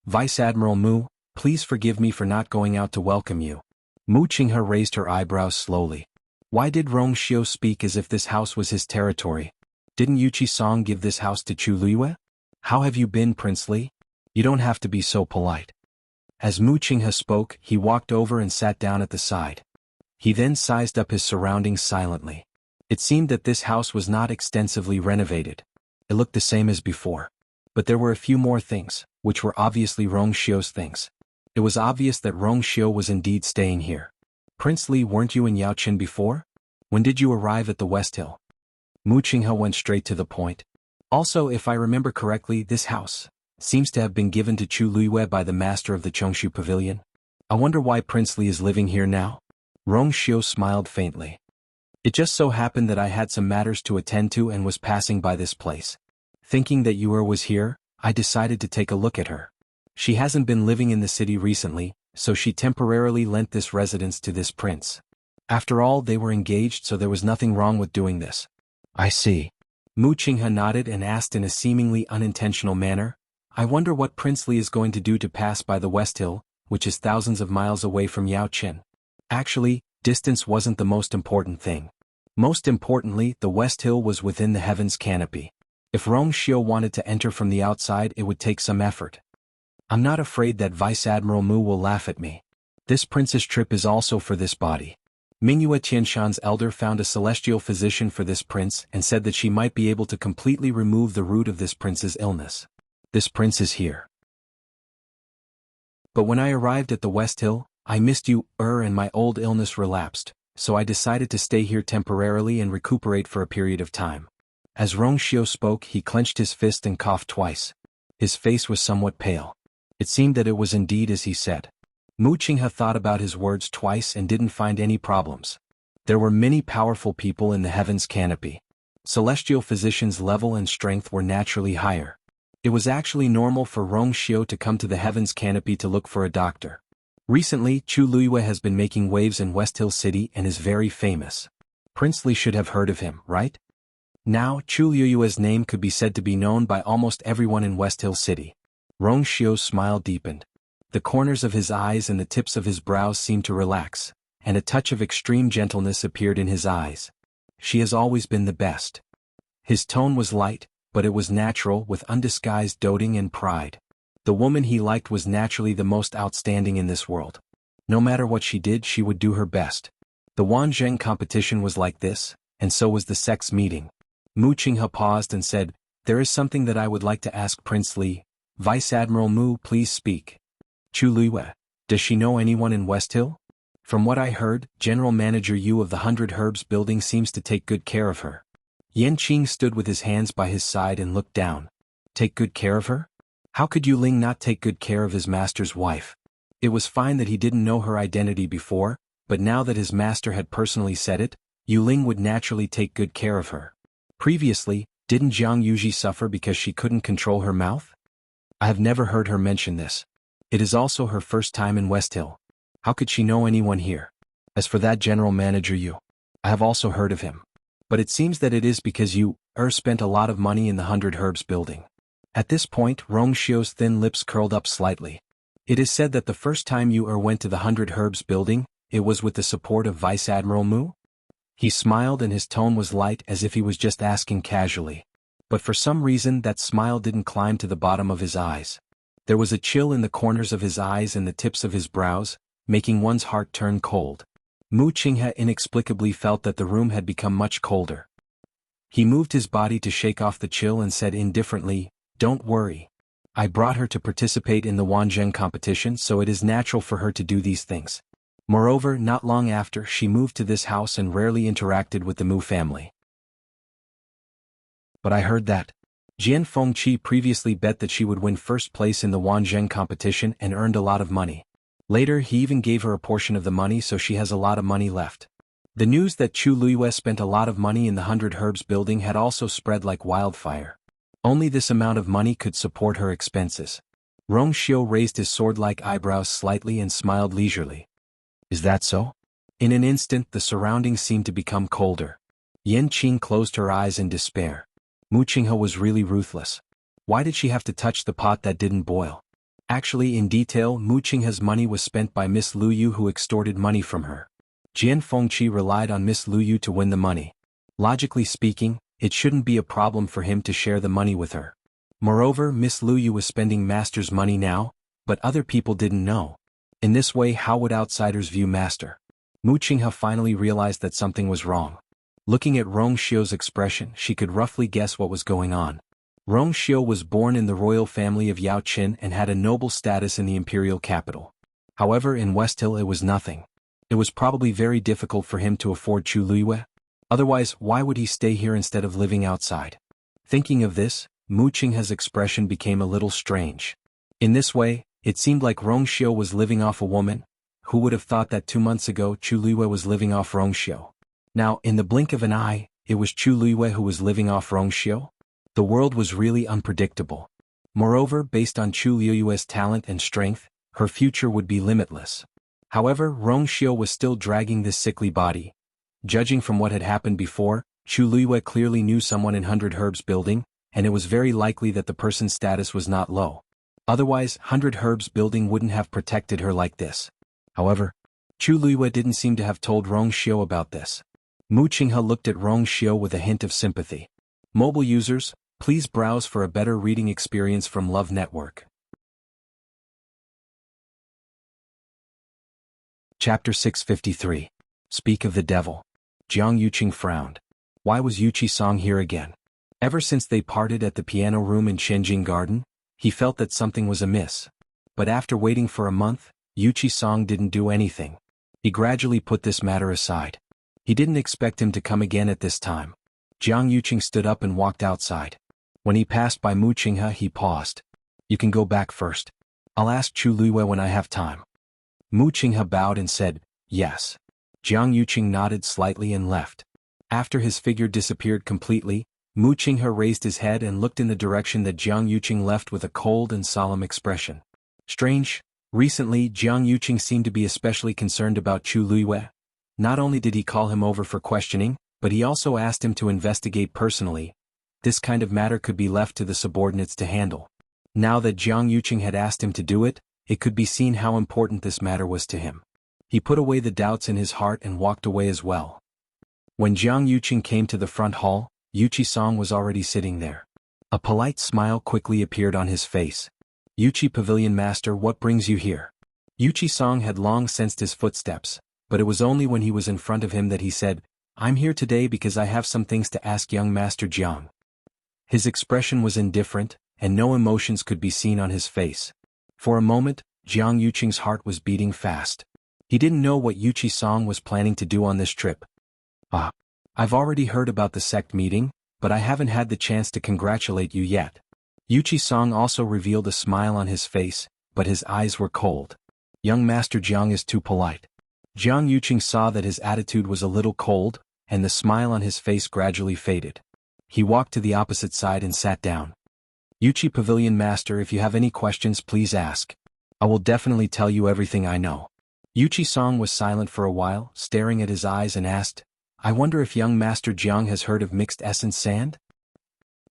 "Vice Admiral Mu, please forgive me for not going out to welcome you." Mu Qinghe raised her eyebrows slowly. Why did Rong Xiu speak as if this house was his territory? Didn't Yuqi Song give this house to Chu Luiyue? "How have you been, Prince Li? You don't have to be so polite." As Mu Qinghe spoke, he walked over and sat down at the side. He then sized up his surroundings silently. It seemed that this house was not extensively renovated. It looked the same as before. But there were a few more things, which were obviously Rong Xiu's things. It was obvious that Rong Xiu was indeed staying here. "Prince Li, weren't you in Yaoqin before? When did you arrive at the West Hill?" Mu Qinghe went straight to the point. "Also, if I remember correctly, this house seems to have been given to Chu Luiyue by the master of the Chongshu Pavilion. I wonder why Prince Li is living here now?" Rong Xiu smiled faintly. "It just so happened that I had some matters to attend to and was passing by this place. Thinking that Yuer was here, I decided to take a look at her. She hasn't been living in the city recently, so she temporarily lent this residence to this prince. After all, they were engaged, so there was nothing wrong with doing this." "I see." Mu Qinghe nodded and asked in a seemingly unintentional manner, "I wonder what Prince Li is going to do to pass by the West Hill, which is thousands of miles away from Yaoqin." Actually, distance wasn't the most important thing. Most importantly, the West Hill was within the heaven's canopy. If Rong Xiu wanted to enter from the outside, it would take some effort. "I'm not afraid that Vice Admiral Mu will laugh at me. This prince's trip is also for this body. Mingyue Tianshan's elder found a celestial physician for this prince and said that she might be able to completely remove the root of this prince's illness. This prince is here. But when I arrived at the West Hill, I missed you, and my old illness relapsed, so I decided to stay here temporarily and recuperate for a period of time." As Rong Xiu spoke, he clenched his fist and coughed twice. His face was somewhat pale. It seemed that it was indeed as he said. Mu Qinghe thought about his words twice and didn't find any problems. There were many powerful people in the heaven's canopy. Celestial physicians' level and strength were naturally higher. It was actually normal for Rong Xiu to come to the heaven's canopy to look for a doctor. Recently, Chu Luiyue has been making waves in West Hill City and is very famous. Prince Li should have heard of him, right? Now, Chu Luiyue's name could be said to be known by almost everyone in West Hill City. Rong Xiu's smile deepened. The corners of his eyes and the tips of his brows seemed to relax, and a touch of extreme gentleness appeared in his eyes. "She has always been the best." His tone was light, but it was natural, with undisguised doting and pride. The woman he liked was naturally the most outstanding in this world. No matter what she did, she would do her best. The Wanzheng competition was like this, and so was the sex meeting. Mu Qinghe paused and said, "There is something that I would like to ask Prince Li. Vice Admiral Mu, please speak." "Chu Luiyue, does she know anyone in West Hill?" "From what I heard, General Manager Yu of the 100 Herbs building seems to take good care of her." Yan Qing stood with his hands by his side and looked down. "Take good care of her? How could Yu Ling not take good care of his master's wife?" It was fine that he didn't know her identity before, but now that his master had personally said it, Yu Ling would naturally take good care of her. Previously, didn't Jiang Yuji suffer because she couldn't control her mouth? I have never heard her mention this. It is also her first time in West Hill. How could she know anyone here? As for that General Manager Yu, I have also heard of him. But it seems that it is because you, spent a lot of money in the 100 Herbs building. At this point, Rong Xiu's thin lips curled up slightly. It is said that the first time you went to the 100 Herbs building, it was with the support of Vice Admiral Mu? He smiled and his tone was light as if he was just asking casually. But for some reason that smile didn't climb to the bottom of his eyes. There was a chill in the corners of his eyes and the tips of his brows, making one's heart turn cold. Mu Qinghe inexplicably felt that the room had become much colder. He moved his body to shake off the chill and said indifferently, "Don't worry. I brought her to participate in the Wanzheng competition, so it is natural for her to do these things. Moreover, not long after, she moved to this house and rarely interacted with the Mu family." "But I heard that." Jian Fengqi previously bet that she would win first place in the Wanzheng competition and earned a lot of money. Later he even gave her a portion of the money, so she has a lot of money left. The news that Chu Luiyue spent a lot of money in the 100 Herbs building had also spread like wildfire. Only this amount of money could support her expenses. Rong Xiu raised his sword-like eyebrows slightly and smiled leisurely. Is that so? In an instant the surroundings seemed to become colder. Yan Qing closed her eyes in despair. Mu Qinghe was really ruthless. Why did she have to touch the pot that didn't boil? Actually, in detail, Mu Qinghe's money was spent by Miss Lu Yu, who extorted money from her. Jian Fengqi relied on Miss Lu Yu to win the money. Logically speaking, it shouldn't be a problem for him to share the money with her. Moreover, Miss Lu Yu was spending Master's money now, but other people didn't know. In this way, how would outsiders view Master? Mu Qinghe finally realized that something was wrong. Looking at Rong Xiu's expression, she could roughly guess what was going on. Rong Xiu was born in the royal family of Yao Qin and had a noble status in the imperial capital. However, in West Hill it was nothing. It was probably very difficult for him to afford Chu Luiyue. Otherwise, why would he stay here instead of living outside? Thinking of this, Mu Qinghe's expression became a little strange. In this way, it seemed like Rong Xiu was living off a woman. Who would have thought that 2 months ago Chu Luiyue was living off Rong Xiu? Now, in the blink of an eye, it was Chu Luiyue who was living off Rong Xiu? The world was really unpredictable. Moreover, based on Chu Luiyue's talent and strength, her future would be limitless. However, Rong Xiu was still dragging this sickly body. Judging from what had happened before, Chu Luiyue clearly knew someone in 100 Herbs building, and it was very likely that the person's status was not low. Otherwise, 100 Herbs building wouldn't have protected her like this. However, Chu Luiyue didn't seem to have told Rong Xiu about this. Mu Qinghe looked at Rong Xiu with a hint of sympathy. Mobile users, please browse for a better reading experience from Love Network. Chapter 653. Speak of the Devil. Jiang Yuqing frowned. Why was Yuqi Song here again? Ever since they parted at the piano room in Shenjing Garden, he felt that something was amiss. But after waiting for a month, Yuqi Song didn't do anything. He gradually put this matter aside. He didn't expect him to come again at this time. Jiang Yuqing stood up and walked outside. When he passed by Mu Qinghe, he paused. You can go back first. I'll ask Chu Luiyue when I have time. Mu Qinghe bowed and said, yes. Jiang Yuqing nodded slightly and left. After his figure disappeared completely, Mu Qinghe raised his head and looked in the direction that Jiang Yuqing left with a cold and solemn expression. Strange, recently Jiang Yuqing seemed to be especially concerned about Chu Luiyue. Not only did he call him over for questioning, but he also asked him to investigate personally. This kind of matter could be left to the subordinates to handle. Now that Jiang Yuqing had asked him to do it, it could be seen how important this matter was to him. He put away the doubts in his heart and walked away as well. When Jiang Yuqing came to the front hall, Yuqi Song was already sitting there. A polite smile quickly appeared on his face. Yuqi Pavilion Master, what brings you here? Yuqi Song had long sensed his footsteps, but it was only when he was in front of him that he said, I'm here today because I have some things to ask young Master Jiang. His expression was indifferent, and no emotions could be seen on his face. For a moment, Jiang Yuqing's heart was beating fast. He didn't know what Yuqi Song was planning to do on this trip. I've already heard about the sect meeting, but I haven't had the chance to congratulate you yet. Yuqi Song also revealed a smile on his face, but his eyes were cold. Young Master Jiang is too polite. Jiang Yuqing saw that his attitude was a little cold, and the smile on his face gradually faded. He walked to the opposite side and sat down. Yuqi Pavilion Master, if you have any questions please ask. I will definitely tell you everything I know. Yuqi Song was silent for a while, staring at his eyes and asked, I wonder if young Master Jiang has heard of mixed essence sand?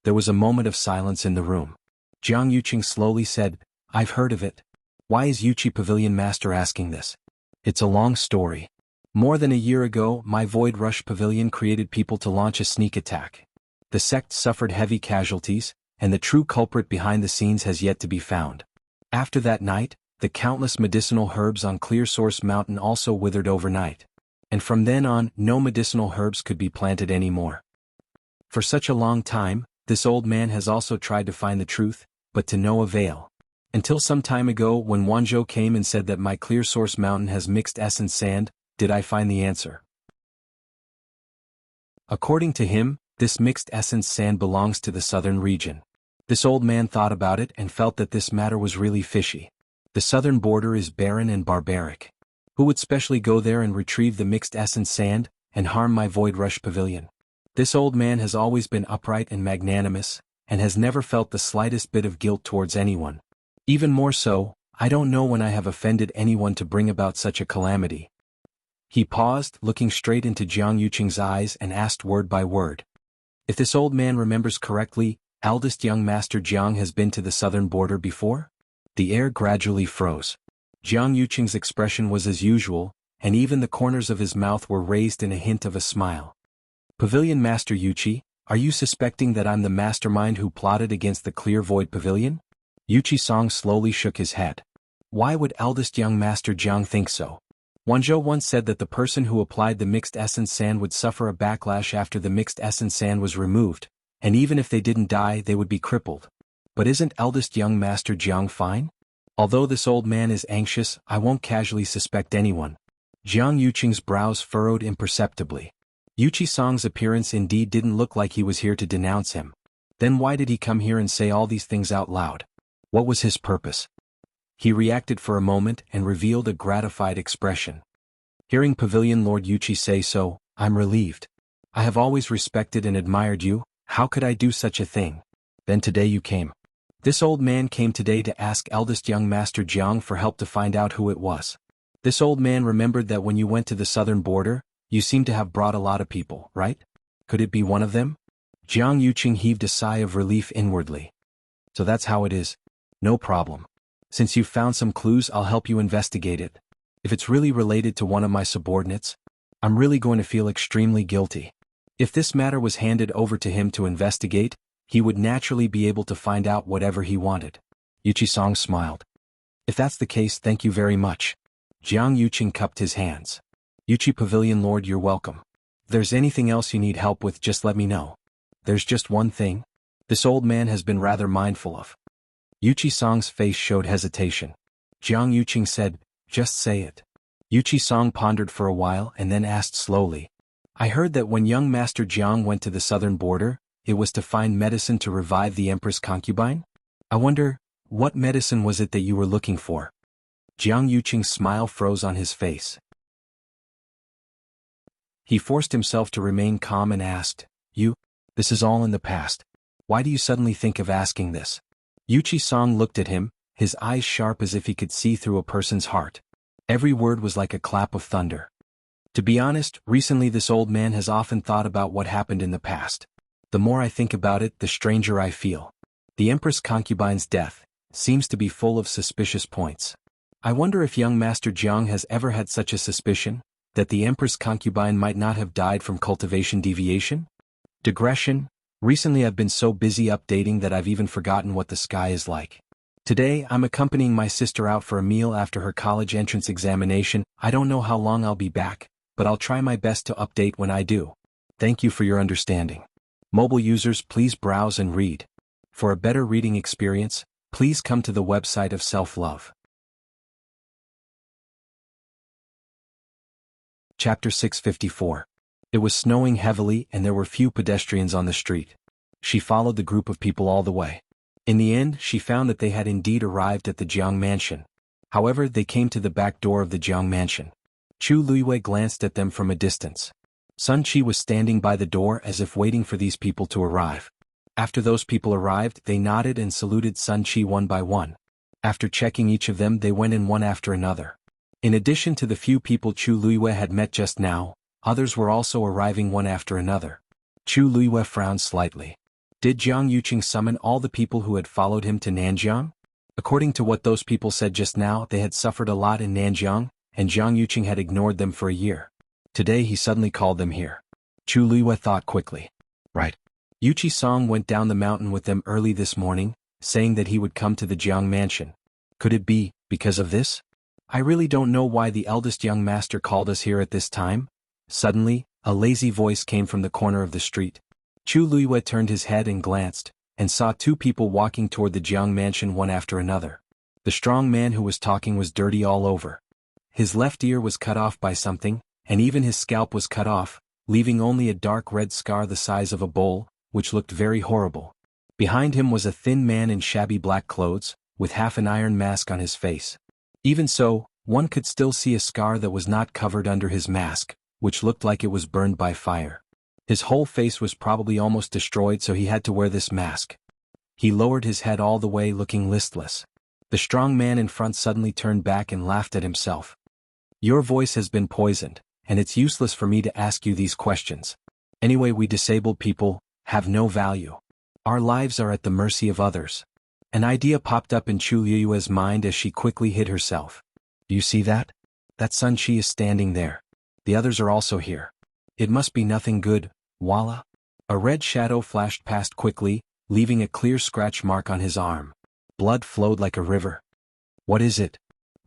There was a moment of silence in the room. Jiang Yuqing slowly said, I've heard of it. Why is Yuqi Pavilion Master asking this? It's a long story. More than a year ago, my Void Rush Pavilion created people to launch a sneak attack. The sect suffered heavy casualties, and the true culprit behind the scenes has yet to be found. After that night, the countless medicinal herbs on Clear Source Mountain also withered overnight. And from then on, no medicinal herbs could be planted anymore. For such a long time, this old man has also tried to find the truth, but to no avail. Until some time ago when Wanzhou came and said that my Clear Source Mountain has mixed essence sand, did I find the answer. According to him, this mixed essence sand belongs to the southern region. This old man thought about it and felt that this matter was really fishy. The southern border is barren and barbaric. Who would specially go there and retrieve the mixed essence sand, and harm my void rush pavilion? This old man has always been upright and magnanimous, and has never felt the slightest bit of guilt towards anyone. Even more so, I don't know when I have offended anyone to bring about such a calamity. He paused, looking straight into Jiang Yuqing's eyes and asked word by word. If this old man remembers correctly, eldest young Master Jiang has been to the southern border before? The air gradually froze. Jiang Yuqing's expression was as usual, and even the corners of his mouth were raised in a hint of a smile. Pavilion Master Yuqi, are you suspecting that I'm the mastermind who plotted against the clear void pavilion? Yuqi Song slowly shook his head. Why would eldest young Master Jiang think so? Wanzhou once said that the person who applied the mixed essence sand would suffer a backlash after the mixed essence sand was removed, and even if they didn't die they would be crippled. But isn't eldest young Master Jiang fine? Although this old man is anxious, I won't casually suspect anyone. Jiang Yuqing's brows furrowed imperceptibly. Yuqi Song's appearance indeed didn't look like he was here to denounce him. Then why did he come here and say all these things out loud? What was his purpose? He reacted for a moment and revealed a gratified expression. Hearing Pavilion Lord Yuqi say so, I'm relieved. I have always respected and admired you. How could I do such a thing? Then today you came. This old man came today to ask eldest young Master Jiang for help to find out who it was. This old man remembered that when you went to the southern border, you seemed to have brought a lot of people, right? Could it be one of them? Jiang Yuqing heaved a sigh of relief inwardly. So that's how it is. No problem. Since you've found some clues, I'll help you investigate it. If it's really related to one of my subordinates, I'm really going to feel extremely guilty. If this matter was handed over to him to investigate, he would naturally be able to find out whatever he wanted. Yuqi Song smiled. If that's the case, thank you very much. Jiang Yuqing cupped his hands. Yuqi Pavilion Lord, you're welcome. If there's anything else you need help with, just let me know. There's just one thing this old man has been rather mindful of. Yuqi Song's face showed hesitation. Jiang Yuqing said, just say it. Yuqi Song pondered for a while and then asked slowly. I heard that when young Master Jiang went to the southern border, it was to find medicine to revive the Empress concubine? I wonder, what medicine was it that you were looking for? Jiang Yuqing's smile froze on his face. He forced himself to remain calm and asked, this is all in the past. Why do you suddenly think of asking this? Yuqi Song looked at him, his eyes sharp as if he could see through a person's heart. Every word was like a clap of thunder. To be honest, recently this old man has often thought about what happened in the past. The more I think about it, the stranger I feel. The Empress concubine's death seems to be full of suspicious points. I wonder if young Master Jiang has ever had such a suspicion, that the Empress concubine might not have died from cultivation deviation? Digression. Recently I've been so busy updating that I've even forgotten what the sky is like. Today I'm accompanying my sister out for a meal after her college entrance examination. I don't know how long I'll be back, but I'll try my best to update when I do. Thank you for your understanding. Mobile users, please browse and read. For a better reading experience, please come to the website of self-love. Chapter 654. It was snowing heavily and there were few pedestrians on the street. She followed the group of people all the way. In the end, she found that they had indeed arrived at the Jiang mansion. However, they came to the back door of the Jiang mansion. Chu Luiwei glanced at them from a distance. Sun Qi was standing by the door as if waiting for these people to arrive. After those people arrived, they nodded and saluted Sun Qi one by one. After checking each of them, they went in one after another. In addition to the few people Chu Luiwei had met just now, others were also arriving one after another. Chu Luiwei frowned slightly. Did Jiang Yuqing summon all the people who had followed him to Nanjiang? According to what those people said just now, they had suffered a lot in Nanjiang, and Jiang Yuqing had ignored them for a year. Today he suddenly called them here. Chu Luiwei thought quickly. Right. Yuqi Song went down the mountain with them early this morning, saying that he would come to the Jiang mansion. Could it be because of this? I really don't know why the eldest young master called us here at this time. Suddenly, a lazy voice came from the corner of the street. Chu Luiwei turned his head and glanced, and saw two people walking toward the Jiang mansion one after another. The strong man who was talking was dirty all over. His left ear was cut off by something, and even his scalp was cut off, leaving only a dark red scar the size of a bowl, which looked very horrible. Behind him was a thin man in shabby black clothes, with half an iron mask on his face. Even so, one could still see a scar that was not covered under his mask, which looked like it was burned by fire. His whole face was probably almost destroyed, so he had to wear this mask. He lowered his head all the way, looking listless. The strong man in front suddenly turned back and laughed at himself. "Your voice has been poisoned, and it's useless for me to ask you these questions. Anyway, we disabled people have no value. Our lives are at the mercy of others." An idea popped up in Chu Liyue's mind as she quickly hid herself. "Do you see that? That Sun Chi is standing there. The others are also here. It must be nothing good, voila." A red shadow flashed past quickly, leaving a clear scratch mark on his arm. Blood flowed like a river. "What is it?"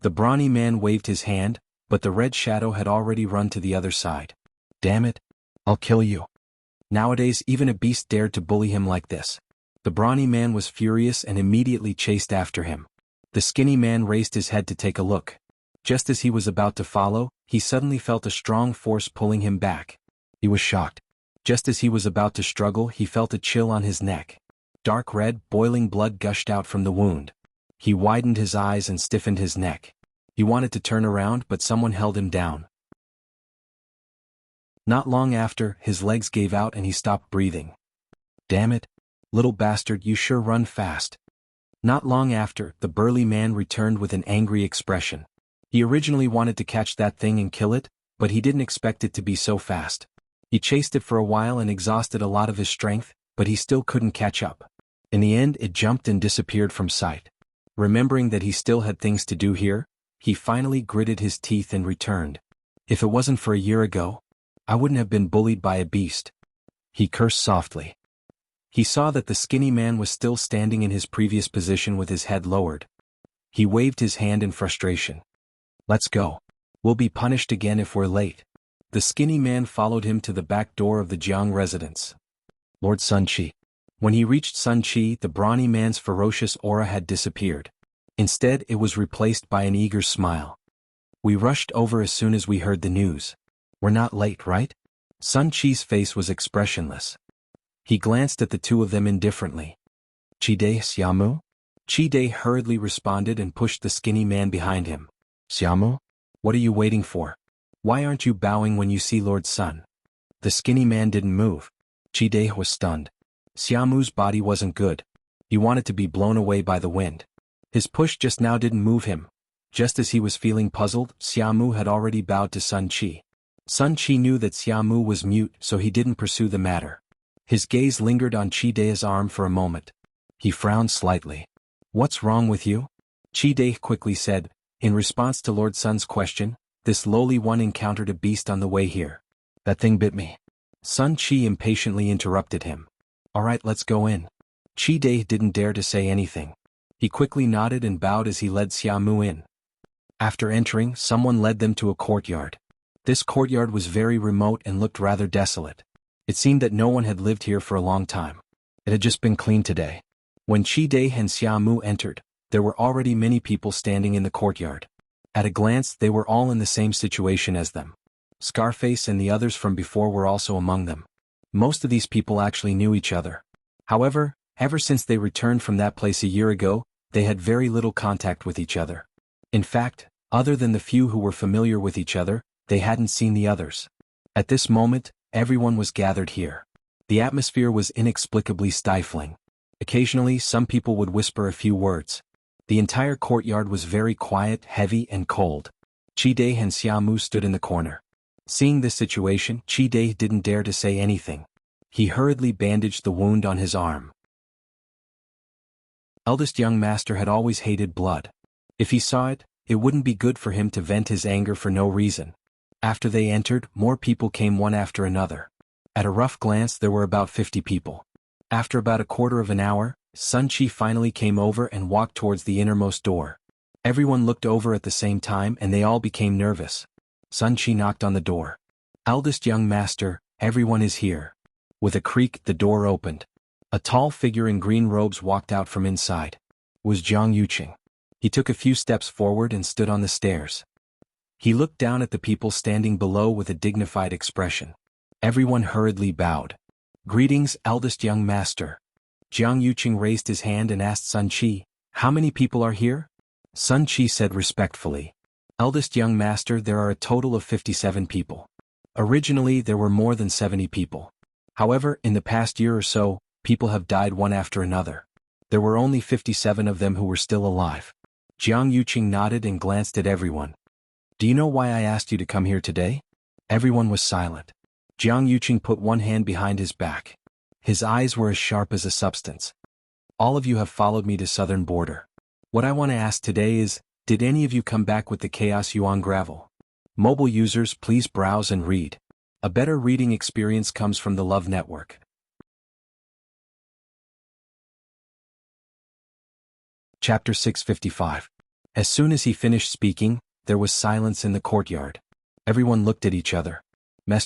The brawny man waved his hand, but the red shadow had already run to the other side. "Damn it! I'll kill you." Nowadays even a beast dared to bully him like this. The brawny man was furious and immediately chased after him. The skinny man raised his head to take a look. Just as he was about to follow, he suddenly felt a strong force pulling him back. He was shocked. Just as he was about to struggle, he felt a chill on his neck. Dark red, boiling blood gushed out from the wound. He widened his eyes and stiffened his neck. He wanted to turn around, but someone held him down. Not long after, his legs gave out and he stopped breathing. "Damn it! Little bastard, you sure run fast." Not long after, the burly man returned with an angry expression. He originally wanted to catch that thing and kill it, but he didn't expect it to be so fast. He chased it for a while and exhausted a lot of his strength, but he still couldn't catch up. In the end, it jumped and disappeared from sight. Remembering that he still had things to do here, he finally gritted his teeth and returned. "If it wasn't for a year ago, I wouldn't have been bullied by a beast." He cursed softly. He saw that the skinny man was still standing in his previous position with his head lowered. He waved his hand in frustration. "Let's go. We'll be punished again if we're late." The skinny man followed him to the back door of the Jiang residence. Lord Sun Chi. When he reached Sun Chi, the brawny man's ferocious aura had disappeared. Instead, it was replaced by an eager smile. "We rushed over as soon as we heard the news. We're not late, right?" Sun Chi's face was expressionless. He glanced at the two of them indifferently. "Chide Xiamu?" Chide hurriedly responded and pushed the skinny man behind him. "Xiamu? What are you waiting for? Why aren't you bowing when you see Lord Sun?" The skinny man didn't move. Chide was stunned. Xiamu's body wasn't good. He wanted to be blown away by the wind. His push just now didn't move him. Just as he was feeling puzzled, Xiamu had already bowed to Sun Chi. Sun Chi knew that Xiamu was mute, so he didn't pursue the matter. His gaze lingered on Chide's arm for a moment. He frowned slightly. "What's wrong with you?" Chide quickly said. In response to Lord Sun's question, this lowly one encountered a beast on the way here. "That thing bit me." Sun Chi impatiently interrupted him. "All right, let's go in." Chide didn't dare to say anything. He quickly nodded and bowed as he led Xiamu in. After entering, someone led them to a courtyard. This courtyard was very remote and looked rather desolate. It seemed that no one had lived here for a long time. It had just been cleaned today. When Chide and Xiamu entered, there were already many people standing in the courtyard. At a glance, they were all in the same situation as them. Scarface and the others from before were also among them. Most of these people actually knew each other. However, ever since they returned from that place a year ago, they had very little contact with each other. In fact, other than the few who were familiar with each other, they hadn't seen the others. At this moment, everyone was gathered here. The atmosphere was inexplicably stifling. Occasionally, some people would whisper a few words. The entire courtyard was very quiet, heavy, and cold. Chide and Xiamu stood in the corner. Seeing this situation, Chide didn't dare to say anything. He hurriedly bandaged the wound on his arm. Eldest young master had always hated blood. If he saw it, it wouldn't be good for him to vent his anger for no reason. After they entered, more people came one after another. At a rough glance, there were about 50 people. After about a quarter of an hour, Sun Chi finally came over and walked towards the innermost door. Everyone looked over at the same time and they all became nervous. Sun Chi knocked on the door. "Eldest young master, everyone is here." With a creak, the door opened. A tall figure in green robes walked out from inside. It was Jiang Yuqing. He took a few steps forward and stood on the stairs. He looked down at the people standing below with a dignified expression. Everyone hurriedly bowed. "Greetings, eldest young master." Jiang Yuqing raised his hand and asked Sun Qi, "How many people are here?" Sun Qi said respectfully, "Eldest young master, there are a total of 57 people. Originally there were more than 70 people. However, in the past year or so, people have died one after another. There were only 57 of them who were still alive." Jiang Yuqing nodded and glanced at everyone. "Do you know why I asked you to come here today?" Everyone was silent. Jiang Yuqing put one hand behind his back. His eyes were as sharp as a substance. "All of you have followed me to southern border. What I want to ask today is, did any of you come back with the Chaos Yuan Gravel? Mobile users, please browse and read. A better reading experience comes from the Love Network." Chapter 655. As soon as he finished speaking, there was silence in the courtyard. Everyone looked at each other.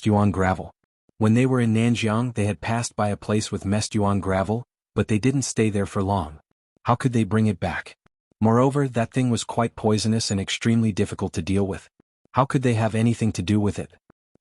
Yuan Gravel. When they were in Nanjiang, they had passed by a place with Yuan Gravel, but they didn't stay there for long. How could they bring it back? Moreover, that thing was quite poisonous and extremely difficult to deal with. How could they have anything to do with it?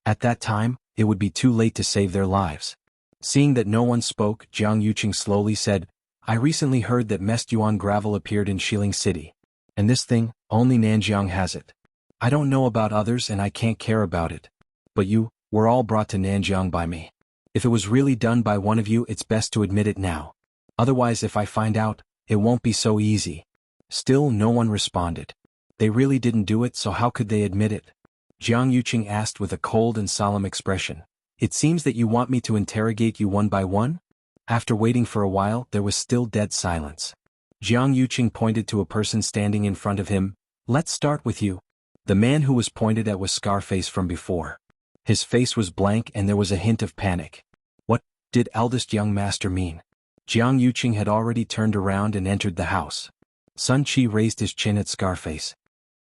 At that time, it would be too late to save their lives. Seeing that no one spoke, Jiang Yuqing slowly said, "I recently heard that Yuan Gravel appeared in Xiling City. And this thing, only Nanjiang has it. I don't know about others and I can't care about it. But you were all brought to Nanjiang by me. If it was really done by one of you, it's best to admit it now. Otherwise, if I find out, it won't be so easy." Still no one responded. They really didn't do it, so how could they admit it? Jiang Yuqing asked with a cold and solemn expression, "It seems that you want me to interrogate you one by one?" After waiting for a while, there was still dead silence. Jiang Yuqing pointed to a person standing in front of him. "Let's start with you." The man who was pointed at was Scarface from before. His face was blank and there was a hint of panic. What did eldest young master mean? Jiang Yuqing had already turned around and entered the house. Sun Qi raised his chin at Scarface.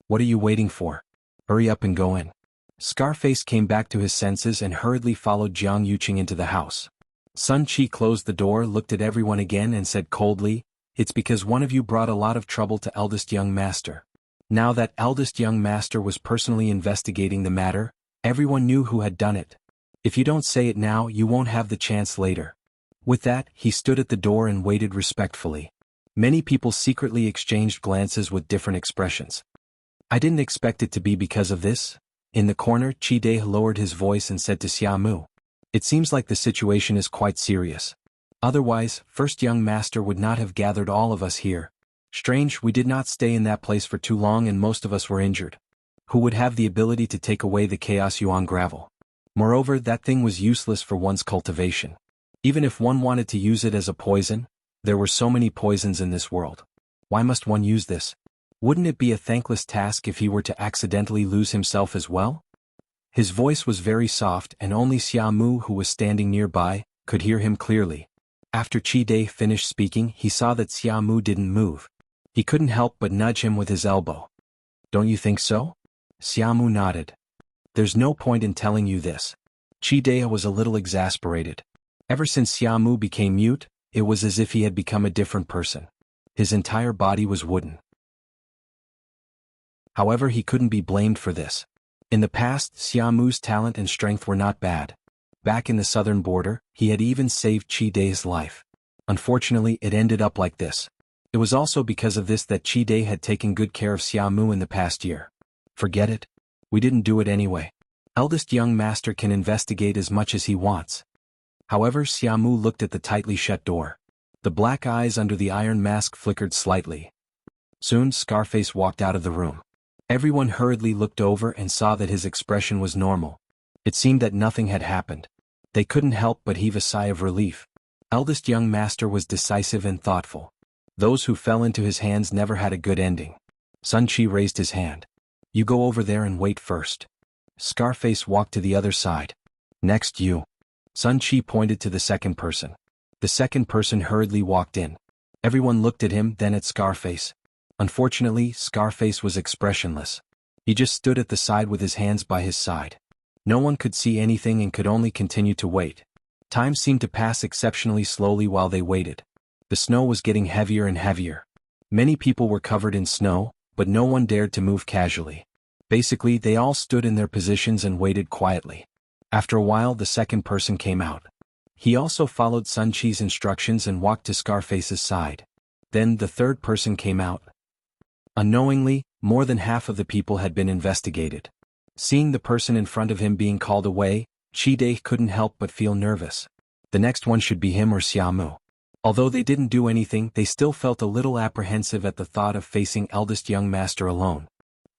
"What are you waiting for? Hurry up and go in." Scarface came back to his senses and hurriedly followed Jiang Yuqing into the house. Sun Qi closed the door, looked at everyone again and said coldly, "It's because one of you brought a lot of trouble to eldest young master." Now that eldest young master was personally investigating the matter, everyone knew who had done it. If you don't say it now, you won't have the chance later. With that, he stood at the door and waited respectfully. Many people secretly exchanged glances with different expressions. "I didn't expect it to be because of this." In the corner, Qi De lowered his voice and said to Xiamu, "It seems like the situation is quite serious. Otherwise, first young master would not have gathered all of us here. Strange, we did not stay in that place for too long and most of us were injured. Who would have the ability to take away the Chaos Yuan Gravel? Moreover, that thing was useless for one's cultivation. Even if one wanted to use it as a poison, there were so many poisons in this world. Why must one use this? Wouldn't it be a thankless task if he were to accidentally lose himself as well?" His voice was very soft and only Xiamu, who was standing nearby, could hear him clearly. After Qi De finished speaking, he saw that Xiamu didn't move. He couldn't help but nudge him with his elbow. "Don't you think so?" Xiamu nodded. "There's no point in telling you this." Qi De was a little exasperated. Ever since Xiamu became mute, it was as if he had become a different person. His entire body was wooden. However, he couldn't be blamed for this. In the past, Xiamu's talent and strength were not bad. Back in the southern border, he had even saved Qi De's life. Unfortunately, it ended up like this. It was also because of this that Qi De had taken good care of Xiamu in the past year. Forget it. We didn't do it anyway. Eldest young master can investigate as much as he wants. However, Xiamu looked at the tightly shut door. The black eyes under the iron mask flickered slightly. Soon, Scarface walked out of the room. Everyone hurriedly looked over and saw that his expression was normal. It seemed that nothing had happened. They couldn't help but heave a sigh of relief. Eldest young master was decisive and thoughtful. Those who fell into his hands never had a good ending. Sun Qi raised his hand. "You go over there and wait first." Scarface walked to the other side. "Next you." Sun Qi pointed to the second person. The second person hurriedly walked in. Everyone looked at him, then at Scarface. Unfortunately, Scarface was expressionless. He just stood at the side with his hands by his side. No one could see anything and could only continue to wait. Time seemed to pass exceptionally slowly while they waited. The snow was getting heavier and heavier. Many people were covered in snow, but no one dared to move casually. Basically, they all stood in their positions and waited quietly. After a while, the second person came out. He also followed Sun Qi's instructions and walked to Scarface's side. Then the third person came out. Unknowingly, more than half of the people had been investigated. Seeing the person in front of him being called away, Qi couldn't help but feel nervous. The next one should be him or Xiamu. Although they didn't do anything, they still felt a little apprehensive at the thought of facing eldest young master alone.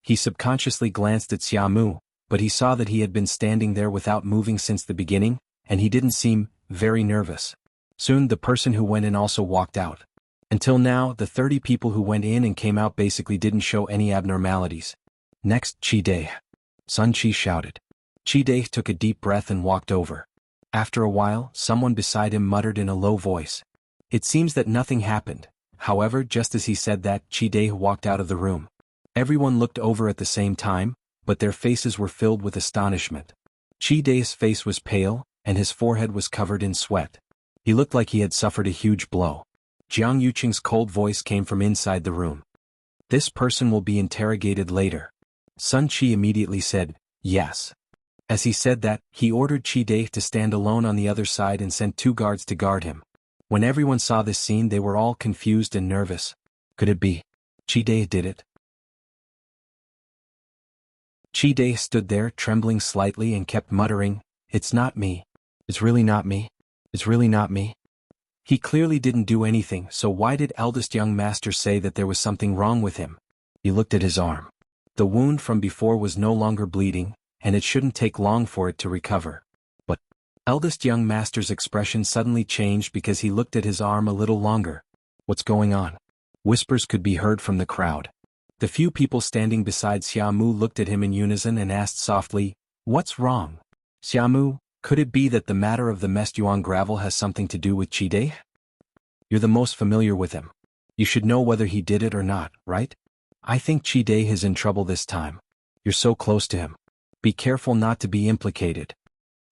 He subconsciously glanced at Xiamu, but he saw that he had been standing there without moving since the beginning, and he didn't seem very nervous. Soon the person who went in also walked out. Until now, the 30 people who went in and came out basically didn't show any abnormalities. Next, Qi. Sun Qi shouted. Qi took a deep breath and walked over. After a while, someone beside him muttered in a low voice. It seems that nothing happened. However, just as he said that, Qi walked out of the room. Everyone looked over at the same time, but their faces were filled with astonishment. Qi's face was pale, and his forehead was covered in sweat. He looked like he had suffered a huge blow. Jiang Yuqing's cold voice came from inside the room. This person will be interrogated later. Sun Qi immediately said, yes. As he said that, he ordered Qi to stand alone on the other side and sent 2 guards to guard him. When everyone saw this scene, they were all confused and nervous. Could it be? Qi did it? Qi stood there trembling slightly and kept muttering, it's not me. It's really not me. It's really not me. He clearly didn't do anything, so why did eldest young master say that there was something wrong with him? He looked at his arm. The wound from before was no longer bleeding, and it shouldn't take long for it to recover. But eldest young master's expression suddenly changed because he looked at his arm a little longer. What's going on? Whispers could be heard from the crowd. The few people standing beside Xiamu looked at him in unison and asked softly, what's wrong? Xiamu, could it be that the matter of the messed yuan gravel has something to do with Qi? You're the most familiar with him. You should know whether he did it or not, right? I think Qi is in trouble this time. You're so close to him. Be careful not to be implicated.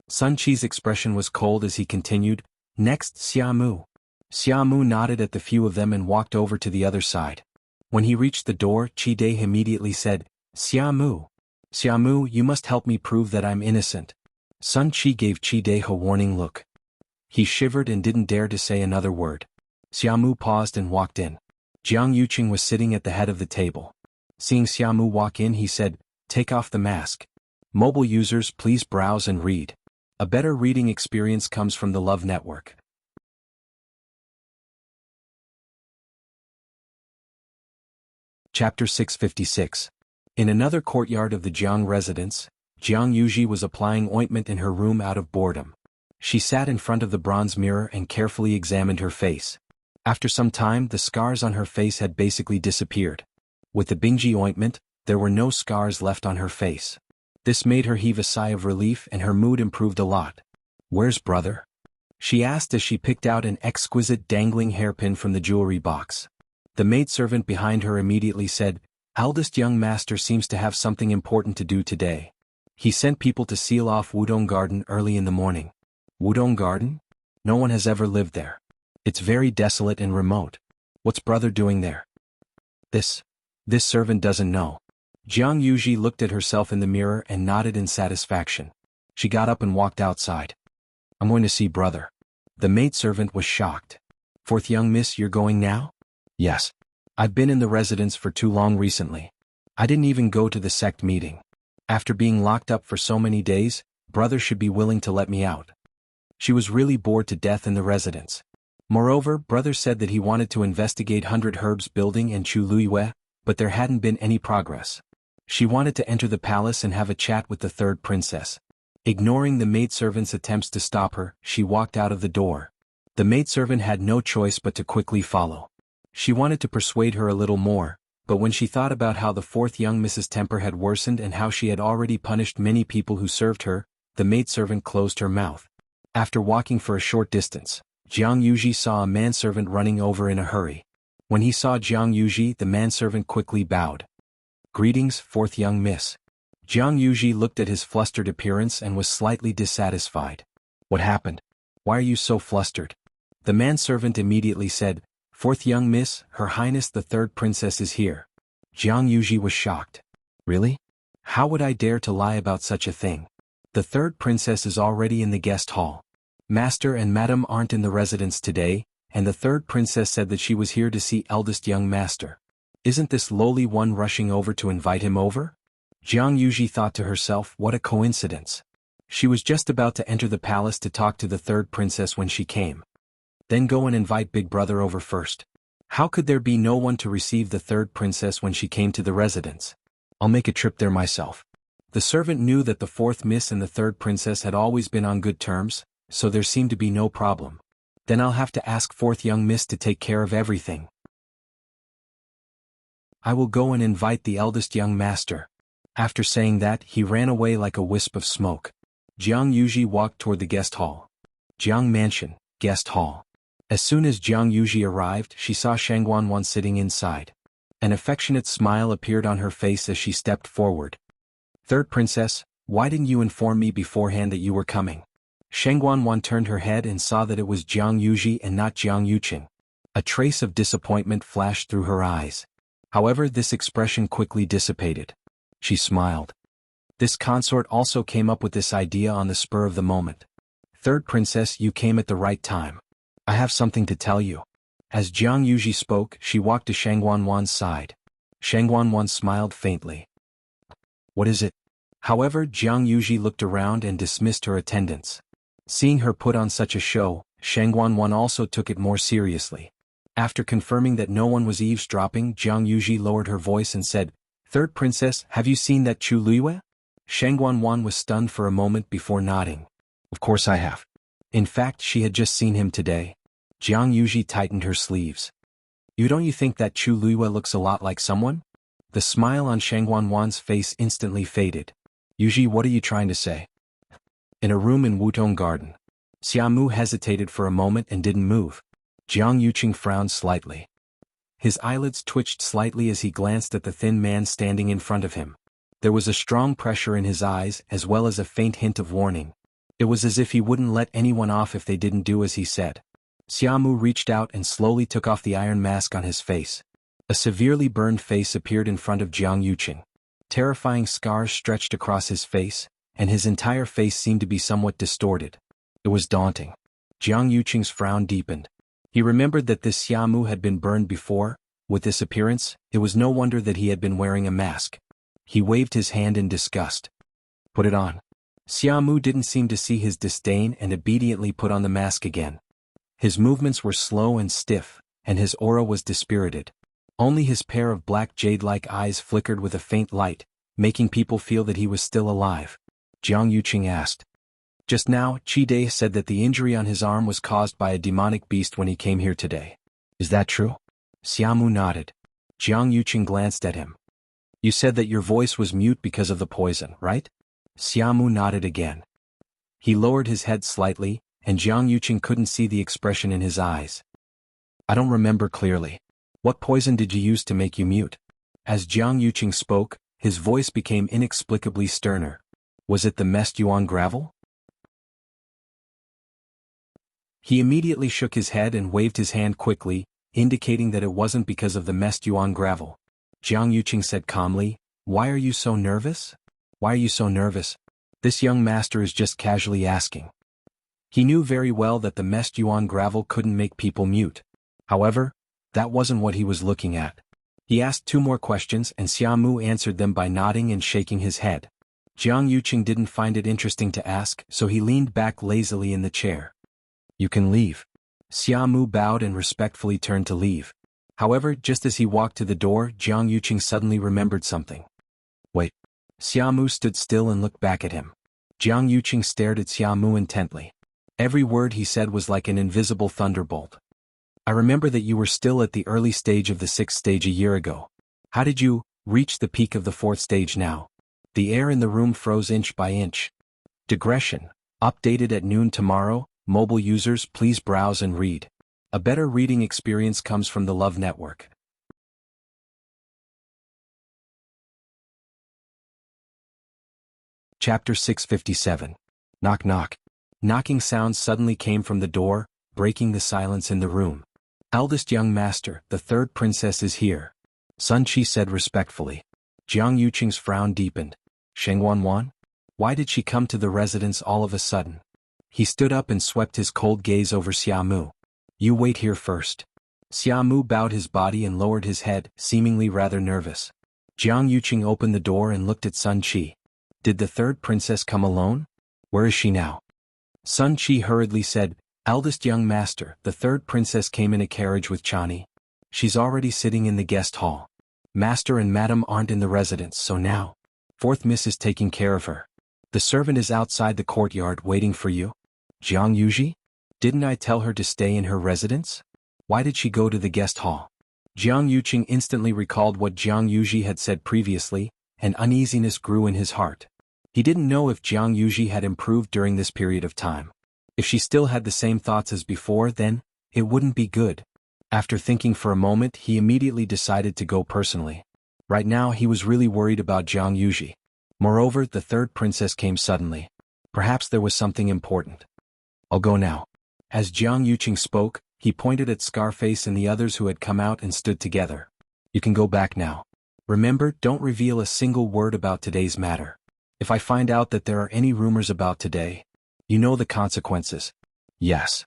Sun Qi's expression was cold as he continued, next Xiamu. Xiamu nodded at the few of them and walked over to the other side. When he reached the door, Qi immediately said, Xiamu. Xiamu, you must help me prove that I'm innocent. Sun Qi gave Qi a warning look. He shivered and didn't dare to say another word. Xiamu paused and walked in. Jiang Yuqing was sitting at the head of the table. Seeing Xiamu walk in, he said, take off the mask. Mobile users, please browse and read. A better reading experience comes from the Love Network. Chapter 656. In another courtyard of the Jiang residence, Jiang Yuji was applying ointment in her room out of boredom. She sat in front of the bronze mirror and carefully examined her face. After some time, the scars on her face had basically disappeared. With the Bingji ointment, there were no scars left on her face. This made her heave a sigh of relief and her mood improved a lot. Where's brother? She asked as she picked out an exquisite dangling hairpin from the jewelry box. The maidservant behind her immediately said, eldest young master seems to have something important to do today. He sent people to seal off Wudong Garden early in the morning. Wudong Garden? No one has ever lived there. It's very desolate and remote. What's brother doing there? This servant doesn't know. Jiang Yuji looked at herself in the mirror and nodded in satisfaction. She got up and walked outside. I'm going to see brother. The maidservant was shocked. Fourth young miss, you're going now? Yes. I've been in the residence for too long recently. I didn't even go to the sect meeting. After being locked up for so many days, brother should be willing to let me out. She was really bored to death in the residence. Moreover, brother said that he wanted to investigate 100 Herbs building and Chu Luiyue, but there hadn't been any progress. She wanted to enter the palace and have a chat with the third princess. Ignoring the maidservant's attempts to stop her, she walked out of the door. The maidservant had no choice but to quickly follow. She wanted to persuade her a little more, but when she thought about how the fourth young Mrs. temper had worsened and how she had already punished many people who served her, the maidservant closed her mouth. After walking for a short distance, Jiang Yuji saw a manservant running over in a hurry. When he saw Jiang Yuji, the manservant quickly bowed. Greetings, fourth young miss. Jiang Yuji looked at his flustered appearance and was slightly dissatisfied. What happened? Why are you so flustered? The manservant immediately said, Fourth young miss, Her Highness the third princess is here. Jiang Yuji was shocked. Really? How would I dare to lie about such a thing? The third princess is already in the guest hall. Master and Madam aren't in the residence today, and the third princess said that she was here to see eldest young master. Isn't this lowly one rushing over to invite him over? Jianghu thought to herself, what a coincidence. She was just about to enter the palace to talk to the third princess when she came. Then go and invite Big Brother over first. How could there be no one to receive the third princess when she came to the residence? I'll make a trip there myself. The servant knew that the fourth miss and the third princess had always been on good terms, so there seemed to be no problem. Then I'll have to ask fourth young miss to take care of everything. I will go and invite the eldest young master. After saying that, he ran away like a wisp of smoke. Jianghu walked toward the guest hall. Jiang Mansion, guest hall. As soon as Jianghu arrived, she saw Xuanhuan sitting inside. An affectionate smile appeared on her face as she stepped forward. Third princess, why didn't you inform me beforehand that you were coming? Xuanhuan turned her head and saw that it was Jianghu and not Jiang Yuqing. A trace of disappointment flashed through her eyes. However, this expression quickly dissipated. She smiled. This consort also came up with this idea on the spur of the moment. Third princess, you came at the right time. I have something to tell you. As Jianghu spoke, she walked to Xuanhuan's side. Xuanhuan smiled faintly. What is it? However, Jianghu looked around and dismissed her attendance. Seeing her put on such a show, Xuanhuan also took it more seriously. After confirming that no one was eavesdropping, Jianghu lowered her voice and said, Third princess, have you seen that Chu Luiyue? Xuanhuan was stunned for a moment before nodding. Of course I have. In fact, she had just seen him today. Jianghu tightened her sleeves. Don't you think that Chu Luiyue looks a lot like someone? The smile on Xuanhuan's face instantly faded. Yuji, what are you trying to say? In a room in Wutong Garden. Xiamu hesitated for a moment and didn't move. Jiang Yuqing frowned slightly. His eyelids twitched slightly as he glanced at the thin man standing in front of him. There was a strong pressure in his eyes as well as a faint hint of warning. It was as if he wouldn't let anyone off if they didn't do as he said. Xiamu reached out and slowly took off the iron mask on his face. A severely burned face appeared in front of Jiang Yuqing. Terrifying scars stretched across his face, and his entire face seemed to be somewhat distorted. It was daunting. Jiang Yuqing's frown deepened. He remembered that this Xiamu had been burned before. With this appearance, it was no wonder that he had been wearing a mask. He waved his hand in disgust. Put it on. Xiamu didn't seem to see his disdain and obediently put on the mask again. His movements were slow and stiff, and his aura was dispirited. Only his pair of black jade-like eyes flickered with a faint light, making people feel that he was still alive. Jiang Yuqing asked. Just now, Qi said that the injury on his arm was caused by a demonic beast when he came here today. Is that true? Xiamu nodded. Jiang Yuqing glanced at him. You said that your voice was mute because of the poison, right? Xiamu nodded again. He lowered his head slightly, and Jiang Yuqing couldn't see the expression in his eyes. I don't remember clearly. What poison did you use to make you mute? As Jiang Yuqing spoke, his voice became inexplicably sterner. Was it the messed yuan gravel? He immediately shook his head and waved his hand quickly, indicating that it wasn't because of the messed yuan gravel. Jiang Yuqing said calmly, Why are you so nervous? Why are you so nervous? This young master is just casually asking. He knew very well that the messed yuan gravel couldn't make people mute. However, that wasn't what he was looking at. He asked 2 more questions and Xiamu answered them by nodding and shaking his head. Jiang Yuqing didn't find it interesting to ask, so he leaned back lazily in the chair. You can leave. Xiamu bowed and respectfully turned to leave. However, just as he walked to the door, Jiang Yuqing suddenly remembered something. Wait. Xiamu stood still and looked back at him. Jiang Yuqing stared at Xiamu intently. Every word he said was like an invisible thunderbolt. I remember that you were still at the early stage of the 6th stage a year ago. How did you reach the peak of the 4th stage now? The air in the room froze inch by inch. Digression. Updated at noon tomorrow. Mobile users, please browse and read. A better reading experience comes from the Love Network. Chapter 657. Knock knock. Knocking sounds suddenly came from the door, breaking the silence in the room. Eldest young master, the third princess is here. Sun Qi said respectfully. Jiang Yuqing's frown deepened. Xuanhuan? Why did she come to the residence all of a sudden? He stood up and swept his cold gaze over Xiamu. You wait here first. Xiamu bowed his body and lowered his head, seemingly rather nervous. Jiang Yuqing opened the door and looked at Sun Qi. Did the third princess come alone? Where is she now? Sun Qi hurriedly said, Eldest young master, the third princess came in a carriage with Chani. She's already sitting in the guest hall. Master and madam aren't in the residence, so now. Fourth miss is taking care of her. The servant is outside the courtyard waiting for you. Jiang Yuji? Didn't I tell her to stay in her residence? Why did she go to the guest hall? Jiang Yuqing instantly recalled what Jiang Yuji had said previously, and uneasiness grew in his heart. He didn't know if Jiang Yuji had improved during this period of time. If she still had the same thoughts as before, then it wouldn't be good. After thinking for a moment, he immediately decided to go personally. Right now he was really worried about Jiang Yuji. Moreover, the third princess came suddenly. Perhaps there was something important. I'll go now. As Jiang Yuqing spoke, he pointed at Scarface and the others who had come out and stood together. You can go back now. Remember, don't reveal a single word about today's matter. If I find out that there are any rumors about today, you know the consequences. Yes.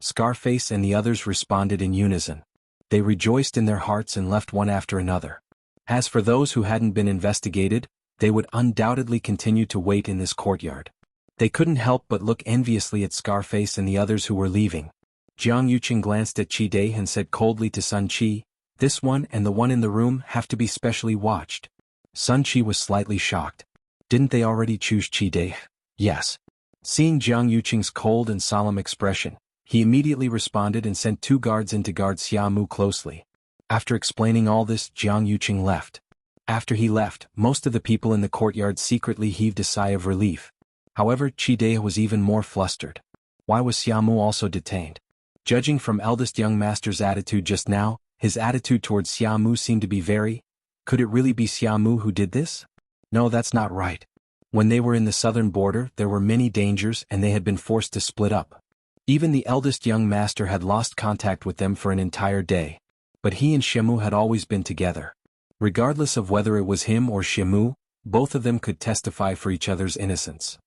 Scarface and the others responded in unison. They rejoiced in their hearts and left one after another. As for those who hadn't been investigated, they would undoubtedly continue to wait in this courtyard. They couldn't help but look enviously at Scarface and the others who were leaving. Jiang Yuqing glanced at Qi Dai and said coldly to Sun Qi, this one and the one in the room have to be specially watched. Sun Qi was slightly shocked. Didn't they already choose Qi Dai? Yes. Seeing Jiang Yuqing's cold and solemn expression, he immediately responded and sent 2 guards in to guard Xiamu closely. After explaining all this, Jiang Yuqing left. After he left, most of the people in the courtyard secretly heaved a sigh of relief. However, Qi Dai was even more flustered. Why was Xiamu also detained? Judging from eldest young master's attitude just now, his attitude towards Xiamu seemed to be very... Could it really be Xiamu who did this? No, that's not right. When they were in the southern border, there were many dangers and they had been forced to split up. Even the eldest young master had lost contact with them for an entire day. But he and Xiamu had always been together. Regardless of whether it was him or Xiamu, both of them could testify for each other's innocence.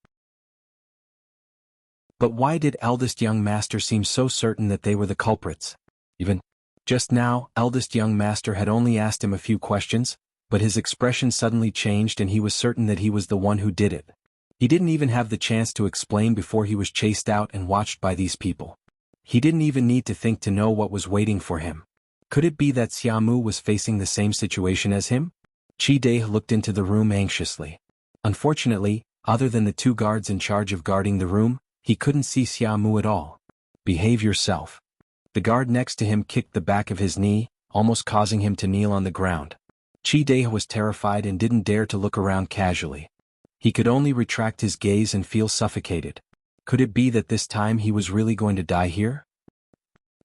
But why did eldest young master seem so certain that they were the culprits? Even just now, eldest young master had only asked him a few questions, but his expression suddenly changed and he was certain that he was the one who did it. He didn't even have the chance to explain before he was chased out and watched by these people. He didn't even need to think to know what was waiting for him. Could it be that Xiamu was facing the same situation as him? Qi Dai looked into the room anxiously. Unfortunately, other than the 2 guards in charge of guarding the room, he couldn't see Xiamu at all. Behave yourself. The guard next to him kicked the back of his knee, almost causing him to kneel on the ground. Qi Dai was terrified and didn't dare to look around casually. He could only retract his gaze and feel suffocated. Could it be that this time he was really going to die here?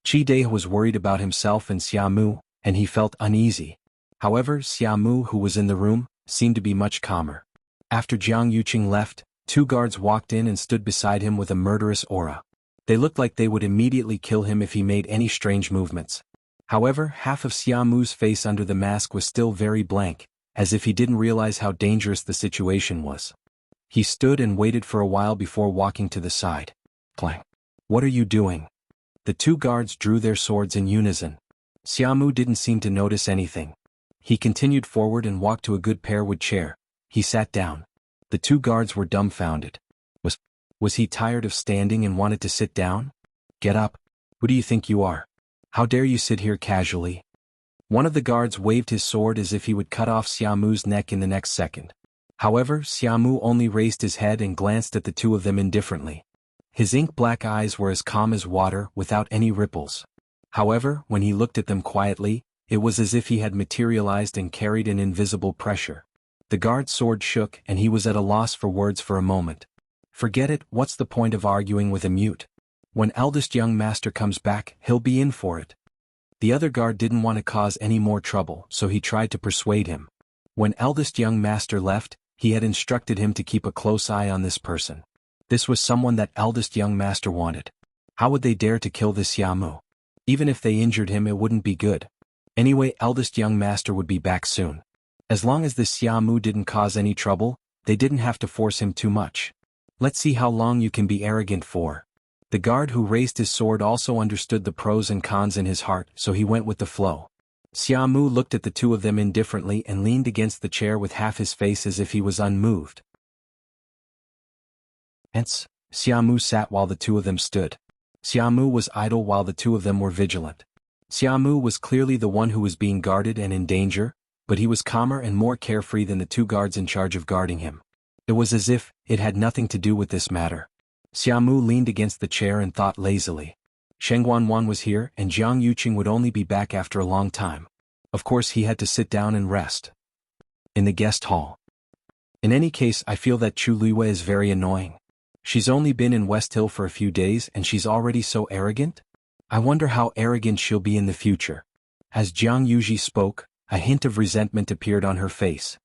Qi Dai was worried about himself and Xiamu, and he felt uneasy. However, Xiamu, who was in the room, seemed to be much calmer. After Jiang Yuqing left, 2 guards walked in and stood beside him with a murderous aura. They looked like they would immediately kill him if he made any strange movements. However, half of Xiamu's face under the mask was still very blank, as if he didn't realize how dangerous the situation was. He stood and waited for a while before walking to the side. Clang. What are you doing? The 2 guards drew their swords in unison. Xiamu didn't seem to notice anything. He continued forward and walked to a good pearwood chair. He sat down. The 2 guards were dumbfounded. Was he tired of standing and wanted to sit down? Get up. Who do you think you are? How dare you sit here casually? One of the guards waved his sword as if he would cut off Xiamu's neck in the next second. However, Xiamu only raised his head and glanced at the 2 of them indifferently. His ink-black eyes were as calm as water, without any ripples. However, when he looked at them quietly, it was as if he had materialized and carried an invisible pressure. The guard's sword shook and he was at a loss for words for a moment. Forget it, what's the point of arguing with a mute? When eldest young master comes back, he'll be in for it. The other guard didn't want to cause any more trouble, so he tried to persuade him. When eldest young master left, he had instructed him to keep a close eye on this person. This was someone that eldest young master wanted. How would they dare to kill this Xiamu? Even if they injured him, it wouldn't be good. Anyway, eldest young master would be back soon. As long as this Xiamu didn't cause any trouble, they didn't have to force him too much. Let's see how long you can be arrogant for. The guard who raised his sword also understood the pros and cons in his heart, so he went with the flow. Xiamu looked at the two of them indifferently and leaned against the chair with half his face as if he was unmoved. Hence, Xiamu sat while the two of them stood. Xiamu was idle while the two of them were vigilant. Xiamu was clearly the one who was being guarded and in danger, but he was calmer and more carefree than the two guards in charge of guarding him. It was as if it had nothing to do with this matter. Xiamu leaned against the chair and thought lazily. Xuanhuan was here and Jiang Yuqing would only be back after a long time. Of course he had to sit down and rest. In the guest hall. In any case, I feel that Chu Luiyue is very annoying. She's only been in West Hill for a few days and she's already so arrogant? I wonder how arrogant she'll be in the future. As Jiang Yuji spoke, a hint of resentment appeared on her face.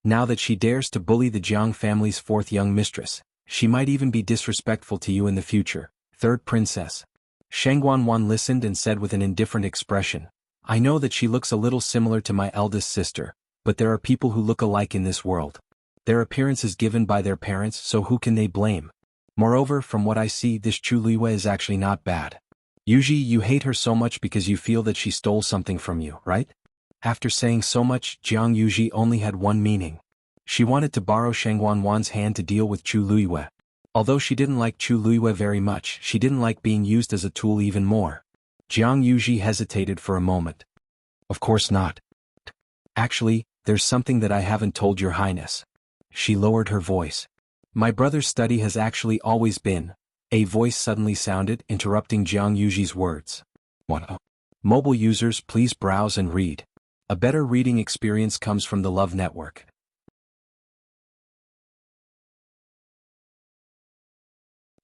Now that she dares to bully the Jiang family's fourth young mistress, she might even be disrespectful to you in the future, third princess. Xuanhuan listened and said with an indifferent expression, I know that she looks a little similar to my eldest sister, but there are people who look alike in this world. Their appearance is given by their parents, so who can they blame? Moreover, from what I see, this Chu Luiyue is actually not bad. Usually you hate her so much because you feel that she stole something from you, right? After saying so much, Jiang Yuji only had one meaning. She wanted to borrow Xuanhuan's hand to deal with Chu Luiyue. Although she didn't like Chu Luiyue very much, she didn't like being used as a tool even more. Jiang Yuji hesitated for a moment. Of course not. Actually, there's something that I haven't told your highness. She lowered her voice. My brother's study has actually always been. A voice suddenly sounded, interrupting Jiang Yuji's words. What? Mobile users, please browse and read. A better reading experience comes from the Love Network.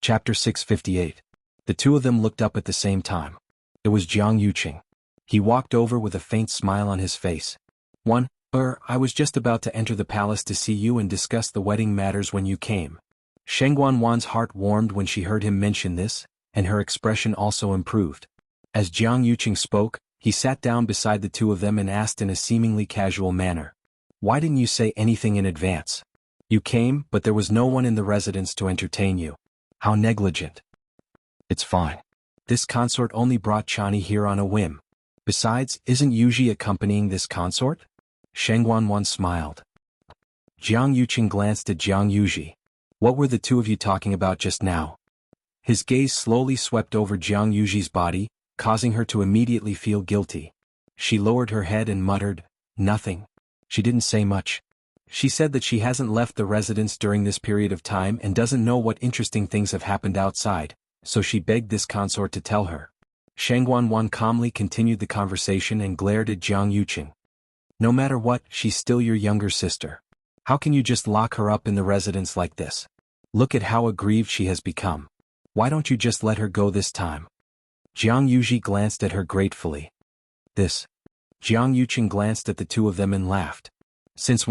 Chapter 658. The two of them looked up at the same time. It was Jiang Yuqing. He walked over with a faint smile on his face. I was just about to enter the palace to see you and discuss the wedding matters when you came. Xuanhuan's heart warmed when she heard him mention this, and her expression also improved. As Jiang Yuqing spoke, he sat down beside the two of them and asked in a seemingly casual manner. Why didn't you say anything in advance? You came, but there was no one in the residence to entertain you. How negligent. It's fine. This consort only brought Chani here on a whim. Besides, isn't Yuji accompanying this consort? Xuanhuan smiled. Jiang Yuqing glanced at Jiang Yuji. What were the two of you talking about just now? His gaze slowly swept over Jiang Yuji's body, causing her to immediately feel guilty. She lowered her head and muttered, nothing. She didn't say much. She said that she hasn't left the residence during this period of time and doesn't know what interesting things have happened outside, so she begged this consort to tell her. Xuanhuan calmly continued the conversation and glared at Jiang Yuqing. No matter what, she's still your younger sister. How can you just lock her up in the residence like this? Look at how aggrieved she has become. Why don't you just let her go this time? Jiang Yuji glanced at her gratefully. This. Jiang Yuqing glanced at the two of them and laughed. Since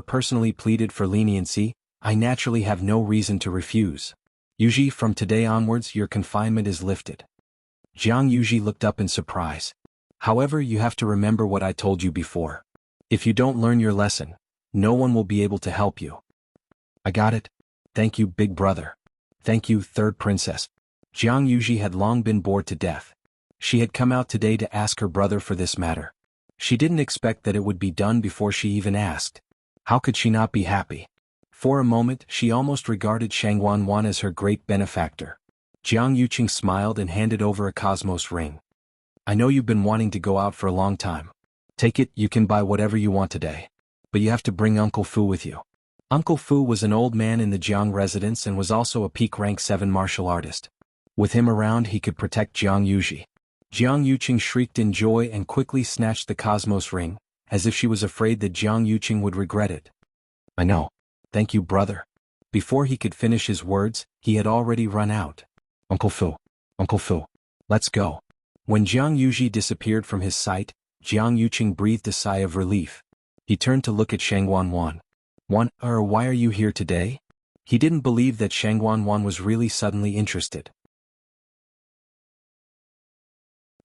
personally pleaded for leniency, I naturally have no reason to refuse. Yuji, from today onwards your confinement is lifted. Jiang Yuji looked up in surprise. However, you have to remember what I told you before. If you don't learn your lesson, no one will be able to help you. I got it. Thank you, big brother. Thank you, third princess. Jiang Yuji had long been bored to death. She had come out today to ask her brother for this matter. She didn't expect that it would be done before she even asked. How could she not be happy? For a moment, she almost regarded Xuanhuan as her great benefactor. Jiang Yuqing smiled and handed over a cosmos ring. I know you've been wanting to go out for a long time. Take it, you can buy whatever you want today. But you have to bring Uncle Fu with you. Uncle Fu was an old man in the Jiang residence and was also a peak rank 7 martial artist. With him around he could protect Jiang Yuji. Jiang Yuqing shrieked in joy and quickly snatched the cosmos ring, as if she was afraid that Jiang Yuqing would regret it. I know. Thank you, brother. Before he could finish his words, he had already run out. Uncle Fu. Uncle Fu. Let's go. When Jiang Yuji disappeared from his sight, Jiang Yuqing breathed a sigh of relief. He turned to look at Xuanhuan. Why are you here today? He didn't believe that Xuanhuan was really suddenly interested.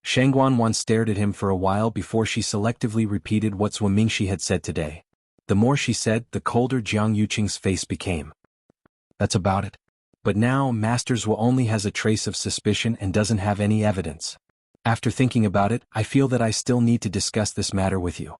Xuanhuan stared at him for a while before she selectively repeated what Zhu Mingxi had said today. The more she said, the colder Jiang Yuqing's face became. That's about it. But now Master Zhuo only has a trace of suspicion and doesn't have any evidence. After thinking about it, I feel that I still need to discuss this matter with you.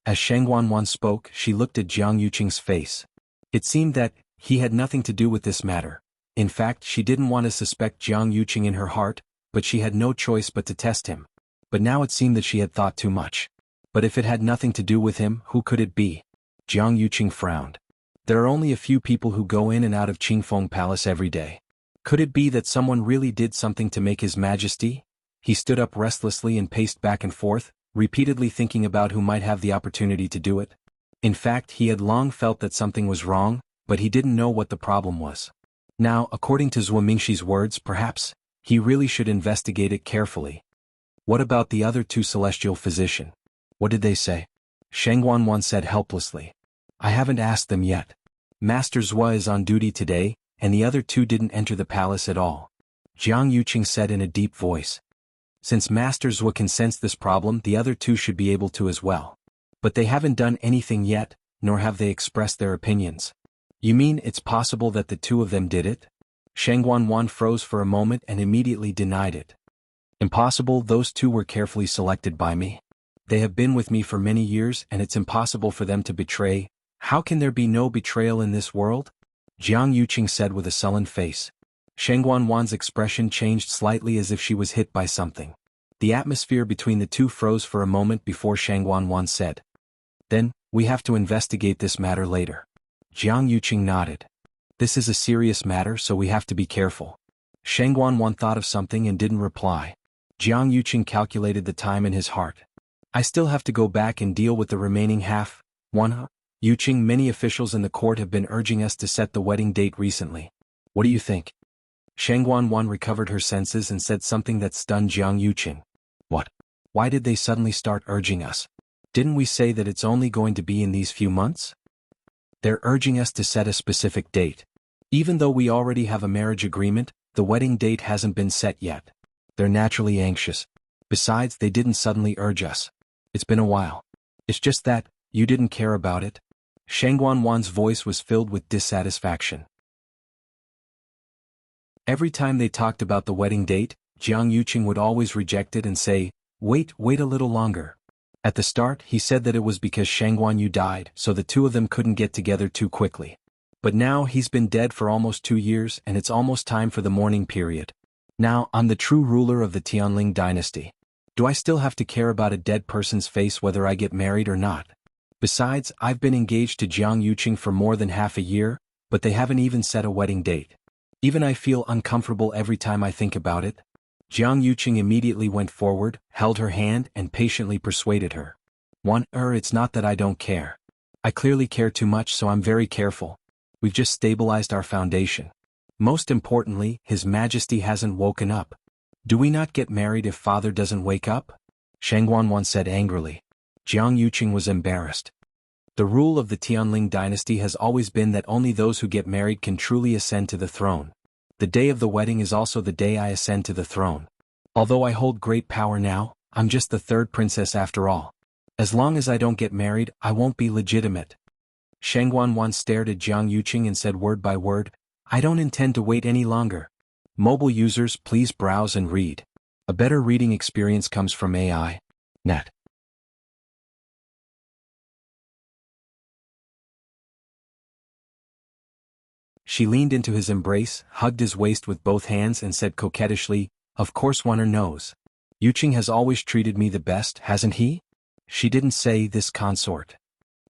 As Xuanhuan spoke, she looked at Jiang Yuqing's face. It seemed that he had nothing to do with this matter. In fact, she didn't want to suspect Jiang Yuqing in her heart, but she had no choice but to test him. But now it seemed that she had thought too much. But if it had nothing to do with him, who could it be? Jiang Yuqing frowned. There are only a few people who go in and out of Qingfeng Palace every day. Could it be that someone really did something to make His Majesty? He stood up restlessly and paced back and forth, repeatedly thinking about who might have the opportunity to do it. In fact, he had long felt that something was wrong, but he didn't know what the problem was. Now, according to Zhuo Mingxi's words, perhaps he really should investigate it carefully. What about the other two celestial physicians? What did they say? Xuanhuan said helplessly. I haven't asked them yet. Master Zhuo is on duty today, and the other two didn't enter the palace at all. Jiang Yuqing said in a deep voice. Since Master Zhuo can sense this problem, the other two should be able to as well. But they haven't done anything yet, nor have they expressed their opinions. You mean it's possible that the two of them did it? Xuanhuan froze for a moment and immediately denied it. Impossible, those two were carefully selected by me. They have been with me for many years and it's impossible for them to betray. How can there be no betrayal in this world? Jiang Yuqing said with a sullen face. Xuanhuan's expression changed slightly as if she was hit by something. The atmosphere between the two froze for a moment before Xuanhuan said. Then, we have to investigate this matter later. Jiang Yuqing nodded. This is a serious matter, so we have to be careful. Xuanhuan thought of something and didn't reply. Jiang Yuqing calculated the time in his heart. I still have to go back and deal with the remaining half. Yuqing, many officials in the court have been urging us to set the wedding date recently. What do you think? Xuanhuan recovered her senses and said something that stunned Jiang Yuqing. What? Why did they suddenly start urging us? Didn't we say that it's only going to be in these few months? They're urging us to set a specific date. Even though we already have a marriage agreement, the wedding date hasn't been set yet. They're naturally anxious. Besides, they didn't suddenly urge us. It's been a while. It's just that, you didn't care about it. Xuanhuan's voice was filled with dissatisfaction. Every time they talked about the wedding date, Jiang Yuqing would always reject it and say, wait a little longer. At the start, he said that it was because Xuanhuan died, so the two of them couldn't get together too quickly. But now he's been dead for almost 2 years and it's almost time for the mourning period. Now, I'm the true ruler of the Tianling dynasty. Do I still have to care about a dead person's face whether I get married or not? Besides, I've been engaged to Jiang Yuqing for more than half a year, but they haven't even set a wedding date. Even I feel uncomfortable every time I think about it. Jiang Yuqing immediately went forward, held her hand and patiently persuaded her. It's not that I don't care. I clearly care too much, so I'm very careful. We've just stabilized our foundation. Most importantly, His Majesty hasn't woken up. Do we not get married if father doesn't wake up? Xuanhuan said angrily. Jiang Yuqing was embarrassed. The rule of the Tianling dynasty has always been that only those who get married can truly ascend to the throne. The day of the wedding is also the day I ascend to the throne. Although I hold great power now, I'm just the third princess after all. As long as I don't get married, I won't be legitimate. Xuanhuan stared at Jiang Yuqing and said word by word, I don't intend to wait any longer. Mobile users, please browse and read. A better reading experience comes from AI. Net. She leaned into his embrace, hugged his waist with both hands and said coquettishly, of course one knows. Yuqing has always treated me the best, hasn't he? She didn't say this, consort.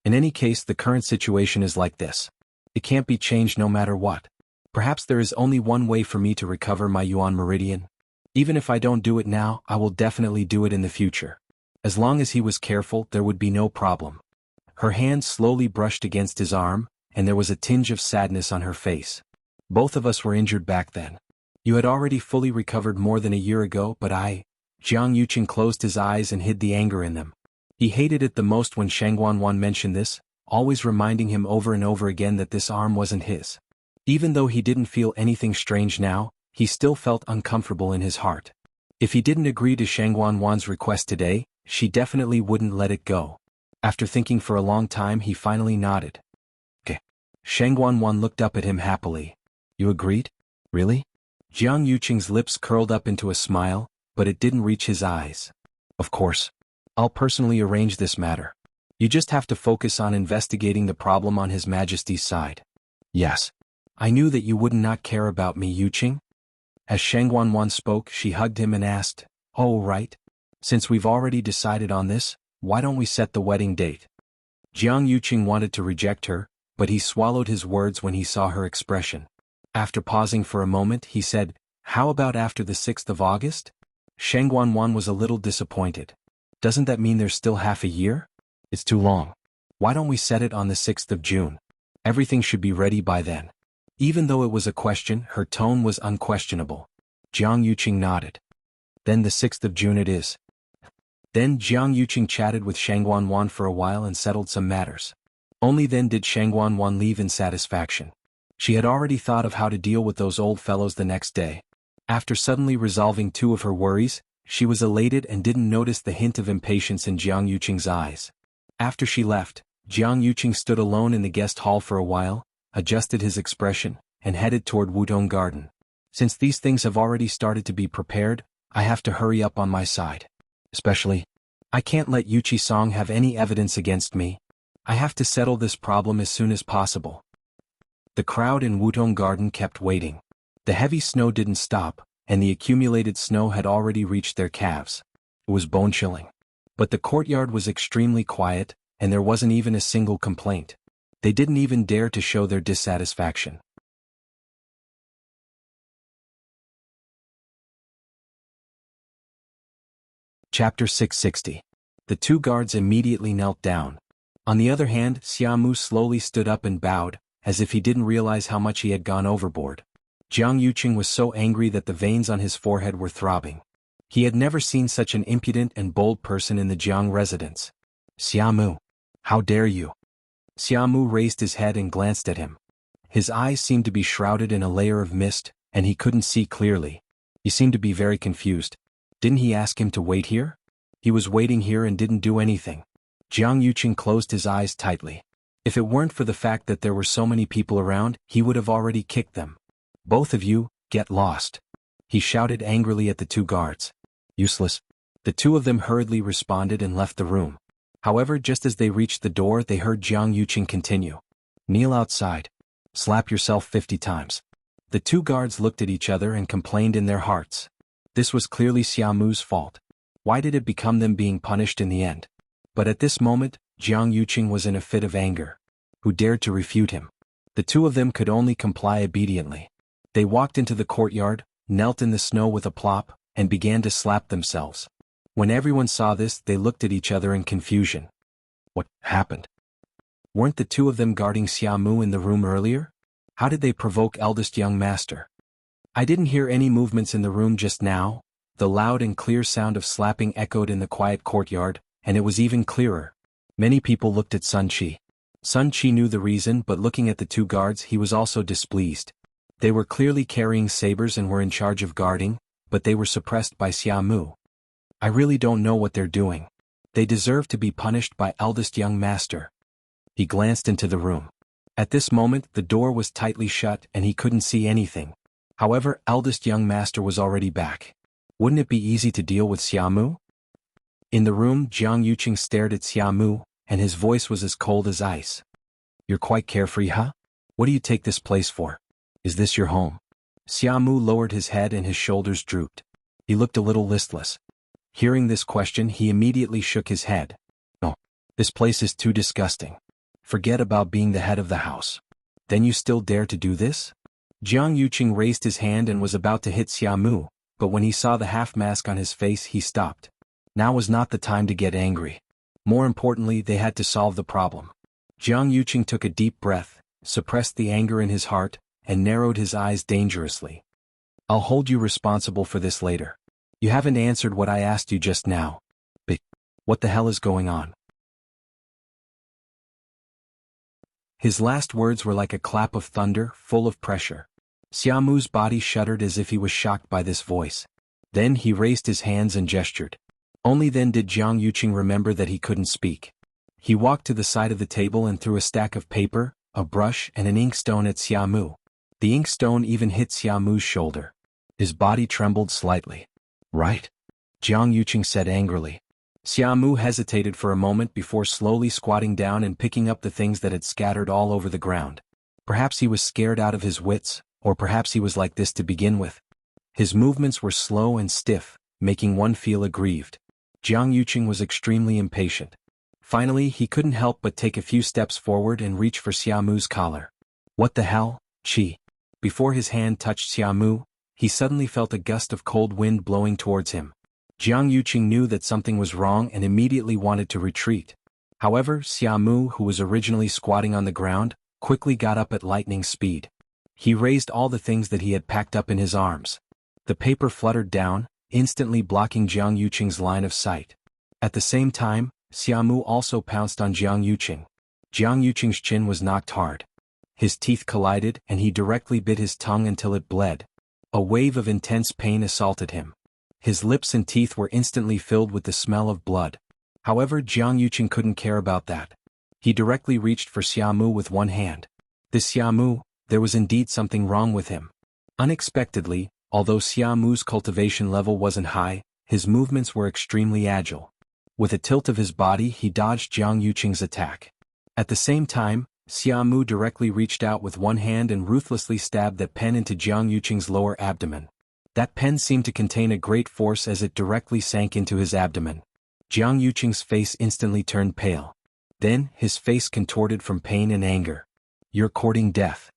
In any case, the current situation is like this. It can't be changed no matter what. Perhaps there is only one way for me to recover my Yuan meridian. Even if I don't do it now, I will definitely do it in the future. As long as he was careful, there would be no problem. Her hand slowly brushed against his arm, and there was a tinge of sadness on her face. Both of us were injured back then. You had already fully recovered more than a year ago, but Jiang Yuqing closed his eyes and hid the anger in them. He hated it the most when Xuanhuan mentioned this, always reminding him over and over again that this arm wasn't his. Even though he didn't feel anything strange now, he still felt uncomfortable in his heart. If he didn't agree to Xuanhuan's request today, she definitely wouldn't let it go. After thinking for a long time, he finally nodded. Xuanhuan looked up at him happily. You agreed? Really? Jiang Yuqing's lips curled up into a smile, but it didn't reach his eyes. Of course. I'll personally arrange this matter. You just have to focus on investigating the problem on His Majesty's side. Yes. I knew that you would not care about me, Yuqing. As Xuanhuan spoke, she hugged him and asked, "Oh, right. Since we've already decided on this, why don't we set the wedding date?" Jiang Yuqing wanted to reject her, but he swallowed his words when he saw her expression. After pausing for a moment, he said, "How about after the 6th of August? Xuanhuan was a little disappointed. Doesn't that mean there's still half a year? It's too long. Why don't we set it on the 6th of June? Everything should be ready by then." Even though it was a question, her tone was unquestionable. Jiang Yuqing nodded. "Then the 6th of June it is." Then Jiang Yuqing chatted with Xuanhuan for a while and settled some matters. Only then did Xuanhuan leave in satisfaction. She had already thought of how to deal with those old fellows the next day. After suddenly resolving two of her worries, she was elated and didn't notice the hint of impatience in Jiang Yuqing's eyes. After she left, Jiang Yuqing stood alone in the guest hall for a while, adjusted his expression, and headed toward Wutong Garden. Since these things have already started to be prepared, I have to hurry up on my side. Especially, I can't let Yuqi Song have any evidence against me. I have to settle this problem as soon as possible. The crowd in Wutong Garden kept waiting. The heavy snow didn't stop, and the accumulated snow had already reached their calves. It was bone-chilling. But the courtyard was extremely quiet, and there wasn't even a single complaint. They didn't even dare to show their dissatisfaction. Chapter 660. The two guards immediately knelt down. On the other hand, Xiamu slowly stood up and bowed, as if he didn't realize how much he had gone overboard. Jiang Yuqing was so angry that the veins on his forehead were throbbing. He had never seen such an impudent and bold person in the Jiang residence. "Xiamu, how dare you?" Xiamu raised his head and glanced at him. His eyes seemed to be shrouded in a layer of mist, and he couldn't see clearly. He seemed to be very confused. Didn't he ask him to wait here? He was waiting here and didn't do anything. Jiang Yuqing closed his eyes tightly. If it weren't for the fact that there were so many people around, he would have already kicked them. "Both of you, get lost," he shouted angrily at the two guards. "Useless." The two of them hurriedly responded and left the room. However, just as they reached the door, they heard Jiang Yuqing continue. "Kneel outside. Slap yourself 50 times. The two guards looked at each other and complained in their hearts. This was clearly Xiamu's fault. Why did it become them being punished in the end? But at this moment, Jiang Yuqing was in a fit of anger. Who dared to refute him? The two of them could only comply obediently. They walked into the courtyard, knelt in the snow with a plop, and began to slap themselves. When everyone saw this, they looked at each other in confusion. What happened? Weren't the two of them guarding Xiamu in the room earlier? How did they provoke eldest young master? I didn't hear any movements in the room just now. The loud and clear sound of slapping echoed in the quiet courtyard, and it was even clearer. Many people looked at Sun Qi. Sun Qi knew the reason, but looking at the two guards, he was also displeased. They were clearly carrying sabers and were in charge of guarding, but they were suppressed by Xiamu. I really don't know what they're doing. They deserve to be punished by eldest young master. He glanced into the room. At this moment, the door was tightly shut and he couldn't see anything. However, eldest young master was already back. Wouldn't it be easy to deal with Xiamu? In the room, Jiang Yuqing stared at Xiamu, and his voice was as cold as ice. "You're quite carefree, huh? What do you take this place for? Is this your home?" Xiamu lowered his head and his shoulders drooped. He looked a little listless. Hearing this question, he immediately shook his head. "No, this place is too disgusting. Forget about being the head of the house. Then you still dare to do this?" Jiang Yuqing raised his hand and was about to hit Xiamu, but when he saw the half-mask on his face, he stopped. Now was not the time to get angry. More importantly, they had to solve the problem. Jiang Yuqing took a deep breath, suppressed the anger in his heart, and narrowed his eyes dangerously. "I'll hold you responsible for this later. You haven't answered what I asked you just now. But what the hell is going on?" His last words were like a clap of thunder, full of pressure. Xiamu's body shuddered as if he was shocked by this voice. Then he raised his hands and gestured. Only then did Jiang Yuqing remember that he couldn't speak. He walked to the side of the table and threw a stack of paper, a brush, and an inkstone at Xiamu. The inkstone even hit Xiamu's shoulder. His body trembled slightly. Right? Jiang Yuqing said angrily. Xiamu hesitated for a moment before slowly squatting down and picking up the things that had scattered all over the ground. Perhaps he was scared out of his wits, or perhaps he was like this to begin with. His movements were slow and stiff, making one feel aggrieved. Jiang Yuqing was extremely impatient. Finally, he couldn't help but take a few steps forward and reach for Xiamu's collar. What the hell, Qi? Before his hand touched Xiamu, he suddenly felt a gust of cold wind blowing towards him. Jiang Yuqing knew that something was wrong and immediately wanted to retreat. However, Xiamu, who was originally squatting on the ground, quickly got up at lightning speed. He raised all the things that he had packed up in his arms. The paper fluttered down, instantly blocking Jiang Yuqing's line of sight. At the same time, Xiamu also pounced on Jiang Yuqing. Jiang Yuqing's chin was knocked hard. His teeth collided and he directly bit his tongue until it bled. A wave of intense pain assaulted him. His lips and teeth were instantly filled with the smell of blood. However, Jiang Yuqing couldn't care about that. He directly reached for Xiamu with one hand. This Xiamu, there was indeed something wrong with him. Unexpectedly, although Xiamu's cultivation level wasn't high, his movements were extremely agile. With a tilt of his body he dodged Jiang Yuqing's attack. At the same time, Xiamu directly reached out with one hand and ruthlessly stabbed that pen into Jiang Yuqing's lower abdomen. That pen seemed to contain a great force as it directly sank into his abdomen. Jiang Yuqing's face instantly turned pale. Then, his face contorted from pain and anger. You're courting death.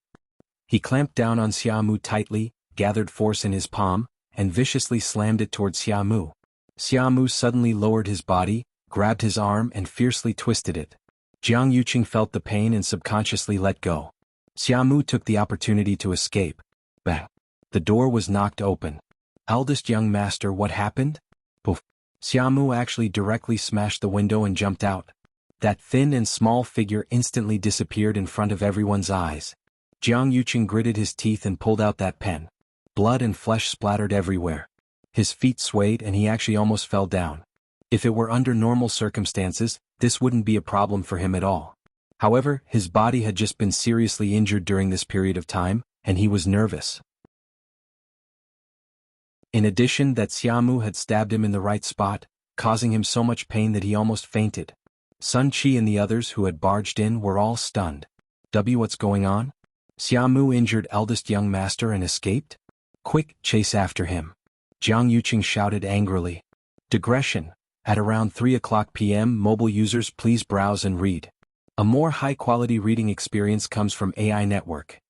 He clamped down on Xiamu tightly, gathered force in his palm, and viciously slammed it towards Xiamu. Xiamu suddenly lowered his body, grabbed his arm and fiercely twisted it. Jiang Yuqing felt the pain and subconsciously let go. Xiamu took the opportunity to escape. Bang! The door was knocked open. Eldest young master, what happened? Poof! Xiamu actually directly smashed the window and jumped out. That thin and small figure instantly disappeared in front of everyone's eyes. Jiang Yuqing gritted his teeth and pulled out that pen. Blood and flesh splattered everywhere. His feet swayed and he actually almost fell down. If it were under normal circumstances, this wouldn't be a problem for him at all. However, his body had just been seriously injured during this period of time, and he was nervous. In addition, that Xiamu had stabbed him in the right spot, causing him so much pain that he almost fainted. Sun Qi and the others who had barged in were all stunned. What's going on? Xiamu injured eldest young master and escaped? Quick, chase after him. Jiang Yuqing shouted angrily. Digression. At around 3:00 p.m. mobile users please browse and read. A more high-quality reading experience comes from AI Network.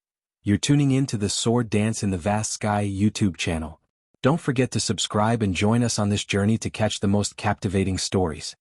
You're tuning in to the Sword Dance in the Vast Sky YouTube channel. Don't forget to subscribe and join us on this journey to catch the most captivating stories.